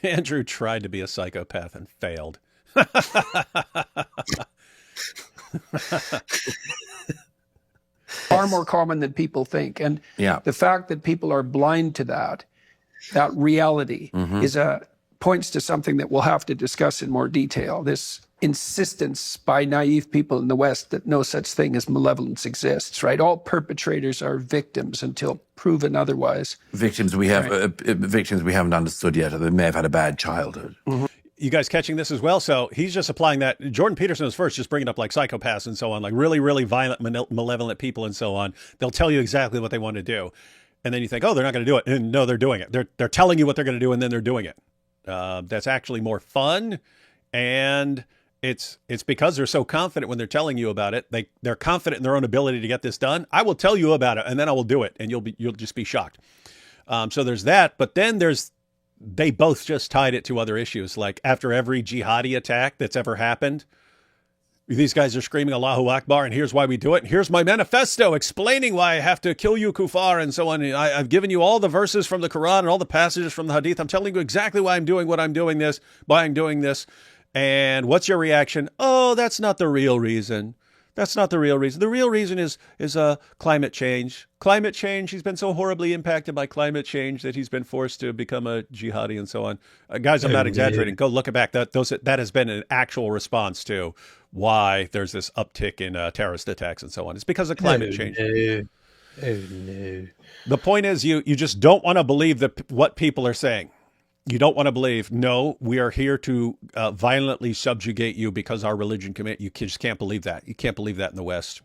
Andrew tried to be a psychopath and failed. Far more common than people think. And the fact that people are blind to that reality points to something that we'll have to discuss in more detail. This insistence by naive people in the West that no such thing as malevolence exists, right? All perpetrators are victims until proven otherwise. Victims we haven't understood yet, or they may have had a bad childhood. Mm-hmm. You guys catching this as well? So he's just applying that. Jordan Peterson was first just bringing up like psychopaths and so on, like really, really violent, malevolent people and so on. They'll tell you exactly what they want to do. And then you think, oh, they're not going to do it. And no, they're doing it. They're telling you what they're going to do, and then they're doing it. That's actually more fun. And it's because they're so confident when they're telling you about it. They're confident in their own ability to get this done. I will tell you about it, and then I will do it, and you'll just be shocked. So there's that. But then they both just tied it to other issues. Like after every jihadi attack that's ever happened, these guys are screaming Allahu Akbar, and here's why we do it. And here's my manifesto explaining why I have to kill you kuffar and so on. And I've given you all the verses from the Quran and all the passages from the Hadith. I'm telling you exactly why I'm doing what I'm doing this, why I'm doing this. And what's your reaction? Oh, that's not the real reason. That's not the real reason. The real reason is climate change. Climate change. He's been so horribly impacted by climate change that he's been forced to become a jihadi and so on. Guys, I'm not exaggerating. Go look it back. That has been an actual response to why there's this uptick in terrorist attacks and so on. It's because of climate change. No. The point is, you just don't want to believe what people are saying. You don't want to believe, no, we are here to violently subjugate you because our religion commit. You just can't believe that. You can't believe that in the West.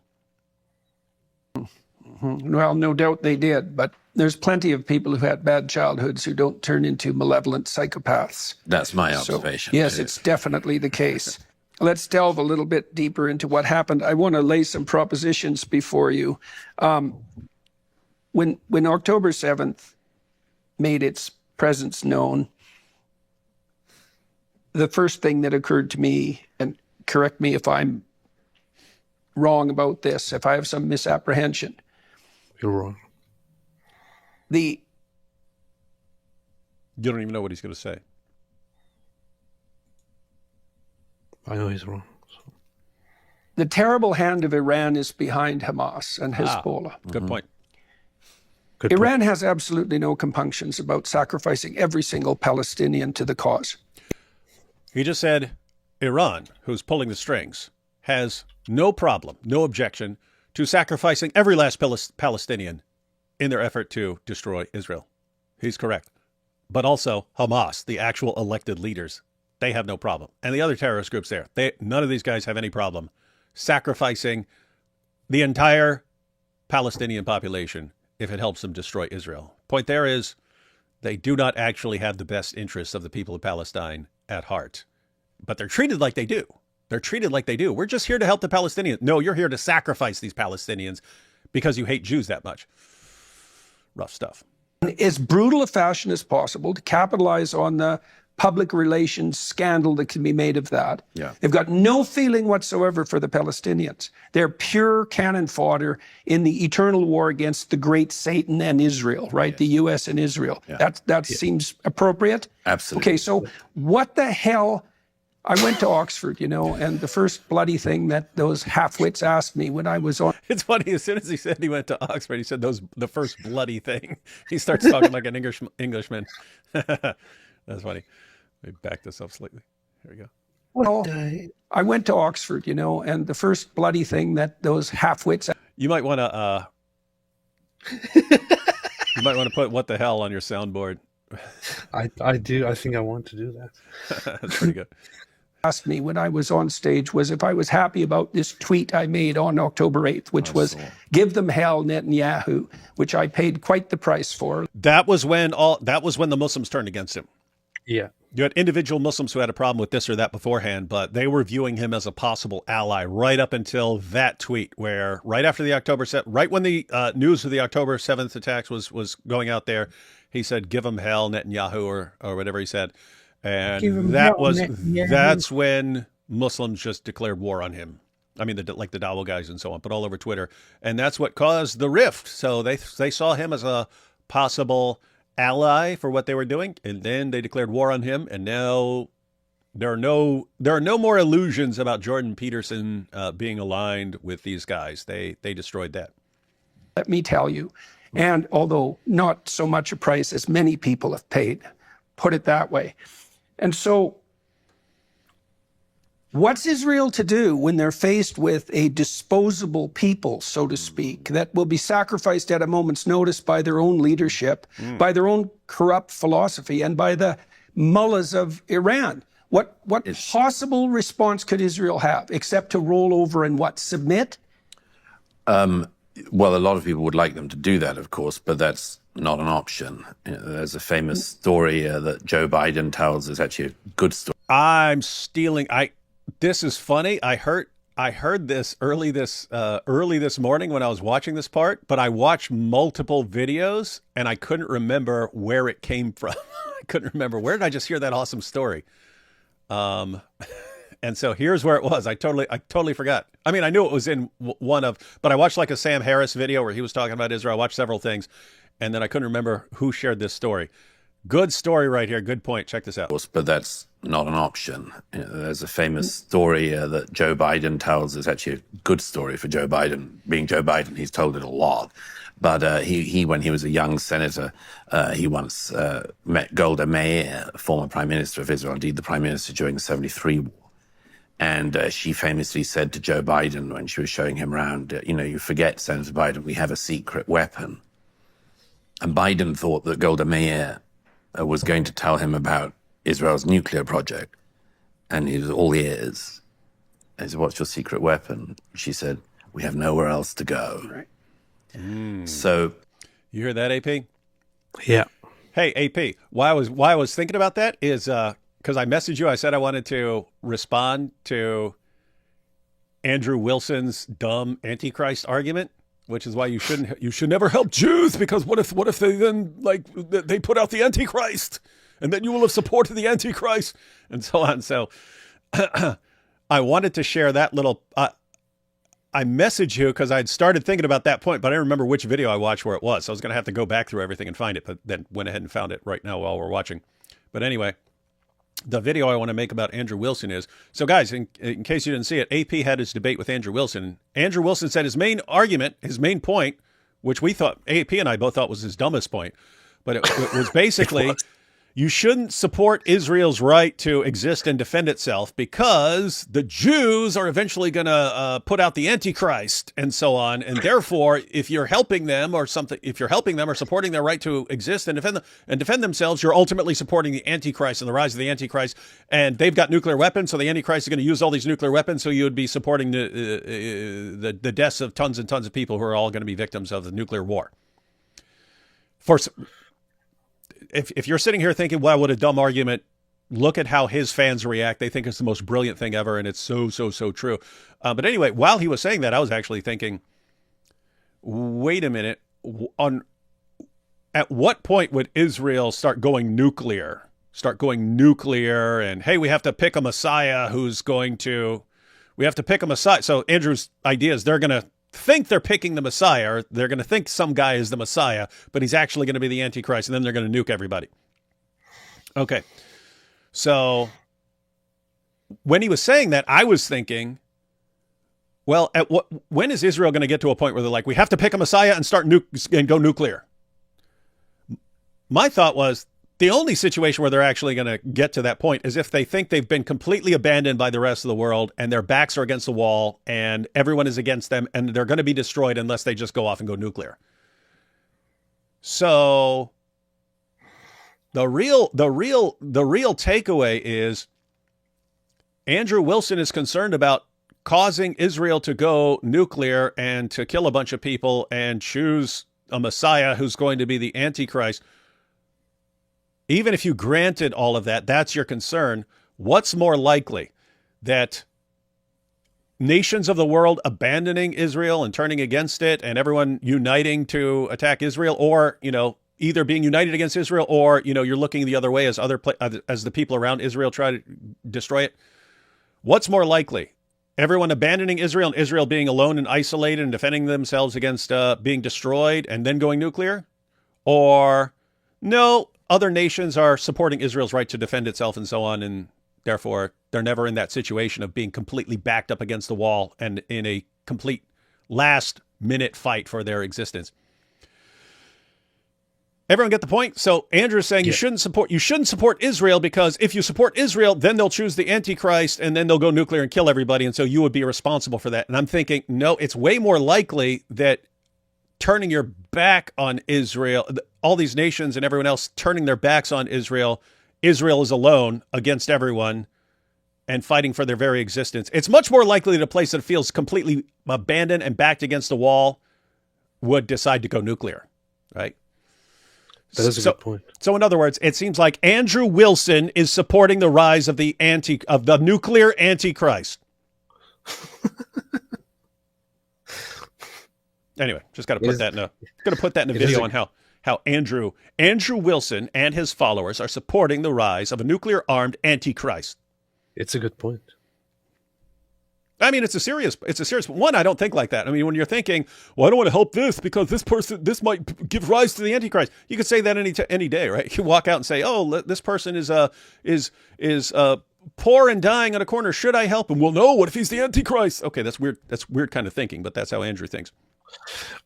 Well, no doubt they did, but there's plenty of people who had bad childhoods who don't turn into malevolent psychopaths. That's my observation. So, yes, it's definitely the case. Let's delve a little bit deeper into what happened. I want to lay some propositions before you. When October 7th made its presence known, the first thing that occurred to me, and correct me if I'm wrong about this, if I have some misapprehension. You're wrong. You don't even know what he's going to say. I know he's wrong. So. The terrible hand of Iran is behind Hamas and Hezbollah. Good point. Good point. Iran has absolutely no compunctions about sacrificing every single Palestinian to the cause. He just said Iran, who's pulling the strings, has no problem, no objection to sacrificing every last Palestinian in their effort to destroy Israel. He's correct. But also Hamas, the actual elected leaders, they have no problem. And the other terrorist groups there, none of these guys have any problem sacrificing the entire Palestinian population if it helps them destroy Israel. Point there is they do not actually have the best interests of the people of Palestine at heart. But they're treated like they do. They're treated like they do. We're just here to help the Palestinians. No, you're here to sacrifice these Palestinians because you hate Jews that much. Rough stuff. As brutal a fashion as possible to capitalize on the public relations scandal that can be made of that. Yeah. They've got no feeling whatsoever for the Palestinians. They're pure cannon fodder in the eternal war against the great Satan and Israel, right? The U.S. and Israel. Yeah. That seems appropriate? Absolutely. Okay, so what the hell? I went to Oxford, and the first bloody thing that those half-wits asked me when I was on... It's funny, as soon as he said he went to Oxford, he said the first bloody thing. He starts talking like an Englishman. That's funny. Let me back this up slightly. Here we go. Well, I went to Oxford, and the first bloody thing that those half-wits... You might want to put "what the hell" on your soundboard. I do. I think I want to do that. That's pretty good. Asked me when I was on stage was if I was happy about this tweet I made on October 8th, which was "Give them hell, Netanyahu," which I paid quite the price for. That was when the Muslims turned against him. Yeah. You had individual Muslims who had a problem with this or that beforehand, but they were viewing him as a possible ally right up until that tweet, where right after the right when the news of the October 7th attacks was going out there, he said, "Give them hell, Netanyahu," or whatever he said. And that's when Muslims just declared war on him. I mean, like the Dawah guys and so on, but all over Twitter. And that's what caused the rift. So they saw him as a possible ally for what they were doing, and then they declared war on him. And now there are no more illusions about Jordan Peterson being aligned with these guys. They destroyed that. Let me tell you, and although not so much a price as many people have paid, put it that way. And so what's Israel to do when they're faced with a disposable people, so to speak, that will be sacrificed at a moment's notice by their own leadership, by their own corrupt philosophy, and by the mullahs of Iran? What possible response could Israel have except to roll over and submit? Well, a lot of people would like them to do that, of course, but that's not an option. There's a famous story that Joe Biden tells. Is actually a good story. I'm stealing. This is funny. I heard this early this morning when I was watching this part, but I watched multiple videos and I couldn't remember where it came from. I couldn't remember, where did I just hear that awesome story? And so here's where it was. I totally forgot. I mean, I knew it was in but I watched like a Sam Harris video where he was talking about Israel. I watched several things, and then I couldn't remember who shared this story. Good story right here. Good point. Check this out. But that's not an option. There's a famous story that Joe Biden tells. Is actually a good story for Joe Biden. Being Joe Biden, he's told it a lot. But he when he was a young senator, he once met Golda Meir, former prime minister of Israel, indeed the prime minister during the 73 war. And she famously said to Joe Biden when she was showing him around, you forget, Senator Biden, we have a secret weapon. And Biden thought that Golda Meir was going to tell him about Israel's nuclear project. And he was all ears. And he said, "What's your secret weapon?" She said, "We have nowhere else to go." Right. So. You hear that, AP? Yeah. Hey, AP, why I was thinking about that is because I messaged you. I said I wanted to respond to Andrew Wilson's dumb Antichrist argument, which is why you should never help Jews, because what if they then they put out the Antichrist and then you will have supported the Antichrist and so on. So I wanted to share that little. I messaged you because I'd started thinking about that point, but I didn't remember which video I watched where it was. So I was going to have to go back through everything and find it, but then went ahead and found it right now while we're watching. But anyway, the video I want to make about Andrew Wilson is, so guys, in case you didn't see it, AP had his debate with Andrew Wilson. Andrew Wilson said his main argument, his main point which we thought, AP and I both thought was his dumbest point, but it was basically you shouldn't support Israel's right to exist and defend itself because the Jews are eventually going to put out the Antichrist and so on. And therefore, if you're helping them or something, if you're helping them or supporting their right to exist and defend themselves, you're ultimately supporting the Antichrist and the rise of the Antichrist. And they've got nuclear weapons, so the Antichrist is going to use all these nuclear weapons. So you would be supporting the deaths of tons and tons of people who are all going to be victims of the nuclear war. If you're sitting here thinking, wow, what a dumb argument, look at how his fans react. They think it's the most brilliant thing ever, and it's so true. But anyway, while he was saying that, I was actually thinking, wait a minute. At what point would Israel start going nuclear? And, hey, we have to pick a Messiah we have to pick a Messiah. So Andrew's idea is they're going to think they're picking the Messiah, or they're going to think some guy is the Messiah, but he's actually going to be the Antichrist, and then they're going to nuke everybody. Okay. So when he was saying that, I was thinking, well, when is Israel going to get to a point where they're like, we have to pick a Messiah and go nuclear? My thought was, the only situation where they're actually going to get to that point is if they think they've been completely abandoned by the rest of the world and their backs are against the wall and everyone is against them and they're going to be destroyed unless they just go off and go nuclear. So the real takeaway is Andrew Wilson is concerned about causing Israel to go nuclear and to kill a bunch of people and choose a Messiah who's going to be the Antichrist. Even if you granted all of that, that's your concern. What's more likely, that nations of the world abandoning Israel and turning against it and everyone uniting to attack Israel, or, either being united against Israel, or, you're looking the other way as the people around Israel try to destroy it? What's more likely? Everyone abandoning Israel and Israel being alone and isolated and defending themselves against being destroyed and then going nuclear? Or no, other nations are supporting Israel's right to defend itself and so on, and therefore they're never in that situation of being completely backed up against the wall and in a complete last-minute fight for their existence. Everyone get the point? So Andrew's saying you shouldn't support Israel, because if you support Israel, then they'll choose the Antichrist and then they'll go nuclear and kill everybody, and so you would be responsible for that. And I'm thinking, no, it's way more likely that turning your back on Israel, all these nations and everyone else turning their backs on Israel, Israel is alone against everyone and fighting for their very existence. It's much more likely that a place that feels completely abandoned and backed against the wall would decide to go nuclear, right? That is a good point. So in other words, it seems like Andrew Wilson is supporting the rise of the nuclear Antichrist. Anyway, just got to put that in a video on how Andrew Wilson and his followers are supporting the rise of a nuclear-armed Antichrist. It's a good point. I mean, it's a serious one. I don't think like that. I mean, when you're thinking, well, I don't want to help this because this might give rise to the Antichrist. You could say that any day, right? You walk out and say, oh, this person is poor and dying on a corner. Should I help him? Well, no. What if he's the Antichrist? Okay, that's weird. That's weird kind of thinking, but that's how Andrew thinks.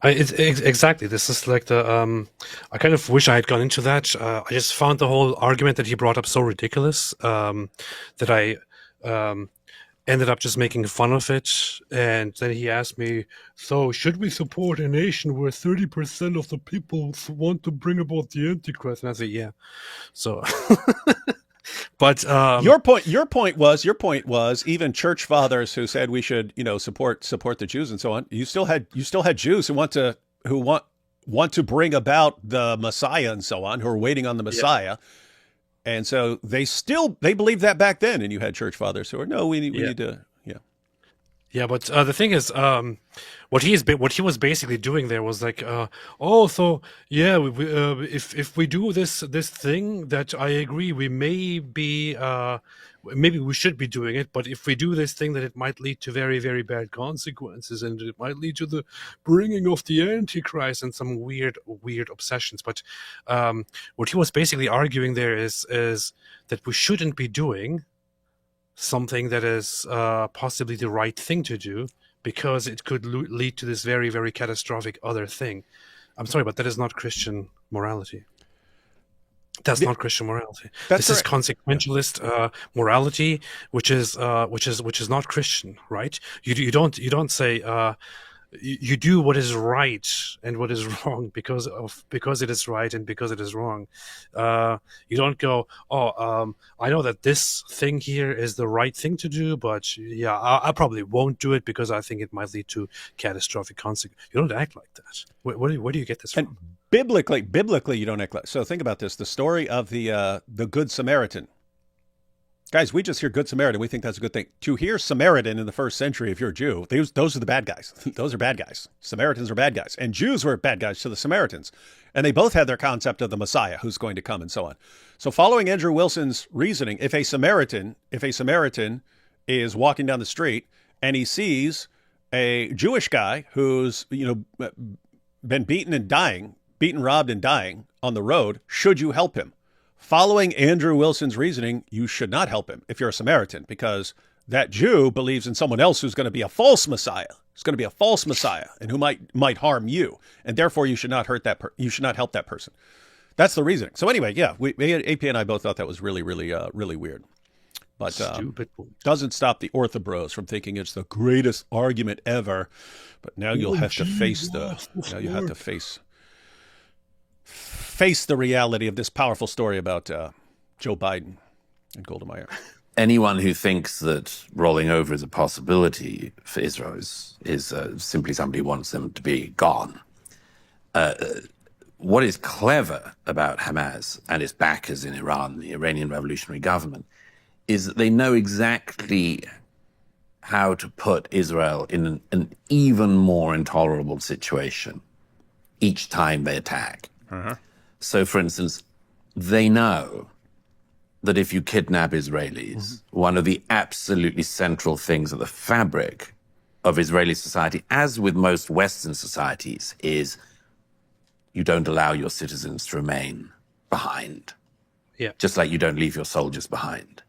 Exactly. This is like I kind of wish I had gone into that. I just found the whole argument that he brought up so ridiculous that I ended up just making fun of it. And then he asked me, so should we support a nation where 30% of the people want to bring about the Antichrist? And I said, yeah. So... But your point was even church fathers who said we should, support the Jews and so on. You still had Jews who want to bring about the Messiah and so on, who are waiting on the Messiah. Yeah. And so they believed that back then, and you had church fathers who were, no, we need to. Yeah, but the thing is, what he was basically doing there was like, if we do this thing that I agree, we may be maybe we should be doing it, but if we do this thing, that it might lead to very, very bad consequences, and it might lead to the bringing of the Antichrist and some weird obsessions. But what he was basically arguing there is that we shouldn't be doing something that is possibly the right thing to do, because it could lead to this very, very catastrophic other thing. I'm sorry, but that is not Christian morality. That's not Christian morality. That's This is correct. consequentialist morality, which is not Christian, right? You don't say you do what is right and what is wrong because it is right and because it is wrong. You don't go, I know that this thing here is the right thing to do, but yeah, I probably won't do it because I think it might lead to catastrophic consequences. You don't act like that. Where do you get this from? And biblically, you don't act like. So think about this: the story of the Good Samaritan. Guys, we just hear Good Samaritan. We think that's a good thing. To hear Samaritan in the first century, if you're a Jew, those are the bad guys. Those are bad guys. Samaritans are bad guys. And Jews were bad guys to the Samaritans. And they both had their concept of the Messiah who's going to come and so on. So following Andrew Wilson's reasoning, if a Samaritan is walking down the street and he sees a Jewish guy who's, been beaten, robbed, and dying on the road, should you help him? Following Andrew Wilson's reasoning, you should not help him if you're a Samaritan, because that Jew believes in someone else who's going to be a false Messiah. It's going to be a false Messiah and who might harm you, and therefore you should not you should not help that person. That's the reasoning. So anyway, yeah, AP and I both thought that was really, really, really weird. But doesn't stop the orthobros from thinking it's the greatest argument ever. But now you'll have to face the reality of this powerful story about Joe Biden and Golda Meir. Anyone who thinks that rolling over is a possibility for Israel is simply somebody who wants them to be gone. What is clever about Hamas and its backers in Iran, the Iranian revolutionary government, is that they know exactly how to put Israel in an even more intolerable situation each time they attack. Uh-huh. So, for instance, they know that if you kidnap Israelis, one of the absolutely central things of the fabric of Israeli society, as with most Western societies, is you don't allow your citizens to remain behind. Yeah. Just like you don't leave your soldiers behind.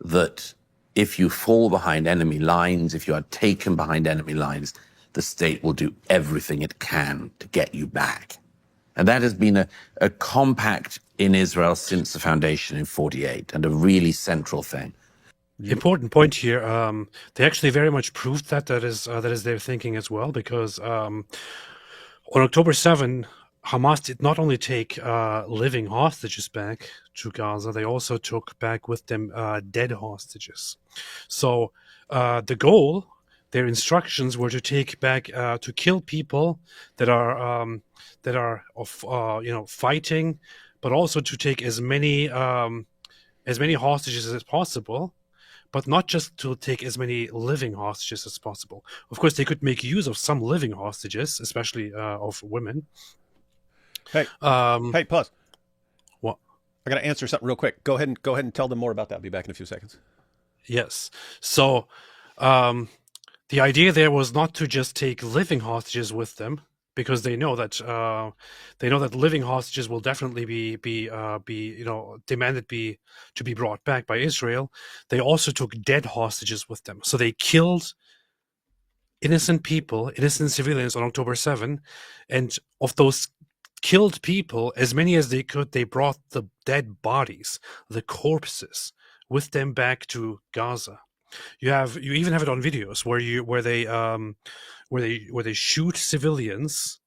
That if you fall behind enemy lines, if you are taken behind enemy lines, the state will do everything it can to get you back. And that has been a compact in Israel since the foundation in 1948, and a really central thing. Important point here. They actually very much proved that is their thinking as well, because on October 7, Hamas did not only take living hostages back to Gaza, they also took back with them dead hostages. So the goal, their instructions were to take back, to kill people that are fighting, but also to take as many hostages as possible, but not just to take as many living hostages as possible. Of course, they could make use of some living hostages, especially of women. Hey, pause. What? I got to answer something real quick. Go ahead and tell them more about that. I'll be back in a few seconds. Yes. So the idea there was not to just take living hostages with them, because they know that living hostages will definitely be demanded to be brought back by Israel. They also took dead hostages with them, so they killed innocent people, innocent civilians on October 7, and of those killed people, as many as they could, they brought the dead bodies, the corpses, with them back to Gaza. You even have it on videos where they shoot civilians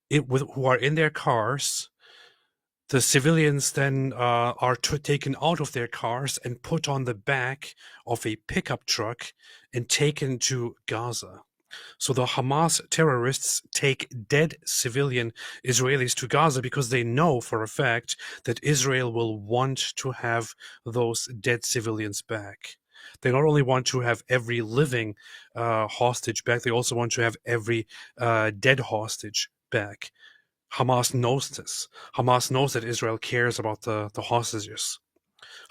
who are in their cars. The civilians then are taken out of their cars and put on the back of a pickup truck and taken to Gaza. So the Hamas terrorists take dead civilian Israelis to Gaza because they know for a fact that Israel will want to have those dead civilians back. They not only want to have every living hostage back, they also want to have every dead hostage back. Hamas knows this. Hamas knows that Israel cares about the hostages.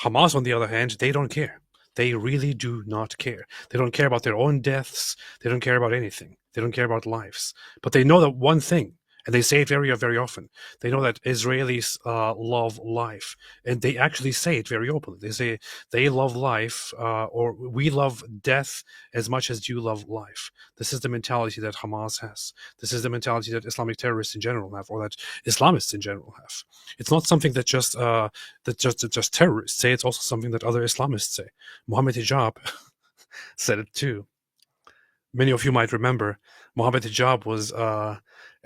Hamas, on the other hand, they don't care. They really do not care. They don't care about their own deaths. They don't care about anything. They don't care about lives. But they know that one thing, And they say it very, very often. They know that Israelis love life, and they actually say it very openly. They say they love life, or we love death as much as you love life. This is the mentality that Hamas has. This is the mentality that Islamic terrorists in general have, or that Islamists in general have. It's not something that just terrorists say. It's also something that other Islamists say. Mohammed Hijab said it too. Many of you might remember Mohammed Hijab was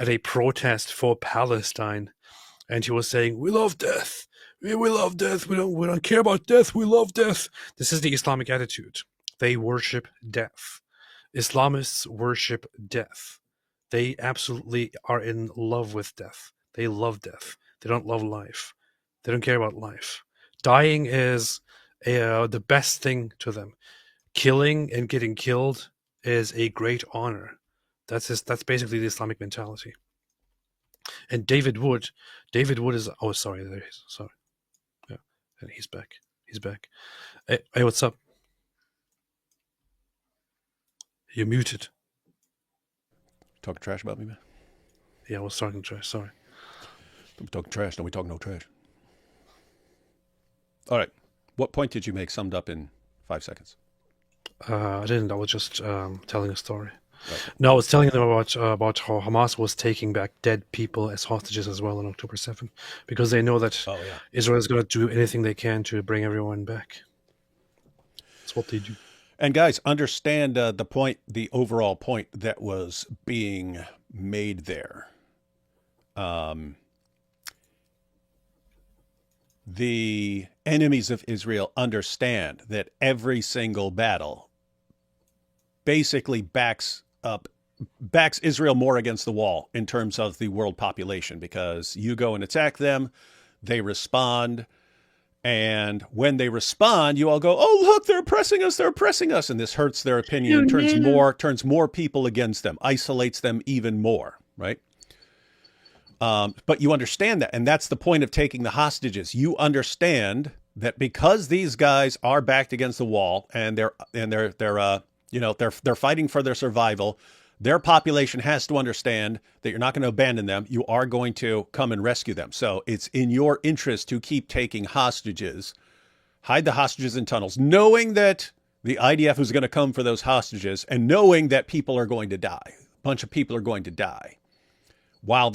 at a protest for Palestine, and he was saying, "We love death. We love death. We don't care about death. We love death." This is the Islamic attitude. They worship death. Islamists worship death. They absolutely are in love with death. They love death. They don't love life. They don't care about life. Dying is the best thing to them. Killing and getting killed is a great honor. That's basically the Islamic mentality. And David Wood is, oh, sorry, there he is. Sorry. Yeah. And he's back. Hey, what's up? You're muted. Talking trash about me, man? Yeah, I was talking trash. Sorry. Don't be talking trash. Don't be talking no trash. All right. What point did you make summed up in 5 seconds? I didn't. I was just telling a story. Okay. No, I was telling them about how Hamas was taking back dead people as hostages as well on October 7th, because they know that Israel is going to do anything they can to bring everyone back. That's what they do. And guys, understand the overall point that was being made there. The enemies of Israel understand that every single battle basically backs Israel more against the wall in terms of the world population, because you go and attack them, they respond. And when they respond, you all go, "Oh, look, they're oppressing us. And this hurts their opinion and turns more people against them, isolates them even more, right? But you understand that. And that's the point of taking the hostages. You understand that because these guys are backed against the wall and they're fighting for their survival, their population has to understand that you're not going to abandon them. You are going to come and rescue them. So it's in your interest to keep taking hostages, hide the hostages in tunnels, knowing that the IDF is going to come for those hostages and knowing that people are going to die. A bunch of people are going to die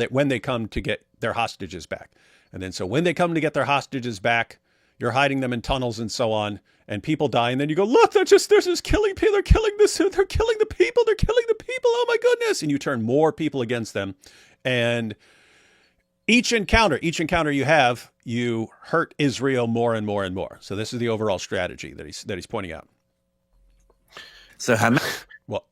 when they come to get their hostages back. And then so when they come to get their hostages back, you're hiding them in tunnels and so on, and people die. And then you go, "Look, they're just killing people. They're killing the people. Oh my goodness." And you turn more people against them. And each encounter you have, you hurt Israel more and more and more. So this is the overall strategy that he's pointing out. So well,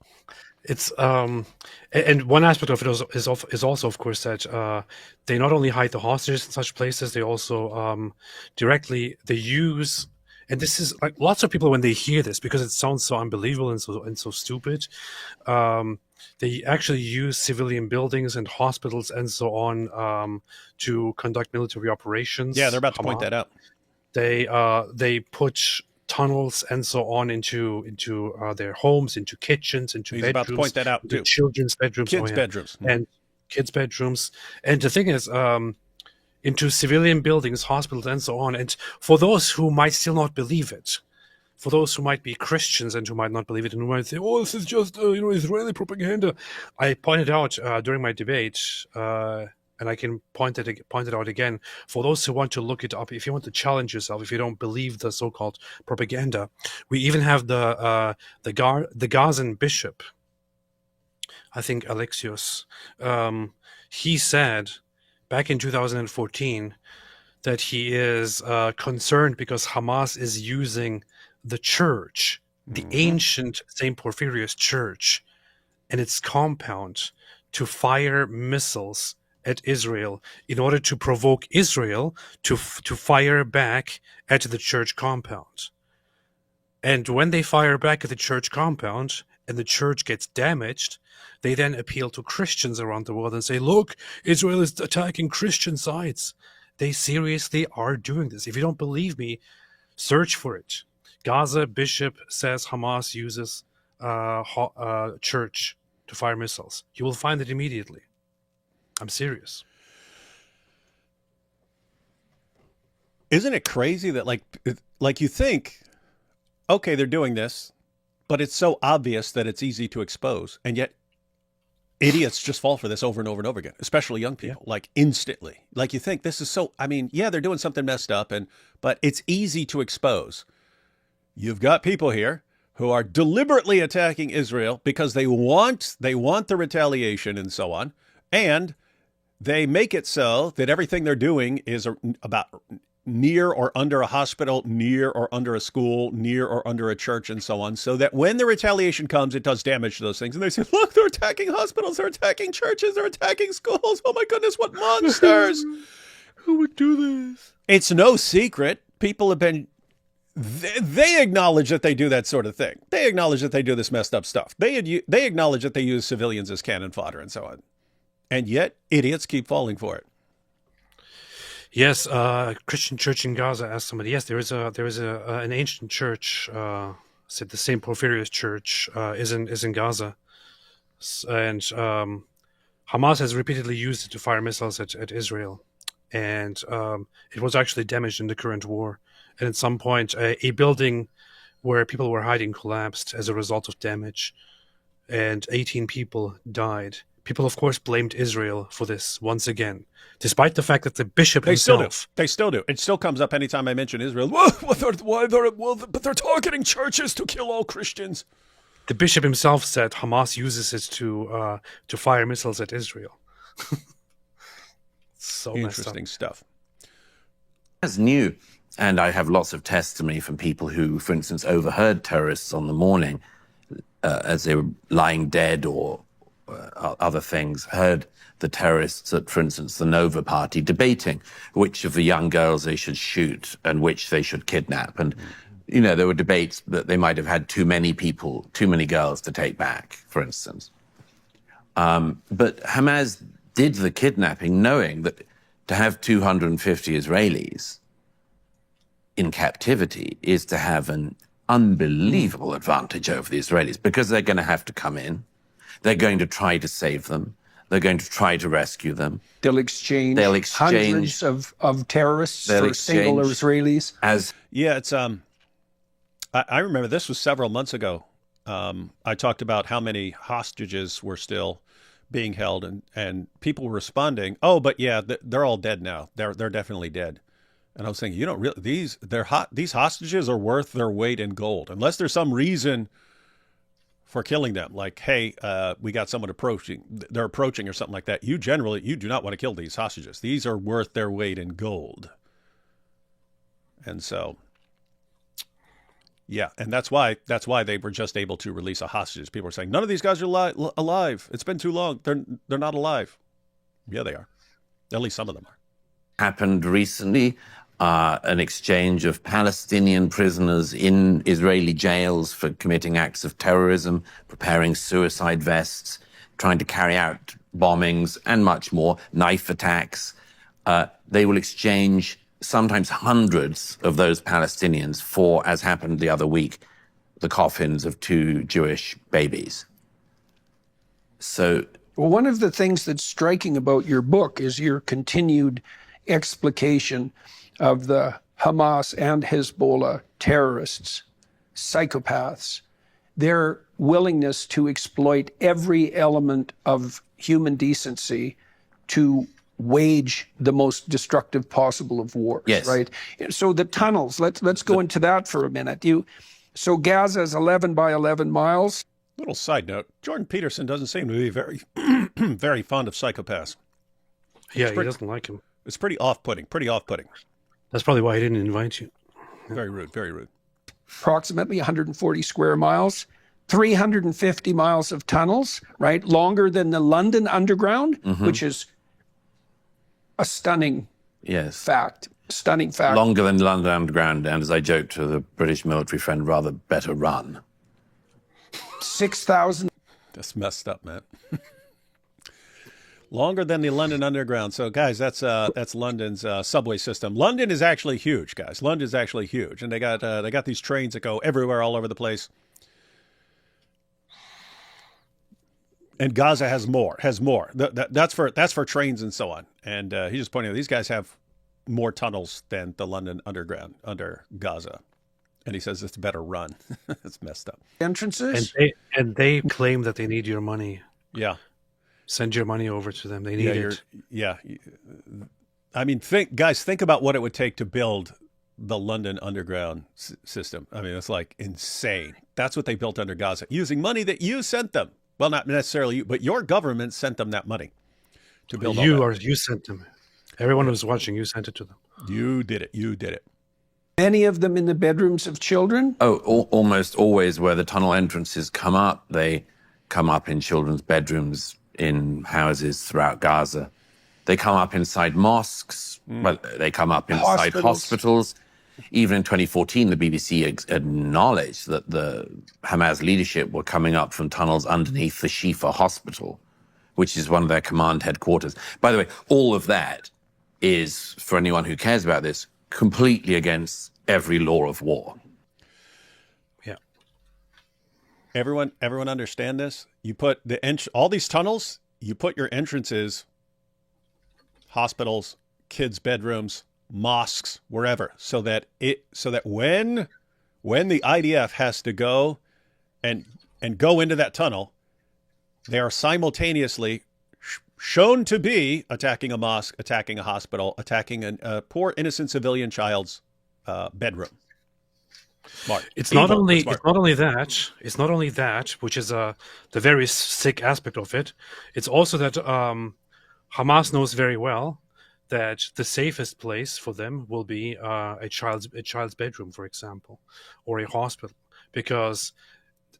it's and one aspect of it is also, of course, that they not only hide the hostages in such places, they also directly they use. And this is like lots of people, when they hear this, because it sounds so unbelievable and so stupid, they actually use civilian buildings and hospitals and so on to conduct military operations. Yeah, they're about to point that out. They put tunnels and so on into their homes, into kitchens, into He's bedrooms. about to point that out too. Children's bedrooms, Bedrooms, and kids' bedrooms. And the thing is, into civilian buildings, hospitals, and so on. And for those who might still not believe it, for those who might be Christians and who might not believe it, and who might say, "Oh, this is just Israeli propaganda," I pointed out during my debate, and I can point it out again. For those who want to look it up, if you want to challenge yourself, if you don't believe the so-called propaganda, we even have the Gazan bishop, I think Alexios, he said back in 2014 that he is concerned because Hamas is using the church, the ancient St. Porphyrius church, and its compound to fire missiles at Israel in order to provoke Israel to fire back at the church compound. And when they fire back at the church compound and the church gets damaged, they then appeal to Christians around the world and say, "Look, Israel is attacking Christian sites." They seriously are doing this. If you don't believe me, search for it. Gaza bishop says Hamas uses church to fire missiles. You will find it immediately. I'm serious. Isn't it crazy that like you think, okay, they're doing this, but it's so obvious that it's easy to expose, and yet idiots just fall for this over and over and over again, especially young people, like instantly. Like you think this is so, I mean, yeah, they're doing something messed up, but it's easy to expose. You've got people here who are deliberately attacking Israel because they want the retaliation and so on, and they make it so that everything they're doing is about near or under a hospital, near or under a school, near or under a church, and so on, so that when the retaliation comes, it does damage to those things. And they say, look, they're attacking hospitals, they're attacking churches, they're attacking schools. Oh my goodness, what monsters. Who would do this? It's no secret. People have been, they acknowledge that they do that sort of thing. They acknowledge that they do this messed up stuff. They acknowledge that they use civilians as cannon fodder and so on. And yet, idiots keep falling for it. Yes, Christian church in Gaza asked somebody. Yes, there is an ancient church. Said the same Porphyrius church is in Gaza, and Hamas has repeatedly used it to fire missiles at Israel, and it was actually damaged in the current war. And at some point, a building where people were hiding collapsed as a result of damage, and 18 people died. People, of course, blamed Israel for this once again, despite the fact that the bishop himself... They still do. It still comes up anytime I mention Israel. But they're targeting churches to kill all Christians. The bishop himself said Hamas uses it to fire missiles at Israel. So interesting stuff. As new, and I have lots of testimony from people who, for instance, overheard terrorists on the morning as they were lying dead or other things, heard the terrorists at, for instance, the Nova Party debating which of the young girls they should shoot and which they should kidnap. And, you know, there were debates that they might have had too many girls to take back, for instance. But Hamas did the kidnapping knowing that to have 250 Israelis in captivity is to have an unbelievable advantage over the Israelis, because they're going to have to come in. They're going to try to save them. They're going to try to rescue them. They'll exchange hundreds of terrorists for single Israelis. It's I remember this was several months ago. I talked about how many hostages were still being held, and people were responding, "Oh, but yeah, they're all dead now. They're definitely dead." And I was thinking, you don't really, these hostages are worth their weight in gold, unless there's some reason for killing them, like, hey, we got someone approaching, they're approaching or something like that. You do not want to kill these hostages. These are worth their weight in gold. And so, yeah, and that's why they were just able to release a hostage. People were saying, none of these guys are alive. It's been too long. They're not alive. Yeah, they are. At least some of them are. Happened recently, an exchange of Palestinian prisoners in Israeli jails for committing acts of terrorism, preparing suicide vests, trying to carry out bombings, and much more, knife attacks. They will exchange sometimes hundreds of those Palestinians for, as happened the other week, the coffins of 2 Jewish babies. So, well, one of the things that's striking about your book is your continued explication of the Hamas and Hezbollah terrorists, psychopaths, their willingness to exploit every element of human decency to wage the most destructive possible of wars, yes. Right? So the tunnels, let's go into that for a minute. So Gaza is 11 by 11 miles. Little side note, Jordan Peterson doesn't seem to be very, very fond of psychopaths. Yeah, he doesn't like him. It's pretty off-putting, That's probably why he didn't invite you. Very rude, very rude. Approximately 140 square miles, 350 miles of tunnels, right? Longer than the London Underground, which is a stunning fact. Stunning fact. Longer than London Underground, and as I joked to the British military friend, rather better run. 6,000. That's messed up, man. Longer than the London Underground. So, guys, that's London's subway system. London is actually huge, guys. London is actually huge, and they got these trains that go everywhere, all over the place. And Gaza has more. That's for trains and so on. And he's just pointing out these guys have more tunnels than the London Underground under Gaza. And he says it's a better run. It's messed up. Entrances? And they claim that they need your money. Yeah. Send your money over to them. They need it. Yeah. I mean, think about what it would take to build the London Underground system. I mean, it's like insane. That's what they built under Gaza, using money that you sent them. Well, not necessarily you, but your government sent them that money to build all that. You sent them. Everyone who's watching, you sent it to them. You did it. Any of them in the bedrooms of children? Oh, almost always where the tunnel entrances come up, they come up in children's bedrooms, in houses throughout Gaza. They come up inside mosques, but they come up inside hospitals. Even in 2014, the BBC acknowledged that the Hamas leadership were coming up from tunnels underneath the Shifa hospital, which is one of their command headquarters. By the way, all of that is, for anyone who cares about this, completely against every law of war. Yeah. Everyone understand this? You put all these tunnels, you put your entrances, hospitals, kids' bedrooms, mosques, wherever, so that when the IDF has to go and go into that tunnel, they are simultaneously shown to be attacking a mosque, attacking a hospital, attacking a poor innocent civilian child's bedroom. Smart. It's not only that, which is the very sick aspect of it. It's also that Hamas knows very well that the safest place for them will be a child's bedroom, for example, or a hospital, because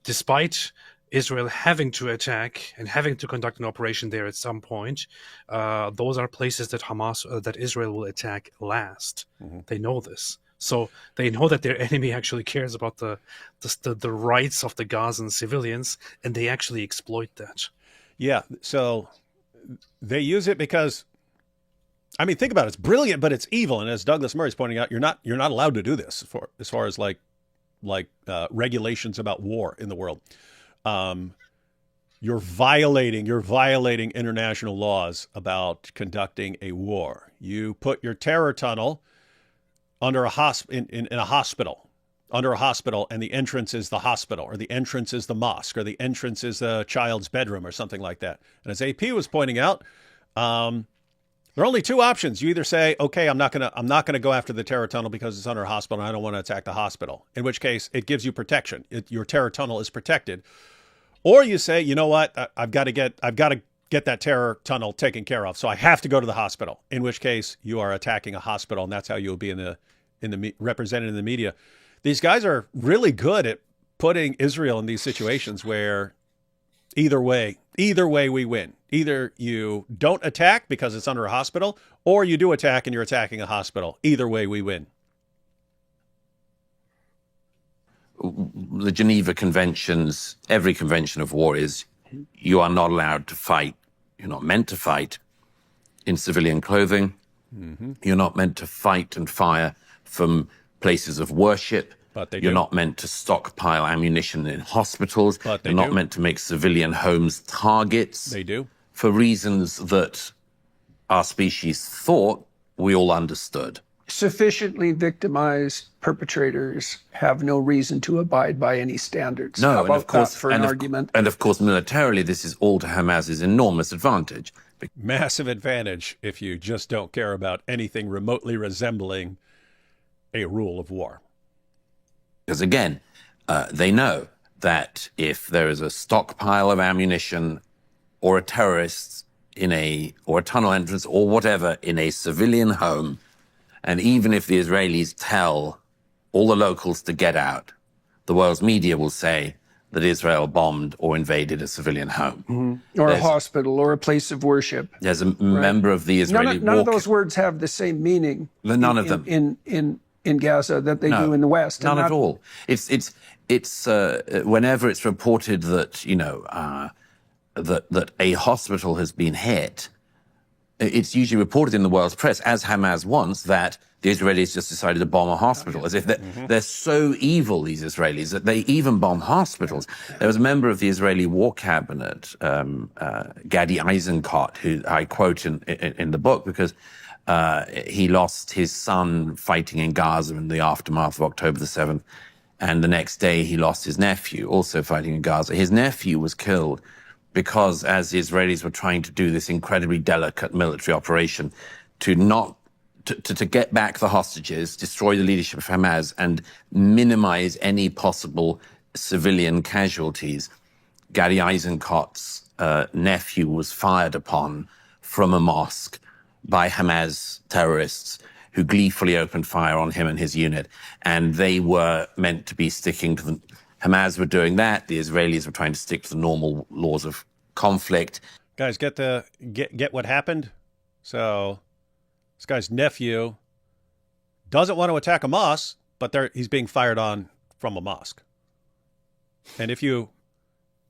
despite Israel having to attack and having to conduct an operation there at some point, those are places that that Israel will attack last. Mm-hmm. They know this. So they know that their enemy actually cares about the rights of the Gazan civilians, and they actually exploit that. Yeah, so they use it because, I mean, think about it. It's brilliant, but it's evil. And as Douglas Murray's pointing out, you're not allowed to do this as far as like regulations about war in the world. You're violating international laws about conducting a war. You put your terror tunnel under in a hospital, and the entrance is the hospital, or the entrance is the mosque, or the entrance is the child's bedroom, or something like that. And as AP was pointing out, there are only two options. You either say, okay, I'm not gonna go after the terror tunnel because it's under a hospital and I don't want to attack the hospital, in which case it gives you protection. Your terror tunnel is protected. Or you say, you know what, I've got to get that terror tunnel taken care of, so I have to go to the hospital, in which case you are attacking a hospital, and that's how you'll be represented in the media. These guys are really good at putting Israel in these situations where either way we win. Either you don't attack because it's under a hospital, or you do attack and you're attacking a hospital. Either way we win. The Geneva Conventions, every convention of war is you are not allowed to fight. You're not meant to fight in civilian clothing. Mm-hmm. You're not meant to fight and fire from places of worship. But you're not meant to stockpile ammunition in hospitals. But you're not meant to make civilian homes targets. They do. For reasons that our species thought we all understood. Sufficiently victimized perpetrators have no reason to abide by any standards. No, How and about of course, that for an argument? And of course, militarily, this is all to Hamas's enormous advantage. Massive advantage if you just don't care about anything remotely resembling a rule of war. Because again, they know that if there is a stockpile of ammunition or a terrorist or a tunnel entrance or whatever in a civilian home, and even if the Israelis tell all the locals to get out, the world's media will say that Israel bombed or invaded a civilian home. Mm-hmm. Or a hospital or a place of worship. There's a member of the Israeli None of those words have the same meaning. None of them. In Gaza that they do in the West. None at all. It's whenever it's reported that, that a hospital has been hit, it's usually reported in the world's press, as Hamas wants, that the Israelis just decided to bomb a hospital, as if they're so evil, these Israelis, that they even bomb hospitals. There was a member of the Israeli War Cabinet, Gadi Eisenkot, who I quote in the book because he lost his son fighting in Gaza in the aftermath of October the 7th. And the next day he lost his nephew, also fighting in Gaza. His nephew was killed because as the Israelis were trying to do this incredibly delicate military operation to get back the hostages, destroy the leadership of Hamas, and minimize any possible civilian casualties, Gadi Eisenkot's nephew was fired upon from a mosque by Hamas terrorists who gleefully opened fire on him and his unit. And they were meant to be sticking to Hamas were doing that. The Israelis were trying to stick to the normal laws of conflict. Guys, get what happened? So this guy's nephew doesn't want to attack a mosque, but he's being fired on from a mosque. And if you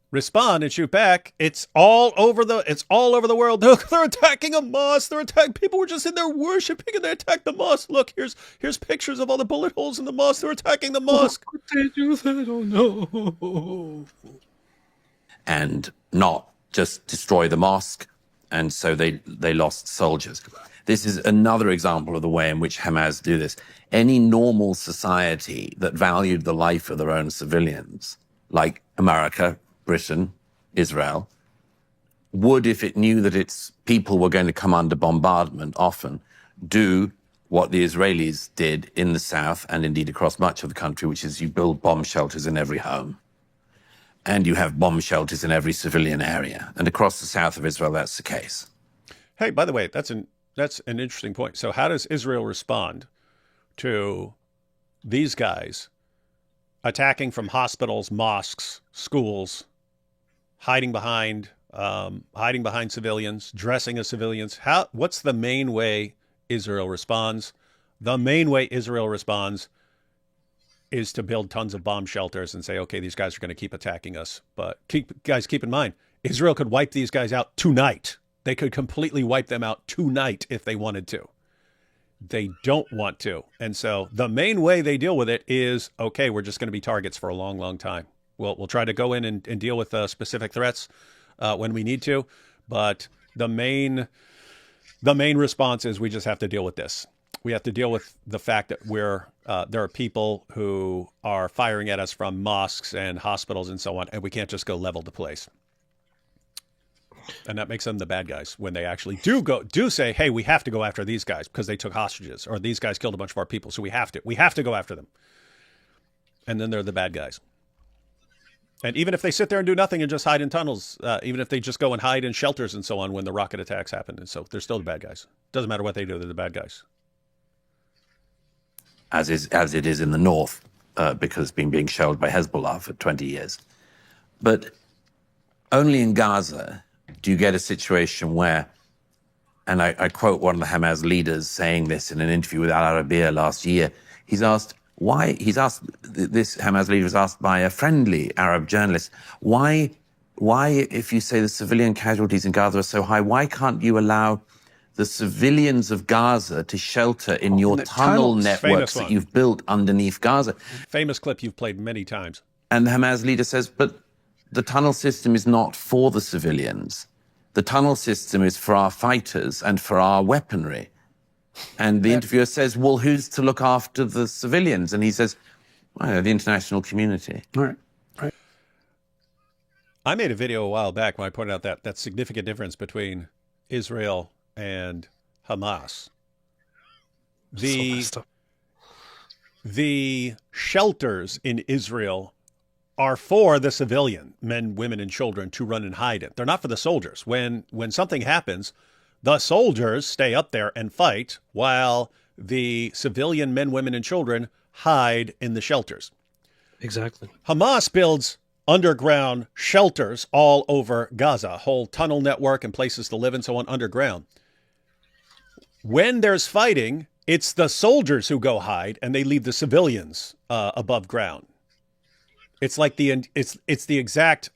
respond and shoot back, it's all over the world. Look, they're attacking a mosque. People were just in there worshiping and they attacked the mosque. Look, here's pictures of all the bullet holes in the mosque. They're attacking the mosque. What could they do that? Oh no. And not just destroy the mosque. And so they lost soldiers. This is another example of the way in which Hamas do this. Any normal society that valued the life of their own civilians, like America, Britain, Israel, would, if it knew that its people were going to come under bombardment, often do what the Israelis did in the south and indeed across much of the country, which is you build bomb shelters in every home. And you have bomb shelters in every civilian area. And across the south of Israel, that's the case. Hey, by the way, that's an interesting point. So how does Israel respond to these guys attacking from hospitals, mosques, schools, hiding behind civilians, dressing as civilians? What's the main way Israel responds? The main way Israel responds is to build tons of bomb shelters and say, okay, these guys are going to keep attacking us. But keep in mind, Israel could wipe these guys out tonight. They could completely wipe them out tonight if they wanted to. They don't want to. And so the main way they deal with it is, okay, we're just going to be targets for a long, long time. We'll try to go in and deal with specific threats when we need to. But the main response is we just have to deal with this. We have to deal with the fact that there are people who are firing at us from mosques and hospitals and so on, and we can't just go level the place. And that makes them the bad guys when they actually do say, hey, we have to go after these guys because they took hostages or these guys killed a bunch of our people. So we have to go after them. And then they're the bad guys. And even if they sit there and do nothing and just hide in tunnels, even if they just go and hide in shelters and so on when the rocket attacks happen. And so they're still the bad guys. Doesn't matter what they do. They're the bad guys. As it is in the north, because it's been being shelled by Hezbollah for 20 years. But only in Gaza do you get a situation where, and I quote one of the Hamas leaders saying this in an interview with Al Arabiya last year, this Hamas leader was asked by a friendly Arab journalist, why, if you say the civilian casualties in Gaza are so high, why can't you allow the civilians of Gaza to shelter in your tunnel networks that you've built underneath Gaza? Famous clip you've played many times. And the Hamas leader says, but the tunnel system is not for the civilians. The tunnel system is for our fighters and for our weaponry. And the interviewer says, well, who's to look after the civilians? And he says, well, the international community. Right. I made a video a while back when I pointed out that significant difference between Israel and Hamas. The shelters in Israel are for the civilian, men, women, and children, to run and hide in. They're not for the soldiers. When something happens, the soldiers stay up there and fight while the civilian men, women, and children hide in the shelters. Exactly. Hamas builds underground shelters all over Gaza, a whole tunnel network and places to live and so on underground. When there's fighting, it's the soldiers who go hide and they leave the civilians above ground. It's like they're exact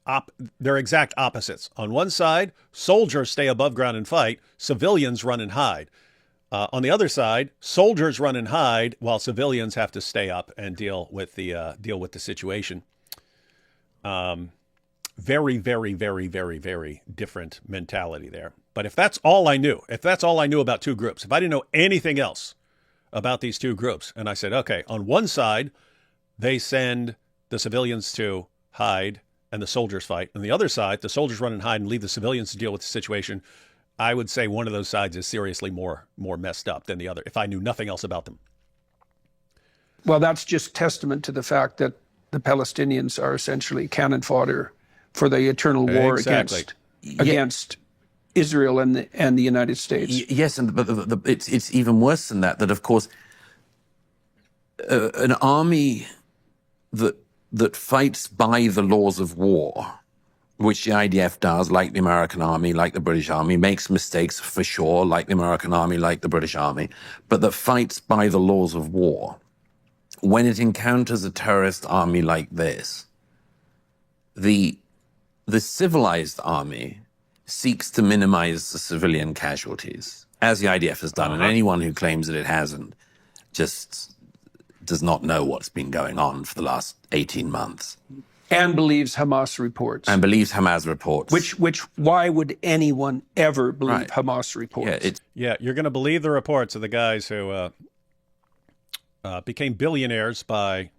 opposites. On one side, soldiers stay above ground and fight, civilians run and hide. On the other side, soldiers run and hide while civilians have to stay up and deal with the situation. Very, very, very, very, very different mentality there. But if that's all I knew, about two groups, if I didn't know anything else about these two groups, and I said, okay, on one side, they send the civilians to hide and the soldiers fight. On the other side, the soldiers run and hide and leave the civilians to deal with the situation. I would say one of those sides is seriously more messed up than the other, if I knew nothing else about them. Well, that's just testament to the fact that the Palestinians are essentially cannon fodder for the eternal war Exactly. against Israel and the United States. Yes, but it's even worse than that. That of course, an army that fights by the laws of war, which the IDF does, like the American Army, like the British Army, makes mistakes for sure, like the American Army, like the British Army, but that fights by the laws of war. When it encounters a terrorist army like this, the civilized army seeks to minimize the civilian casualties, as the IDF has done, and anyone who claims that it hasn't just does not know what's been going on for the last 18 months. And believes Hamas reports. And believes Hamas reports. Which why would anyone ever believe Hamas reports? Yeah, you're going to believe the reports of the guys who became billionaires by...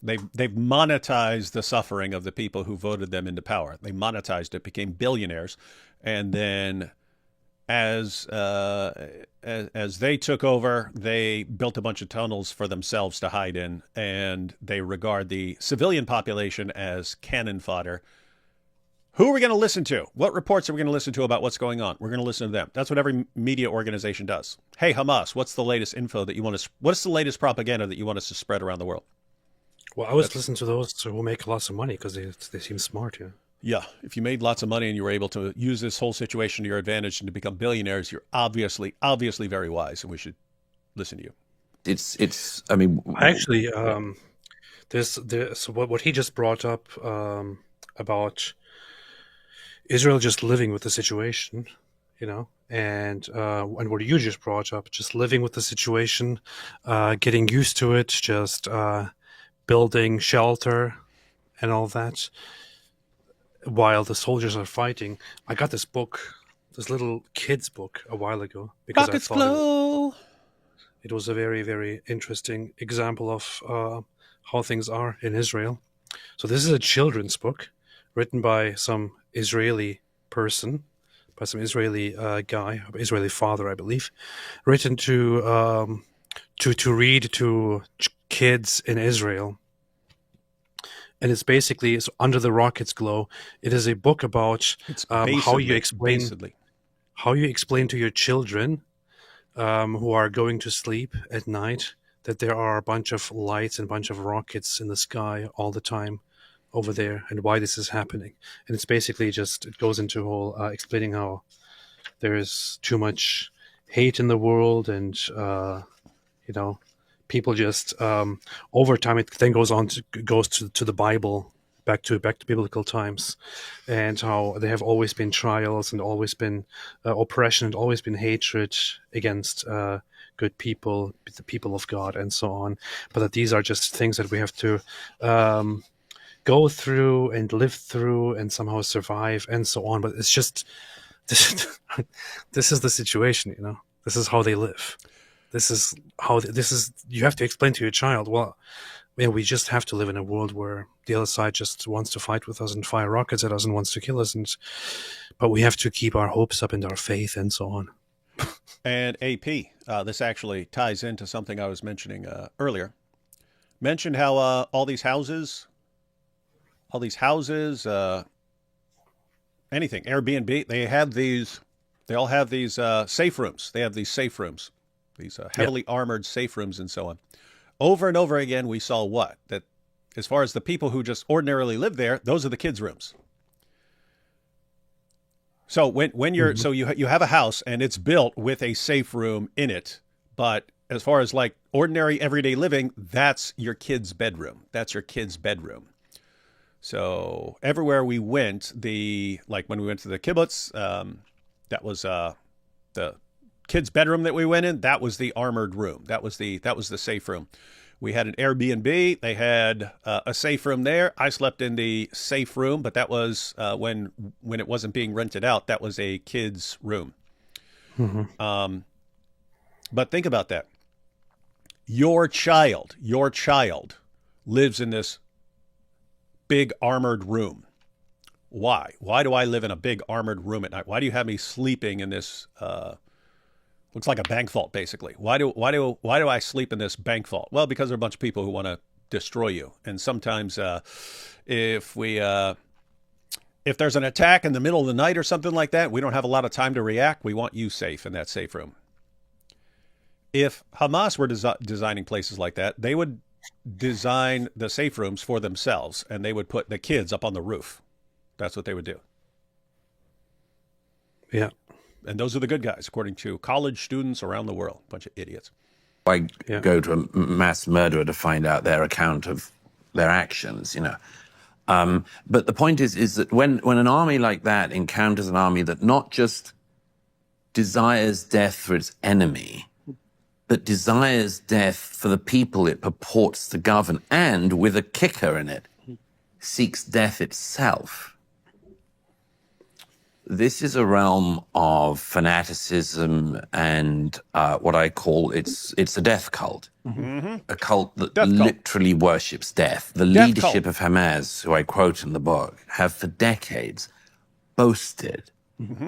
They've monetized the suffering of the people who voted them into power. They monetized it, became billionaires, and then as they took over, they built a bunch of tunnels for themselves to hide in, and they regard the civilian population as cannon fodder. Who are we going to listen to? What reports are we going to listen to about what's going on? We're going to listen to them. That's what every media organization does. Hey, Hamas, what's the latest info that you want us? What's the latest propaganda that you want us to spread around the world? Well, I was listening to those who make lots of money because they seem smart, yeah. Yeah, if you made lots of money and you were able to use this whole situation to your advantage and to become billionaires, you're obviously very wise, and we should listen to you. It's. I mean, actually, so what he just brought up about Israel just living with the situation, and what you just brought up, just living with the situation, getting used to it, just building shelter and all that while the soldiers are fighting. I got this book, this little kid's book, a while ago because I thought it was a very, very interesting example of how things are in Israel. So this is a children's book written by some Israeli person, by some Israeli guy, Israeli father, I believe, written to read to kids in Israel. And it's basically Under the Rockets Glow. It is a book about how you explain to your children who are going to sleep at night that there are a bunch of lights and a bunch of rockets in the sky all the time over there, and why this is happening. And it's basically it goes into whole explaining how there is too much hate in the world, and people just over time it then goes to the Bible, back to biblical times, and how there have always been trials and always been oppression and always been hatred against good people, the people of God, and so on. But that these are just things that we have to go through and live through and somehow survive and so on. But it's just this is the situation, This is how they live. This is you have to explain to your child, well, we just have to live in a world where the other side just wants to fight with us and fire rockets at us and wants to kill us, but we have to keep our hopes up and our faith and so on. And AP, this actually ties into something I was mentioning earlier. Mentioned how all these houses, anything, Airbnb, they all have these safe rooms. They have these safe rooms. These heavily armored safe rooms and so on. Over and over again, we saw what? That as far as the people who just ordinarily live there, those are the kids' rooms. So when you're so you have a house and it's built with a safe room in it, but as far as like ordinary everyday living, that's your kid's bedroom. That's your kid's bedroom. So everywhere we went, like when we went to the kibbutz, that was the kid's bedroom that we went in, that was the armored room. That was the safe room. We had an Airbnb. They had a safe room there. I slept in the safe room, but that was when it wasn't being rented out. That was a kid's room. Mm-hmm. But think about that. Your child lives in this big armored room. Why? Why do I live in a big armored room at night? Why do you have me sleeping in this? Looks like a bank vault, basically. Why do I sleep in this bank vault? Well, because there are a bunch of people who want to destroy you. And sometimes, if there's an attack in the middle of the night or something like that, we don't have a lot of time to react. We want you safe in that safe room. If Hamas were designing places like that, they would design the safe rooms for themselves, and they would put the kids up on the roof. That's what they would do. Yeah. And those are the good guys, according to college students around the world. Bunch of idiots. I go to a mass murderer to find out their account of their actions, you know. But the point is that when an army like that encounters an army that not just desires death for its enemy, but desires death for the people it purports to govern, and with a kicker in it, seeks death itself. This is a realm of fanaticism and what I call it's a death cult, a cult that literally worships death. The leadership of Hamas, who I quote in the book, have for decades boasted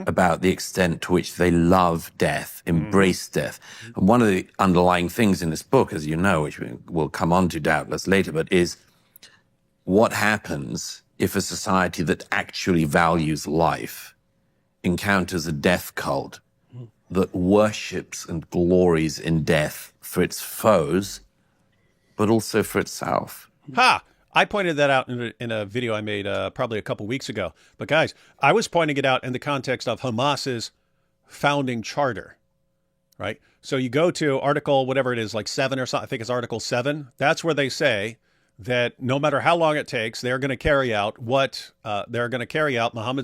about the extent to which they love death, embrace death. And one of the underlying things in this book, as you know, which we'll come on to doubtless later, but is what happens if a society that actually values life encounters a death cult that worships and glories in death for its foes, but also for itself. Ha! I pointed that out in a video I made probably a couple weeks ago. But guys, I was pointing it out in the context of Hamas's founding charter, right? So you go to article, whatever it is, like 7 or something. I think it's article 7. That's where they say that no matter how long it takes, they're going to carry out Muhammad's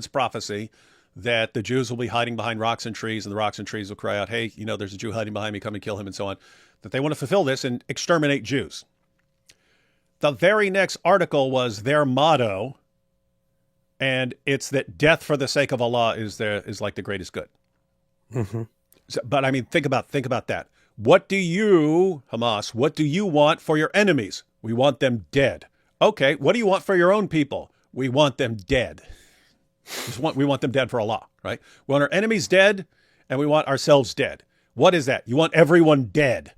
prophecy that the Jews will be hiding behind rocks and trees, and the rocks and trees will cry out, hey, you know, there's a Jew hiding behind me, come and kill him, and so on. That they want to fulfill this and exterminate Jews. The very next article was their motto, and it's that death for the sake of Allah is like the greatest good. Mm-hmm. So, but I mean, think about that. What do you, Hamas, what do you want for your enemies? We want them dead. Okay, what do you want for your own people? We want them dead. We want them dead for Allah, right? We want our enemies dead, and we want ourselves dead. What is that? You want everyone dead.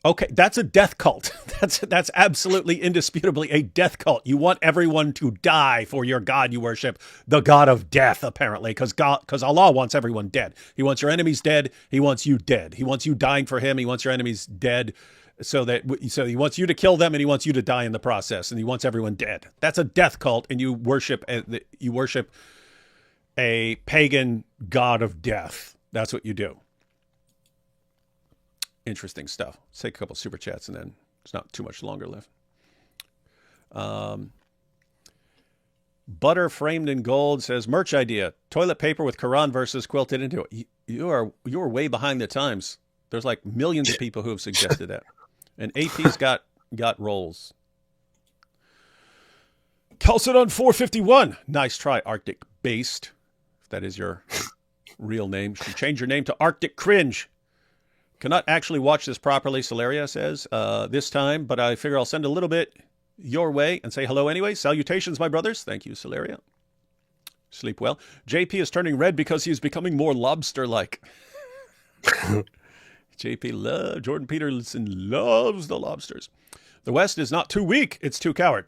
Okay, that's a death cult. That's absolutely indisputably a death cult. You want everyone to die for your God you worship, the God of death, apparently, because Allah wants everyone dead. He wants your enemies dead. He wants you dead. He wants you dying for him. He wants your enemies dead. So he wants you to kill them, and he wants you to die in the process, and he wants everyone dead. That's a death cult, and you worship a pagan god of death. That's what you do. Interesting stuff. Let's take a couple super chats, and then there's not too much longer left. Butter framed in gold says merch idea: toilet paper with Quran verses quilted into it. You are way behind the times. There's like millions of people who have suggested that. And AP's got rolls. Chalcedon 451. Nice try, Arctic Based. If that is your real name. You should change your name to Arctic Cringe. Cannot actually watch this properly, Celeria says, this time, but I figure I'll send a little bit your way and say hello anyway. Salutations, my brothers. Thank you, Celeria. Sleep well. JP is turning red because he is becoming more lobster-like. Jordan Peterson loves the lobsters. The West is not too weak, it's too coward.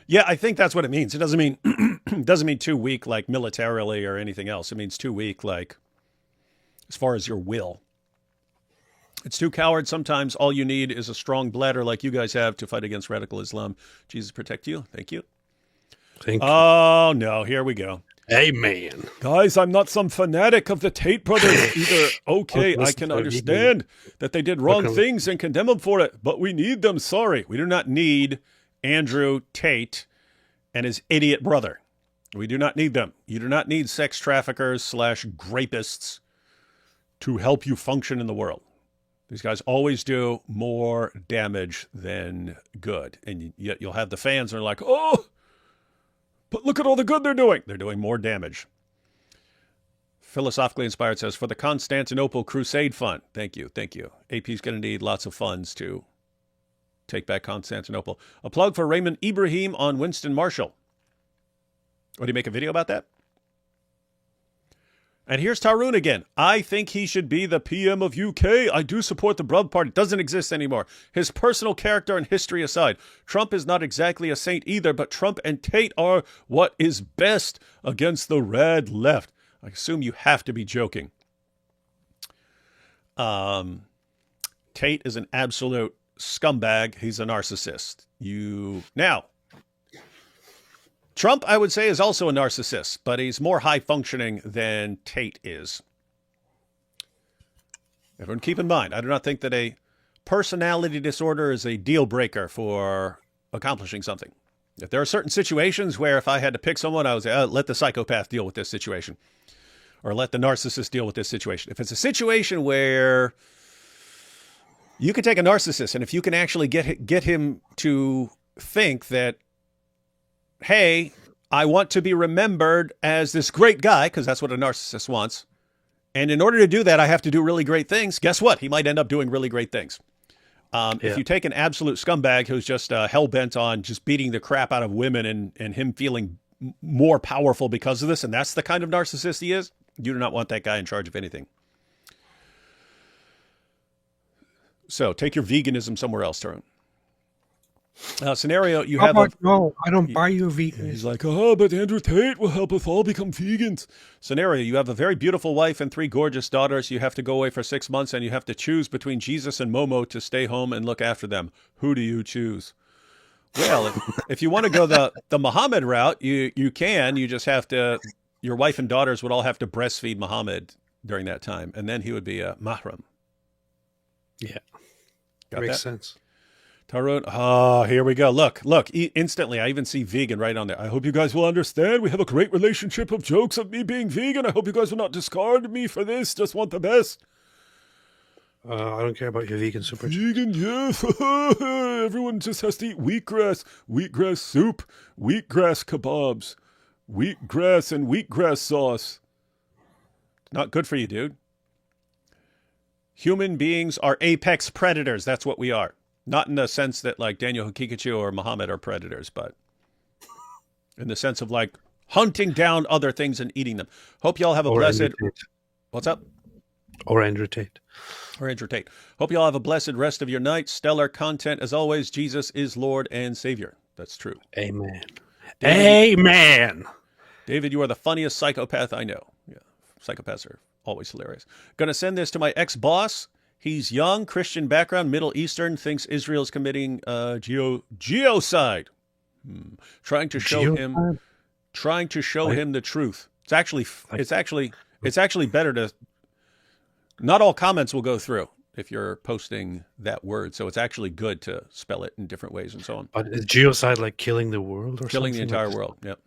Yeah, I think that's what it means. It doesn't mean too weak like militarily or anything else. It means too weak like as far as your will. It's too coward. Sometimes all you need is a strong bladder like you guys have to fight against radical Islam. Jesus protect you. Thank you. Thank you. Oh, no. Here we go. Amen. Guys, I'm not some fanatic of the Tate brothers either. Okay, I can understand that they did wrong things and condemn them for it, but we need them. Sorry. We do not need Andrew Tate and his idiot brother. We do not need them. You do not need sex traffickers / grapists to help you function in the world. These guys always do more damage than good. And yet you'll have the fans that are like, oh, but look at all the good they're doing. They're doing more damage. Philosophically Inspired says, for the Constantinople Crusade Fund. Thank you. Thank you. AP's going to need lots of funds to take back Constantinople. A plug for Raymond Ibrahim on Winston Marshall. What, do you make a video about that? And here's Tarun again. I think he should be the PM of UK. I do support the Brub Party. Doesn't exist anymore. His personal character and history aside, Trump is not exactly a saint either, but Trump and Tate are what is best against the red left. I assume you have to be joking. Tate is an absolute scumbag. He's a narcissist. Now, Trump, I would say, is also a narcissist, but he's more high-functioning than Tate is. Everyone keep in mind, I do not think that a personality disorder is a deal breaker for accomplishing something. If there are certain situations where if I had to pick someone, I would say, let the psychopath deal with this situation, or let the narcissist deal with this situation. If it's a situation where you can take a narcissist, and if you can actually get him to think that, hey, I want to be remembered as this great guy, because that's what a narcissist wants. And in order to do that, I have to do really great things. Guess what? He might end up doing really great things. If you take an absolute scumbag who's just hell-bent on just beating the crap out of women and him feeling more powerful because of this, and that's the kind of narcissist he is, you do not want that guy in charge of anything. So take your veganism somewhere else, Tarun. Scenario, you have no, I don't buy you vegan. He's like, oh, but Andrew Tate will help us all become vegans. Scenario, you have a very beautiful wife and 3 gorgeous daughters. You have to go away for 6 months, and you have to choose between Jesus and Momo to stay home and look after them. Who do you choose? Well, if you want to go the Muhammad route, you can. You just have to, your wife and daughters would all have to breastfeed Muhammad during that time, and then he would be a mahram. Yeah. Got Makes that? sense. Tarun, here we go. Look, instantly, I even see vegan right on there. I hope you guys will understand. We have a great relationship of jokes of me being vegan. I hope you guys will not discard me for this. Just want the best. I don't care about your vegan super. Vegan, yes. Everyone just has to eat wheatgrass soup, wheatgrass kebabs, wheatgrass and wheatgrass sauce. Not good for you, dude. Human beings are apex predators. That's what we are. Not in the sense that like Daniel Hikikachu or Muhammad are predators, but in the sense of like hunting down other things and eating them. Hope y'all have a blessed... What's up? Or Andrew Tate. Or Andrew Tate. Hope y'all have a blessed rest of your night. Stellar content. As always, Jesus is Lord and Savior. That's true. Amen. David, Amen. David, you are the funniest psychopath I know. Yeah, psychopaths are always hilarious. Going to send this to my ex-boss. He's young, Christian background, Middle Eastern, thinks Israel's committing geocide. Trying to show him the truth. It's actually better to. Not all comments will go through if you're posting that word, so it's actually good to spell it in different ways and so on. But is geocide like killing the world or killing the something entire like world? Yep.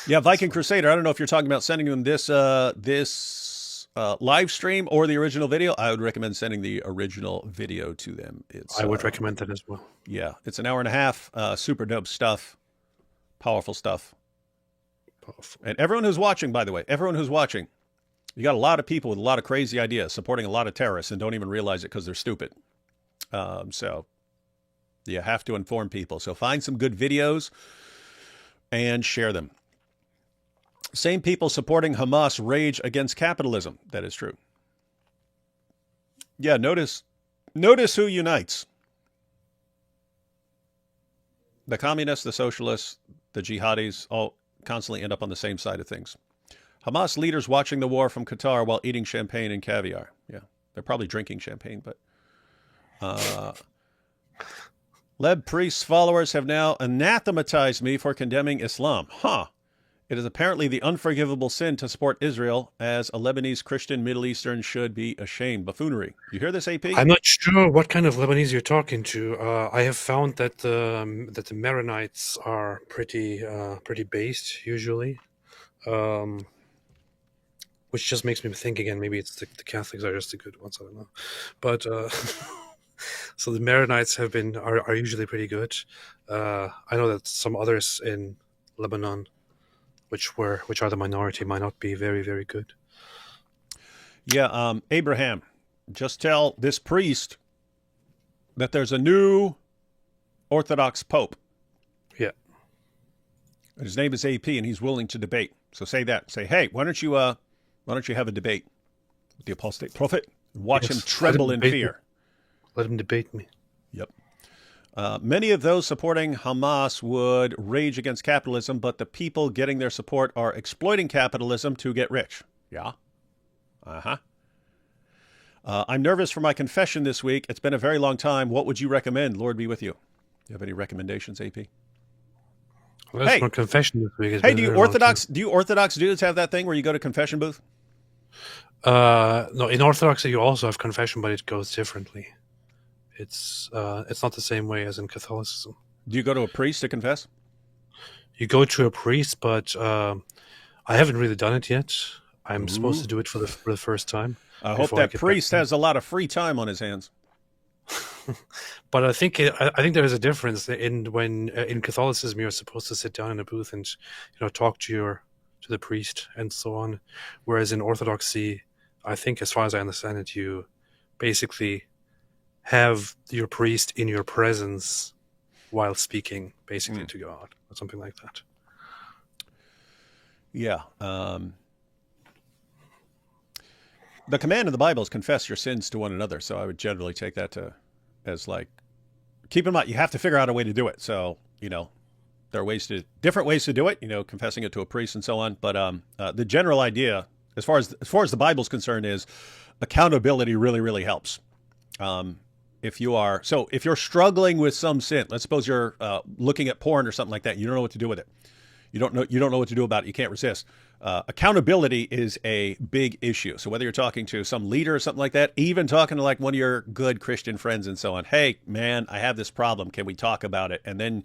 Yeah, Viking Crusader. I don't know if you're talking about sending them this live stream or the original video. I would recommend sending the original video to them. I would recommend that as well. Yeah, it's an hour and a half. Super dope stuff. Powerful stuff. And everyone who's watching, by the way, you got a lot of people with a lot of crazy ideas supporting a lot of terrorists and don't even realize it because they're stupid. So you have to inform people. So find some good videos and share them. Same people supporting Hamas rage against capitalism. That is true. Yeah, notice who unites. The communists, the socialists, the jihadis all constantly end up on the same side of things. Hamas leaders watching the war from Qatar while eating champagne and caviar. Yeah, they're probably drinking champagne, but... Leb priest's followers have now anathematized me for condemning Islam. It is apparently the unforgivable sin to support Israel, as a Lebanese Christian Middle Eastern should be ashamed. Buffoonery. You hear this, AP? I'm not sure what kind of Lebanese you're talking to. I have found that the Maronites are pretty based usually. which just makes me think again. Maybe it's the Catholics are just the good ones. I don't know, but so the Maronites are usually pretty good. I know that some others in Lebanon, which are the minority, might not be very, very good. Yeah, Abraham, just tell this priest that there's a new Orthodox Pope. Yeah. His name is AP, and he's willing to debate. So say that. Say, hey, why don't you have a debate with the Apostate Prophet? Watch him tremble in fear. Let him debate me. Yep. Many of those supporting Hamas would rage against capitalism, but the people getting their support are exploiting capitalism to get rich. Yeah. Uh-huh. I'm nervous for my confession this week. It's been a very long time. What would you recommend? Lord be with you. Do you have any recommendations, AP? Well, that's my confession this week. Hey, do you Orthodox dudes have that thing where you go to confession booth? No, in Orthodoxy you also have confession, but it goes differently. It's not the same way as in Catholicism. Do you go to a priest to confess? You go to a priest, but I haven't really done it yet. I'm supposed to do it for the first time. I hope that priest has a lot of free time on his hands. But I think there is a difference in Catholicism you're supposed to sit down in a booth and talk to the priest and so on, whereas in Orthodoxy, I think as far as I understand it, you basically have your priest in your presence while speaking basically to God or something like that. Yeah. The command in the Bible is confess your sins to one another, so I would generally take that as like, keep in mind, you have to figure out a way to do it. So, there are different ways to do it, confessing it to a priest and so on. But the general idea, as far as the Bible's concerned, is accountability really, really helps. If you're struggling with some sin, let's suppose you're looking at porn or something like that, you don't know what to do with it. You don't know what to do about it. You can't resist. Accountability is a big issue. So whether you're talking to some leader or something like that, even talking to like one of your good Christian friends and so on, hey, man, I have this problem. Can we talk about it? And then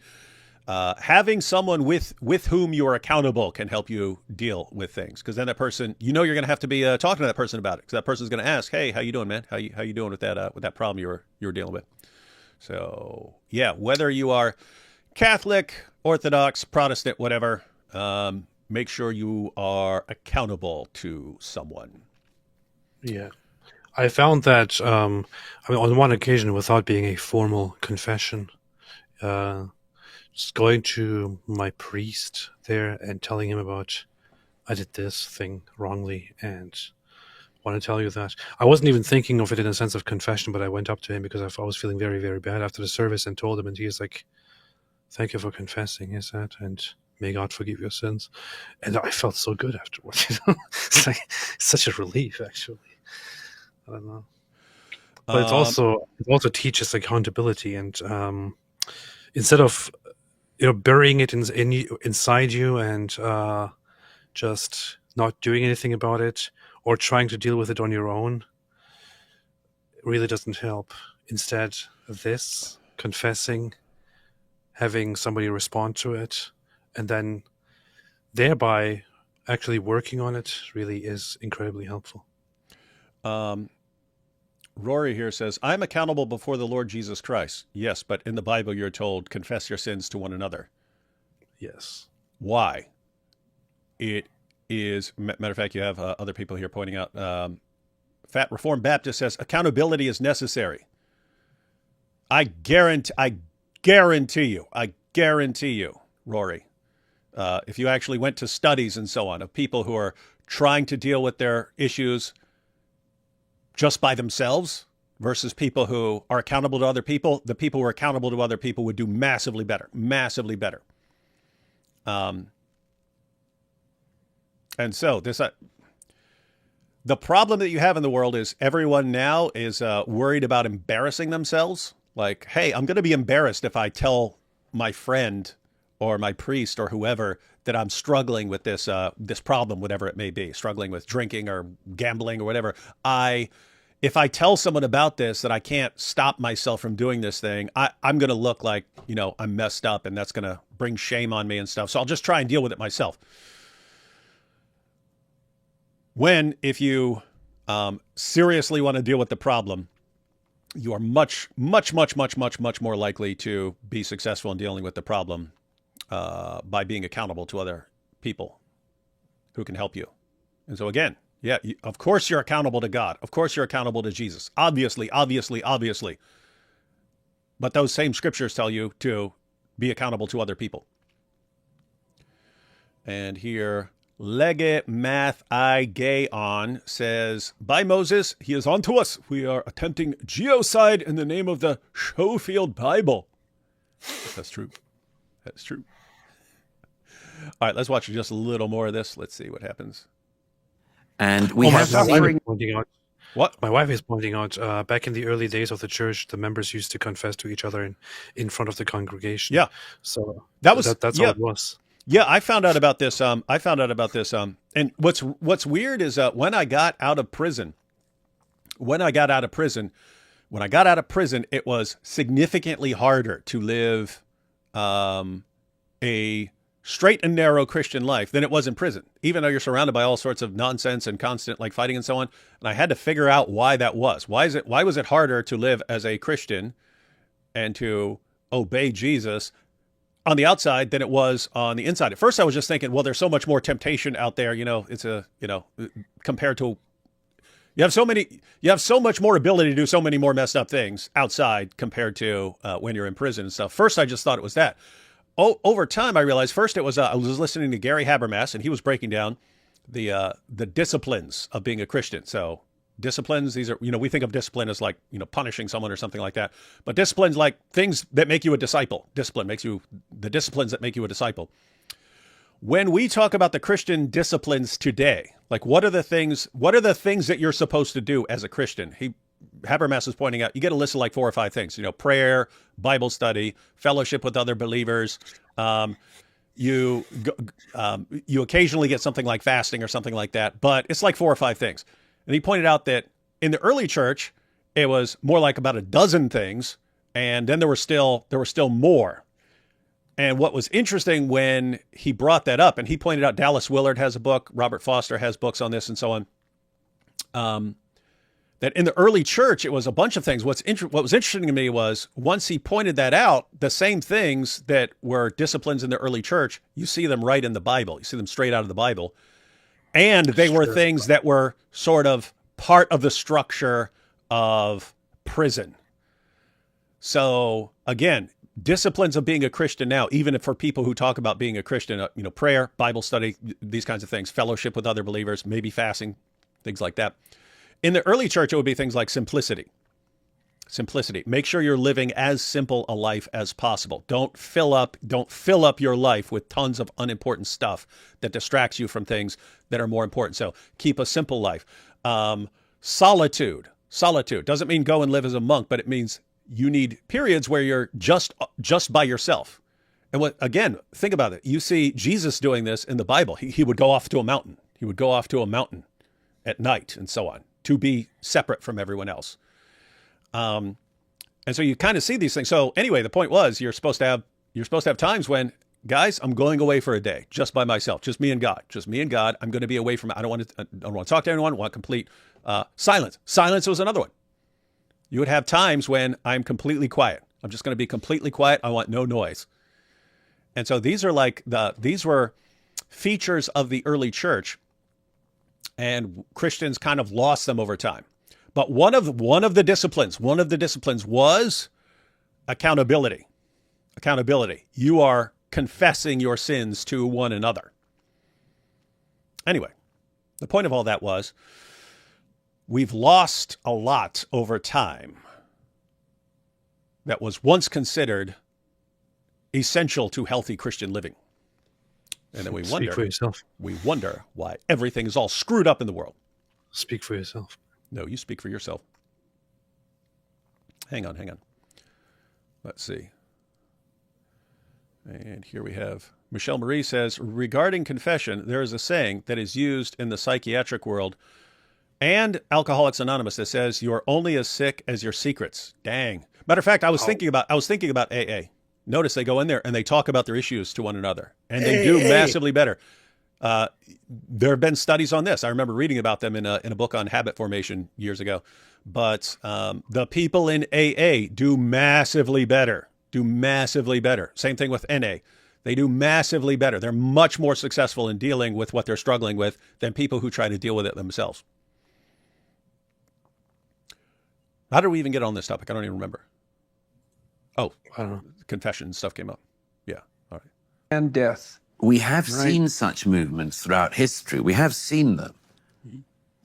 having someone with whom you are accountable can help you deal with things. Because then that person, you're going to have to be talking to that person about it. Because that person's going to ask, hey, how you doing, man? How you doing with that problem you were dealing with? So yeah, whether you are Catholic, Orthodox, Protestant, whatever, make sure you are accountable to someone. Yeah. I found that, on one occasion, without being a formal confession, just going to my priest there and telling him about, I did this thing wrongly and want to tell you that. I wasn't even thinking of it in a sense of confession, but I went up to him because I was feeling very, very bad after the service and told him, and he was like, thank you for confessing, he said, and may God forgive your sins. And I felt so good afterwards. It's like such a relief, actually. I don't know. But it also teaches accountability, and instead of burying it inside you and just not doing anything about it or trying to deal with it on your own, it really doesn't help. Instead of this, confessing, having somebody respond to it, and then thereby actually working on it really is incredibly helpful. Rory here says, I'm accountable before the Lord Jesus Christ. Yes, but in the Bible you're told, confess your sins to one another. Yes. Why? It is, matter of fact, you have other people here pointing out, Fat Reformed Baptist says, accountability is necessary. I guarantee you, Rory, if you actually went to studies and so on of people who are trying to deal with their issues just by themselves versus people who are accountable to other people, the people who are accountable to other people would do massively better. And so the problem that you have in the world is everyone now is worried about embarrassing themselves. Like, hey, I'm going to be embarrassed if I tell my friend or my priest or whoever that I'm struggling with this problem, whatever it may be, struggling with drinking or gambling or whatever. If I tell someone about this, that I can't stop myself from doing this thing, I'm going to look like, I'm messed up, and that's going to bring shame on me and stuff. So I'll just try and deal with it myself. When, if you seriously want to deal with the problem, you are much more likely to be successful in dealing with the problem by being accountable to other people who can help you. And so again, yeah, of course you're accountable to God. Of course you're accountable to Jesus. Obviously. But those same scriptures tell you to be accountable to other people. And here, Lege Math I Gay On says, by Moses, he is on to us. We are attempting geocide in the name of the Schofield Bible. That's true. That's true. All right, let's watch just a little more of this. Let's see what happens. And we Oh, have my wife seen, is pointing out. What? My wife is pointing out. Back in the early days of the church, the members used to confess to each other in front of the congregation. Yeah. So that's how it was. Yeah, I found out about this. And what's weird is when I got out of prison, it was significantly harder to live a straight and narrow Christian life than it was in prison, even though you're surrounded by all sorts of nonsense and constant like fighting and so on. And I had to figure out why that was. Why was it harder to live as a Christian and to obey Jesus on the outside than it was on the inside? At first I was just thinking, well, there's so much more temptation out there, compared to you have so much more ability to do so many more messed up things outside compared to when you're in prison and stuff. First I just thought it was that. Over time, I realized first it was I was listening to Gary Habermas, and he was breaking down the disciplines of being a Christian. So disciplines, these are, we think of discipline as like, punishing someone or something like that. But disciplines like things that make you a disciple. The disciplines that make you a disciple. When we talk about the Christian disciplines today, like what are the things that you're supposed to do as a Christian? Habermas is pointing out, you get a list of like 4 or 5 things, prayer, Bible study, fellowship with other believers. You occasionally get something like fasting or something like that, but it's like 4 or 5 things. And he pointed out that in the early church, it was more like about a dozen things. And then there were still more. And what was interesting when he brought that up, and he pointed out Dallas Willard has a book, Robert Foster has books on this and so on. That in the early church, it was a bunch of things. What was interesting to me was once he pointed that out, the same things that were disciplines in the early church, you see them right in the Bible. You see them straight out of the Bible. And they were things that were sort of part of the structure of prison. So again, disciplines of being a Christian now, even if for people who talk about being a Christian, prayer, Bible study, these kinds of things, fellowship with other believers, maybe fasting, things like that. In the early church, it would be things like simplicity. Make sure you're living as simple a life as possible. Don't fill up your life with tons of unimportant stuff that distracts you from things that are more important. So keep a simple life. Solitude doesn't mean go and live as a monk, but it means you need periods where you're just by yourself. And think about it. You see Jesus doing this in the Bible. He would go off to a mountain. He would go off to a mountain at night and so on, to be separate from everyone else. And so you kind of see these things. So anyway, the point was you're supposed to have times when, guys, I'm going away for a day just by myself, just me and God. I'm going to be away from it. I don't want to talk to anyone. I want complete silence. Silence was another one. You would have times when I'm completely quiet. I'm just going to be completely quiet. I want no noise. And so these were features of the early church. And Christians kind of lost them over time. But one of the disciplines was accountability. You are confessing your sins to one another. Anyway, the point of all that was we've lost a lot over time that was once considered essential to healthy Christian living. And then Speak for yourself. We wonder why everything is all screwed up in the world. Speak for yourself. No, you speak for yourself. Hang on. Let's see. And here we have Michelle Marie says, regarding confession, there is a saying that is used in the psychiatric world and Alcoholics Anonymous that says you're only as sick as your secrets. Dang. Matter of fact, I was thinking about AA. Notice they go in there and they talk about their issues to one another, and they do massively better. There have been studies on this. I remember reading about them in a book on habit formation years ago. But the people in AA do massively better. Same thing with NA. They do massively better. They're much more successful in dealing with what they're struggling with than people who try to deal with it themselves. How did we even get on this topic? I don't even remember. Oh, I don't know. confession stuff came up. Yeah. All right. And death. We have seen such movements throughout history. We have seen them,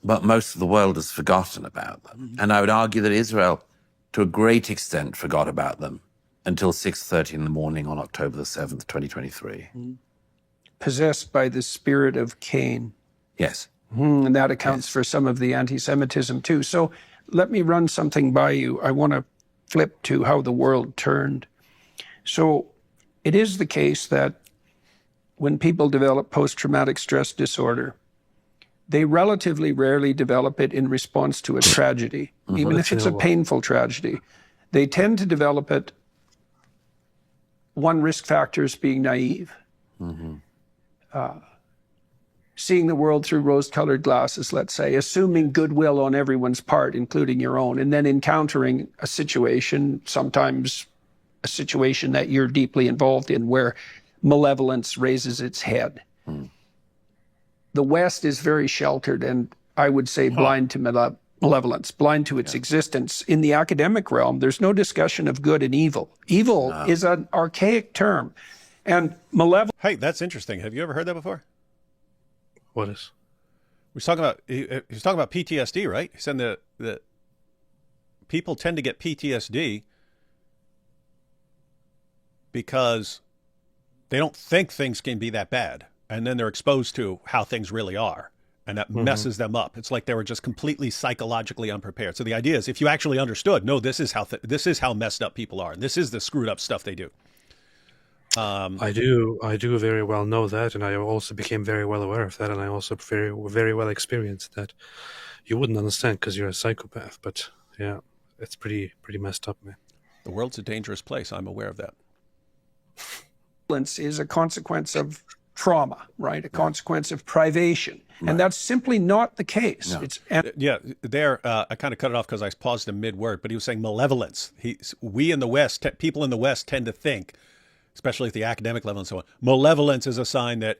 but most of the world has forgotten about them. And I would argue that Israel, to a great extent, forgot about them until 6:30 in the morning on October the 7th, 2023. Possessed by the spirit of Cain. Yes. And that accounts for some of the anti-Semitism too. So let me run something by you. I want to flip to how the world turned. So it is the case that when people develop post-traumatic stress disorder, they relatively rarely develop it in response to a tragedy, even if it's a painful tragedy. They tend to develop it, one risk factor is being naive. Seeing the world through rose-colored glasses, let's say, assuming goodwill on everyone's part, including your own, and then encountering a situation, sometimes a situation that you're deeply involved in, where malevolence raises its head. The West is very sheltered and I would say blind to malevolence, blind to its existence. In the academic realm, there's no discussion of good and evil. Evil is an archaic term. And malevolence... Hey, that's interesting. Have you ever heard that before? What is? He was talking about PTSD, right? He said that people tend to get PTSD because they don't think things can be that bad. And then they're exposed to how things really are. And that messes them up. It's like they were just completely psychologically unprepared. So the idea is if you actually understood, no, this is how messed up people are. And this is the screwed up stuff they do. I do very well know that, and I also became very well aware of that, and I also very well experienced that. You wouldn't understand because you're a psychopath, but yeah, it's pretty messed up, man. The world's a dangerous place. I'm aware of that. Is a consequence of trauma, right? A consequence of privation. And that's simply not the case. No. I kind of cut it off because I paused him mid-word, but he was saying malevolence. We in the West, people in the West tend to think, especially at the academic level and so on, malevolence is a sign that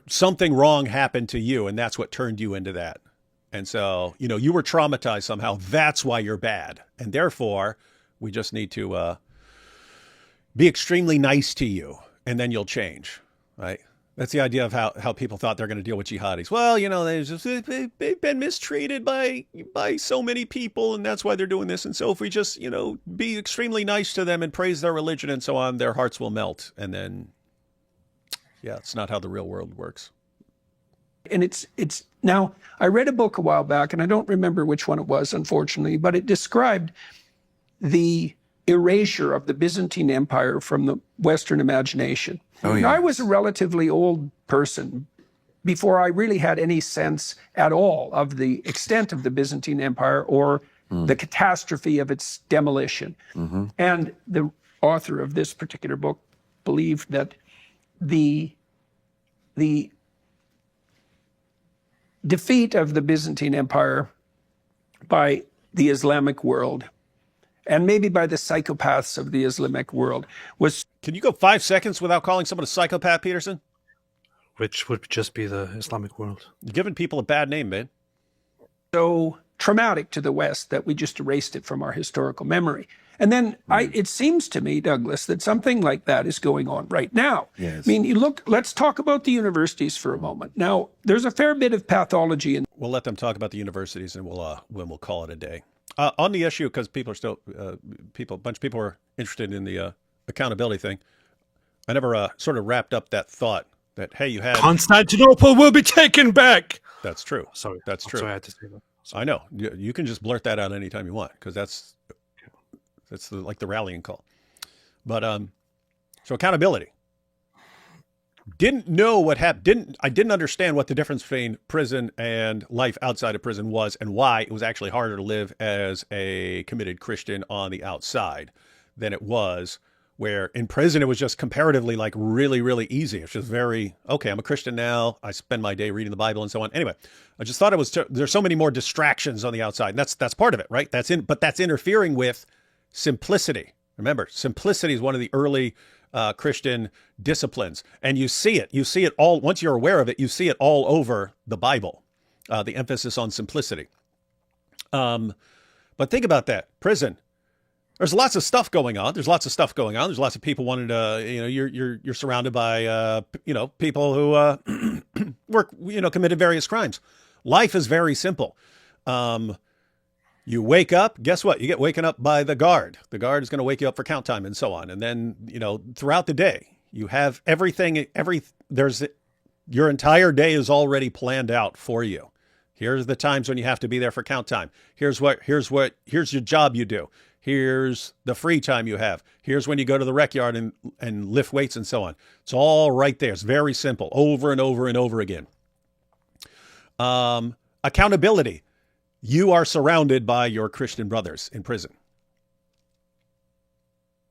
something wrong happened to you, and that's what turned you into that. And so, you were traumatized somehow. That's why you're bad. And therefore, we just need to be extremely nice to you, and then you'll change, right? That's the idea of how people thought they're going to deal with jihadis. Well, they've been mistreated by so many people, and that's why they're doing this. And so if we just, be extremely nice to them and praise their religion and so on, their hearts will melt. And then, it's not how the real world works. And it's now, I read a book a while back, and I don't remember which one it was, unfortunately, but it described the erasure of the Byzantine Empire from the Western imagination. I was a relatively old person before I really had any sense at all of the extent of the Byzantine Empire or the catastrophe of its demolition. And the author of this particular book believed that the defeat of the Byzantine Empire by the Islamic world, and maybe by the psychopaths of the Islamic world, was... Can you go 5 seconds without calling someone a psychopath, Peterson? Which would just be the Islamic world. You're giving people a bad name, man. So traumatic to the West that we just erased it from our historical memory. And then it seems to me, Douglas, that something like that is going on right now. Yes. I mean, let's talk about the universities for a moment. Now, there's a fair bit of pathology in... We'll let them talk about the universities, and we'll call it a day. On the issue, because people are still, a bunch of people are interested in the accountability thing. I never sort of wrapped up that thought that, hey, you had... Constantinople will be taken back! That's true. Sorry. That's true. Sorry, I had to say that. I know. You can just blurt that out anytime you want, because that's like the rallying call. But so accountability. Didn't know what happened. I didn't understand what the difference between prison and life outside of prison was, and why it was actually harder to live as a committed Christian on the outside than it was where in prison it was just comparatively like really, really easy. It's just very, okay, I'm a Christian now. I spend my day reading the Bible and so on. Anyway, I just thought there's so many more distractions on the outside. And that's part of it, right? But that's interfering with simplicity. Remember, simplicity is one of the early Christian disciplines. And you see it all, once you're aware of it, you see it all over the Bible, the emphasis on simplicity. But think about that. Prison. There's lots of stuff going on. There's lots of people wanting to, you're surrounded by, people who committed various crimes. Life is very simple. You wake up, guess what? You get waken up by the guard. The guard is going to wake you up for count time and so on. And then, throughout the day, you have everything, your entire day is already planned out for you. Here's the times when you have to be there for count time. Here's your job you do. Here's the free time you have. Here's when you go to the rec yard and lift weights and so on. It's all right there. It's very simple, over and over and over again. Accountability. You are surrounded by your Christian brothers in prison.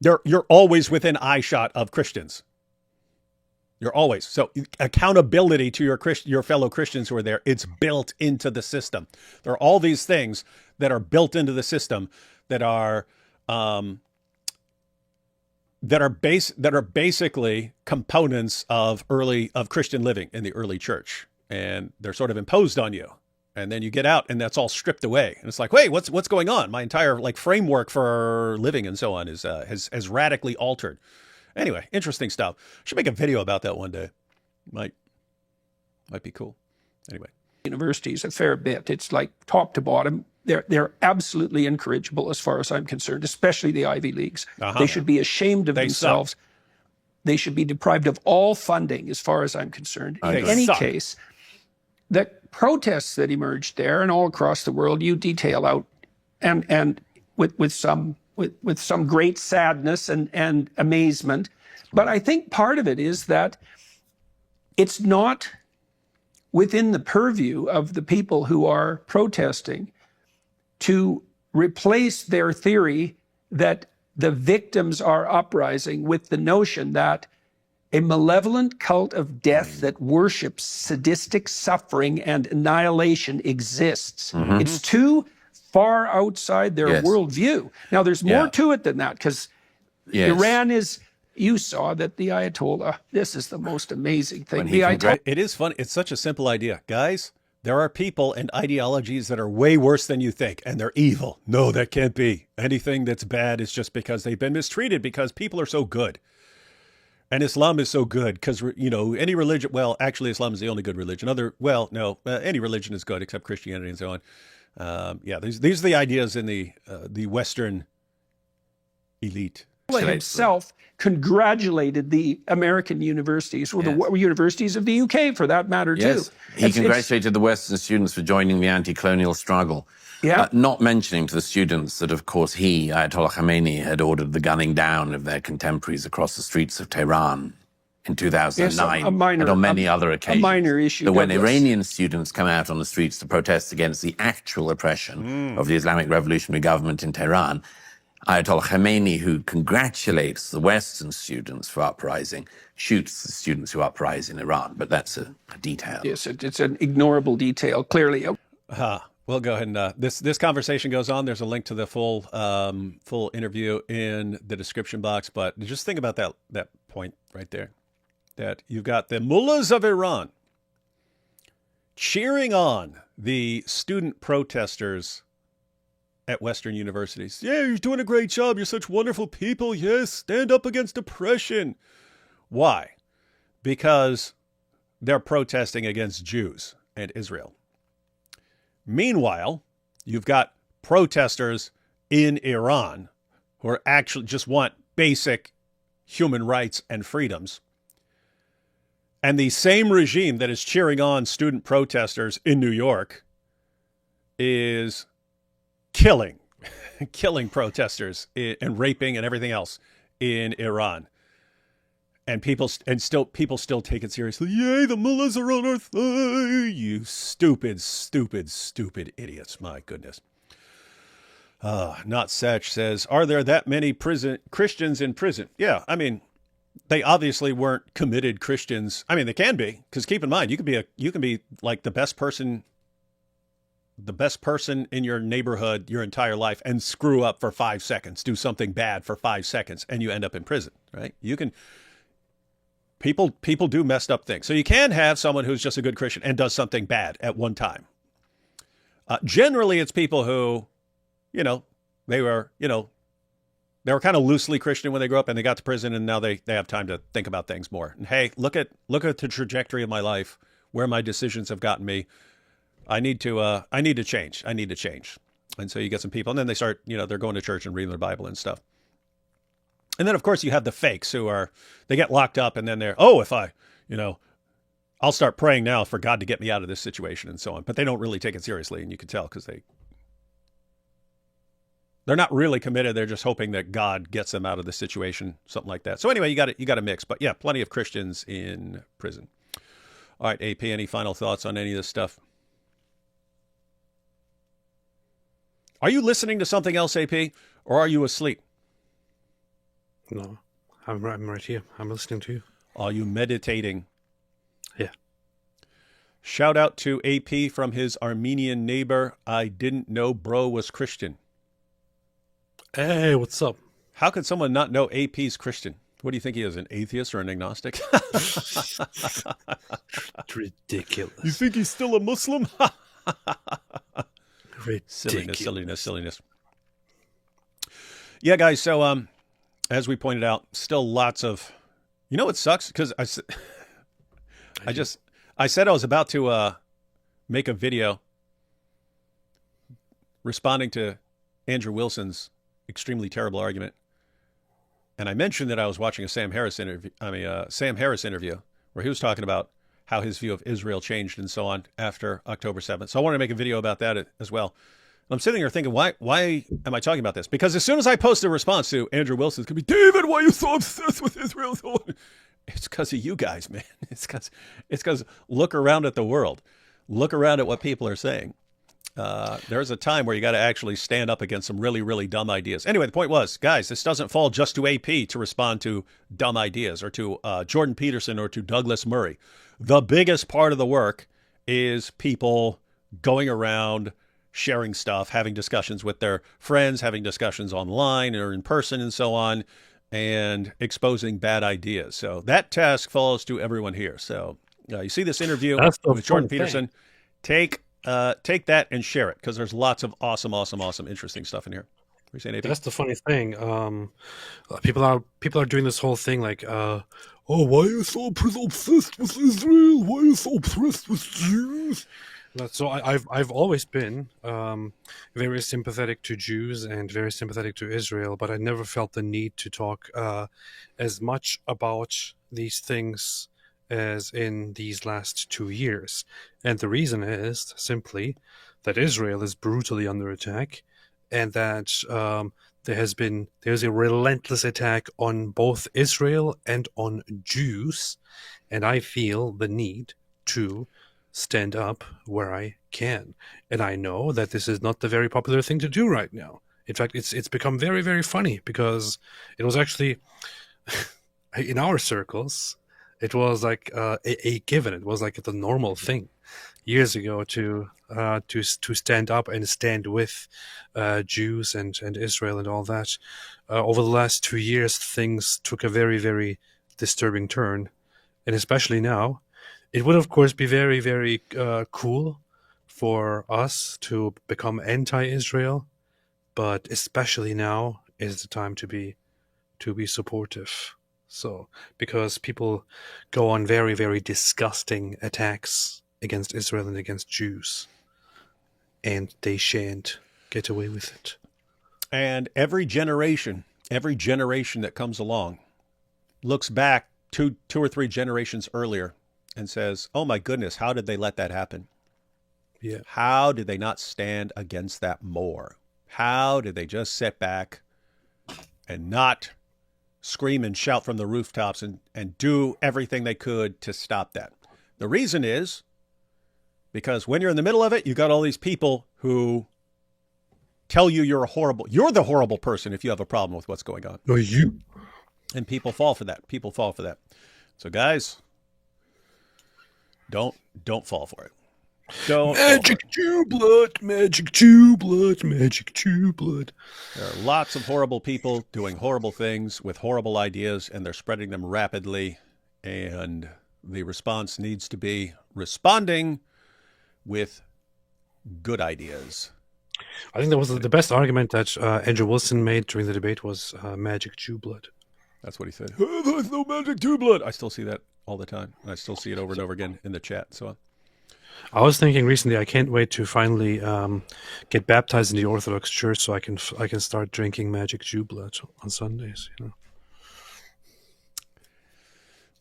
You're always within eyeshot of Christians. You're always. So accountability to your fellow Christians who are there, it's built into the system. There are all these things that are built into the system that are basically components of Christian living in the early church, and they're sort of imposed on you. And then you get out and that's all stripped away. And it's like, wait, what's going on? My entire framework for living and so on has radically altered. Anyway, interesting stuff. Should make a video about that one day. Might be cool. Anyway. Universities a fair bit. It's like top to bottom. They're absolutely incorrigible as far as I'm concerned, especially the Ivy Leagues. They should be ashamed of themselves. They should be deprived of all funding as far as I'm concerned. In any case, the protests that emerged there and all across the world, you detail out, and with some great sadness and amazement. But I think part of it is that it's not within the purview of the people who are protesting to replace their theory that the victims are uprising with the notion that a malevolent cult of death that worships sadistic suffering and annihilation exists. Mm-hmm. It's too far outside their worldview. Now, there's more to it than that, because Iran is, you saw that the Ayatollah, this is the most amazing thing. It is fun. It's such a simple idea. Guys, there are people and ideologies that are way worse than you think, and they're evil. No, that can't be. Anything that's bad is just because they've been mistreated, because people are so good. And Islam is so good because, any religion, well, actually Islam is the only good religion. Any religion is good except Christianity and so on. These are the ideas in the Western elite. Himself congratulated the American universities, or the universities of the UK for that matter, too. He congratulated the Western students for joining the anti-colonial struggle. Not mentioning to the students that, of course, Ayatollah Khamenei, had ordered the gunning down of their contemporaries across the streets of Tehran in 2009, and on many other occasions. A minor issue. But when Iranian students come out on the streets to protest against the actual oppression of the Islamic Revolutionary government in Tehran, Ayatollah Khamenei, who congratulates the Western students for uprising, shoots the students who uprise in Iran. But that's a detail. Yes, it's an ignorable detail, clearly. We'll go ahead and this conversation goes on. There's a link to the full interview in the description box. But just think about that point right there, that you've got the mullahs of Iran cheering on the student protesters at Western universities. Yeah, you're doing a great job. You're such wonderful people. Yes, stand up against oppression. Why? Because they're protesting against Jews and Israel. Meanwhile, you've got protesters in Iran who are actually just want basic human rights and freedoms. And the same regime that is cheering on student protesters in New York is killing protesters and raping and everything else in Iran. And people still take it seriously. Yay, the mullahs are on our side. You stupid idiots. My goodness. Not Such says, are there that many Christians in prison? Yeah, I mean, they obviously weren't committed Christians. I mean, they can be, because keep in mind, you can be like the best person in your neighborhood your entire life and screw up for 5 seconds, do something bad for 5 seconds, and you end up in prison, right? You can. People do messed up things. So you can have someone who's just a good Christian and does something bad at one time. Generally, it's people who, they were kind of loosely Christian when they grew up and they got to prison, and now they have time to think about things more. And hey, look at the trajectory of my life, where my decisions have gotten me. I need to change. I need to change. And so you get some people, and then they start, they're going to church and reading their Bible and stuff. And then, of course, you have the fakes they get locked up, and then I'll start praying now for God to get me out of this situation and so on. But they don't really take it seriously, and you can tell because they're not really committed. They're just hoping that God gets them out of the situation, something like that. So anyway, you got to mix. But yeah, plenty of Christians in prison. All right, AP, any final thoughts on any of this stuff? Are you listening to something else, AP, or are you asleep? No, I'm right here. I'm listening to you. Are you meditating? Yeah. Shout out to AP from his Armenian neighbor. I didn't know bro was Christian. Hey, what's up? How could someone not know AP's Christian? What do you think he is, an atheist or an agnostic? It's ridiculous. You think he's still a Muslim? Ridiculous. Silliness. Yeah, guys, so as we pointed out, still lots of, what sucks? Because I said I was about to make a video responding to Andrew Wilson's extremely terrible argument. And I mentioned that I was watching a Sam Harris interview where he was talking about how his view of Israel changed and so on after October 7th. So I wanted to make a video about that as well. And I'm sitting here thinking, why am I talking about this? Because as soon as I post a response to Andrew Wilson, it's going to be, David, why are you so obsessed with Israel? It's because of you guys, man. It's because look around at the world. Look around at what people are saying. There's a time where you got to actually stand up against some really, really dumb ideas. Anyway, the point was, guys, this doesn't fall just to AP to respond to dumb ideas or to Jordan Peterson or to Douglas Murray. The biggest part of the work is people going around, sharing stuff, having discussions with their friends, having discussions online or in person and so on, and exposing bad ideas. So that task falls to everyone here. So you see this interview with Jordan Peterson. Take that and share it, because there's lots of awesome, interesting stuff in here. What are you saying, AP? That's the funny thing. People are doing this whole thing like, why are you so obsessed with Israel? Why are you so obsessed with Jews? So I've always been very sympathetic to Jews and very sympathetic to Israel, but I never felt the need to talk as much about these things as in these last 2 years. And the reason is simply that Israel is brutally under attack, and that there's a relentless attack on both Israel and on Jews, and I feel the need to stand up where I can. And I know that this is not the very popular thing to do right now. In fact, it's become very, very funny, because it was actually in our circles, it was like a given. It was like the normal thing years ago to stand up and stand with Jews and Israel and all that. Over the last 2 years, things took a very, very disturbing turn, and especially now, it would of course be very, very cool for us to become anti-Israel, but especially now is the time to be supportive. So, because people go on very, very disgusting attacks against Israel and against Jews, and they shan't get away with it. And every generation that comes along looks back two or three generations earlier and says, oh my goodness, how did they let that happen? Yeah. How did they not stand against that more? How did they just sit back and not scream and shout from the rooftops and do everything they could to stop that? The reason is because when you're in the middle of it, you got all these people who tell you you're the horrible person if you have a problem with what's going on. No, you. And people fall for that. People fall for that. So guys, don't fall for it. Don't Magic Jew blood, magic Jew blood, magic Jew blood. There are lots of horrible people doing horrible things with horrible ideas, and they're spreading them rapidly. And the response needs to be responding with good ideas. I think that was the best argument that Andrew Wilson made during the debate was magic Jew blood. That's what he said. Oh, there's no magic Jew blood. I still see that all the time. I still see it over and over again in the chat. So I was thinking recently, I can't wait to finally get baptized in the Orthodox Church, so I can start drinking magic Jew blood on Sundays. You know,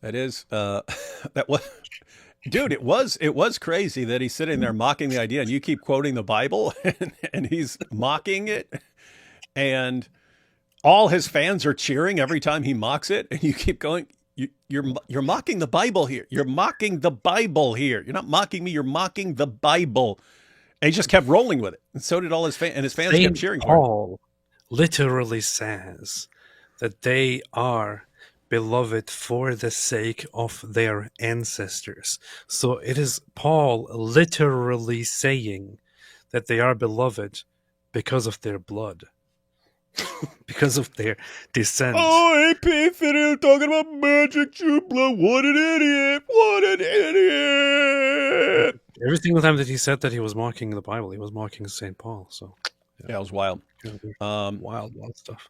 that is that was, dude. It was crazy that he's sitting there mocking the idea, and you keep quoting the Bible, and he's mocking it, and all his fans are cheering every time he mocks it, and you keep going. You're mocking the Bible here. You're mocking the Bible here. You're not mocking me. You're mocking the Bible. And he just kept rolling with it. And so did all his fans. And his fans kept cheering for him. Paul literally says that they are beloved for the sake of their ancestors. So it is Paul literally saying that they are beloved because of their blood. Because of their descent. Oh, AP Fiddle talking about magic Jew blood. What an idiot. What an idiot. Every single time that he said that he was mocking the Bible, he was mocking St. Paul. So yeah, it was wild. Wild stuff.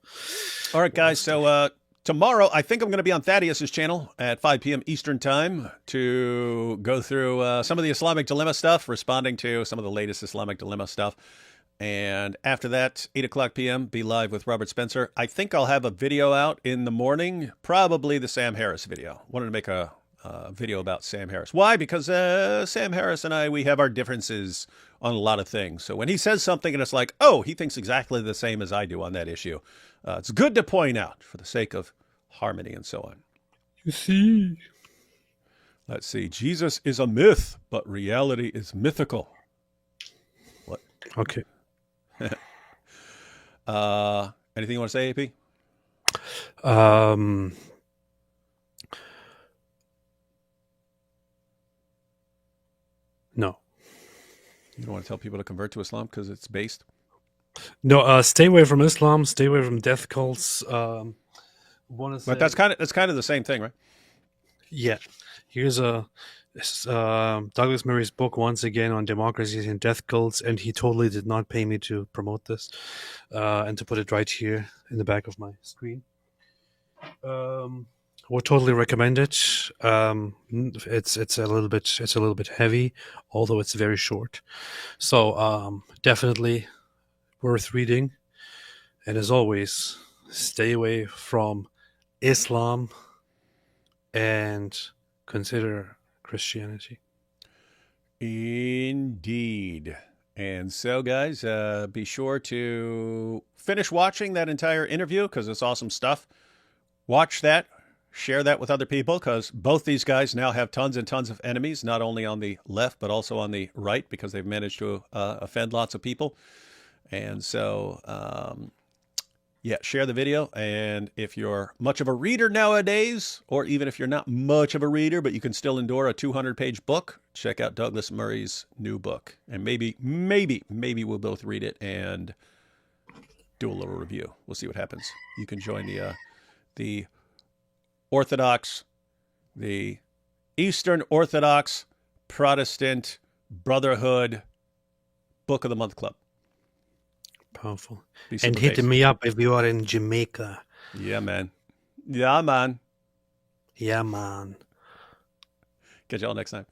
All right, guys. So tomorrow, I think I'm going to be on Thaddeus's channel at 5 p.m. Eastern time to go through some of the Islamic dilemma stuff, responding to some of the latest Islamic dilemma stuff. And after that, 8 o'clock p.m., be live with Robert Spencer. I think I'll have a video out in the morning, probably the Sam Harris video. Wanted to make a video about Sam Harris. Why? Because Sam Harris and we have our differences on a lot of things. So when he says something and it's like, oh, he thinks exactly the same as I do on that issue, it's good to point out for the sake of harmony and so on. You see? Let's see. Jesus is a myth, but reality is mythical. What? Okay. Anything you want to say, AP? No. You don't want to tell people to convert to Islam because it's based? No, stay away from Islam, stay away from death cults. But that's kind of the same thing, right? Yeah. Here's Douglas Murray's book once again on democracies and death cults, and he totally did not pay me to promote this, and to put it right here in the back of my screen. Would totally recommend it. It's a little bit heavy, although it's very short. So definitely worth reading. And as always, stay away from Islam and consider Christianity. Indeed. And so, guys, be sure to finish watching that entire interview because it's awesome stuff. Watch that. Share that with other people because both these guys now have tons and tons of enemies, not only on the left, but also on the right because they've managed to offend lots of people. And so, yeah, share the video. And if you're much of a reader nowadays, or even if you're not much of a reader, but you can still endure a 200-page book, check out Douglas Murray's new book. And maybe we'll both read it and do a little review. We'll see what happens. You can join the Orthodox, the Eastern Orthodox Protestant Brotherhood Book of the Month Club. Powerful. And hit me up if you are in Jamaica. Yeah, man. Yeah, man. Yeah, man. Catch y'all next time.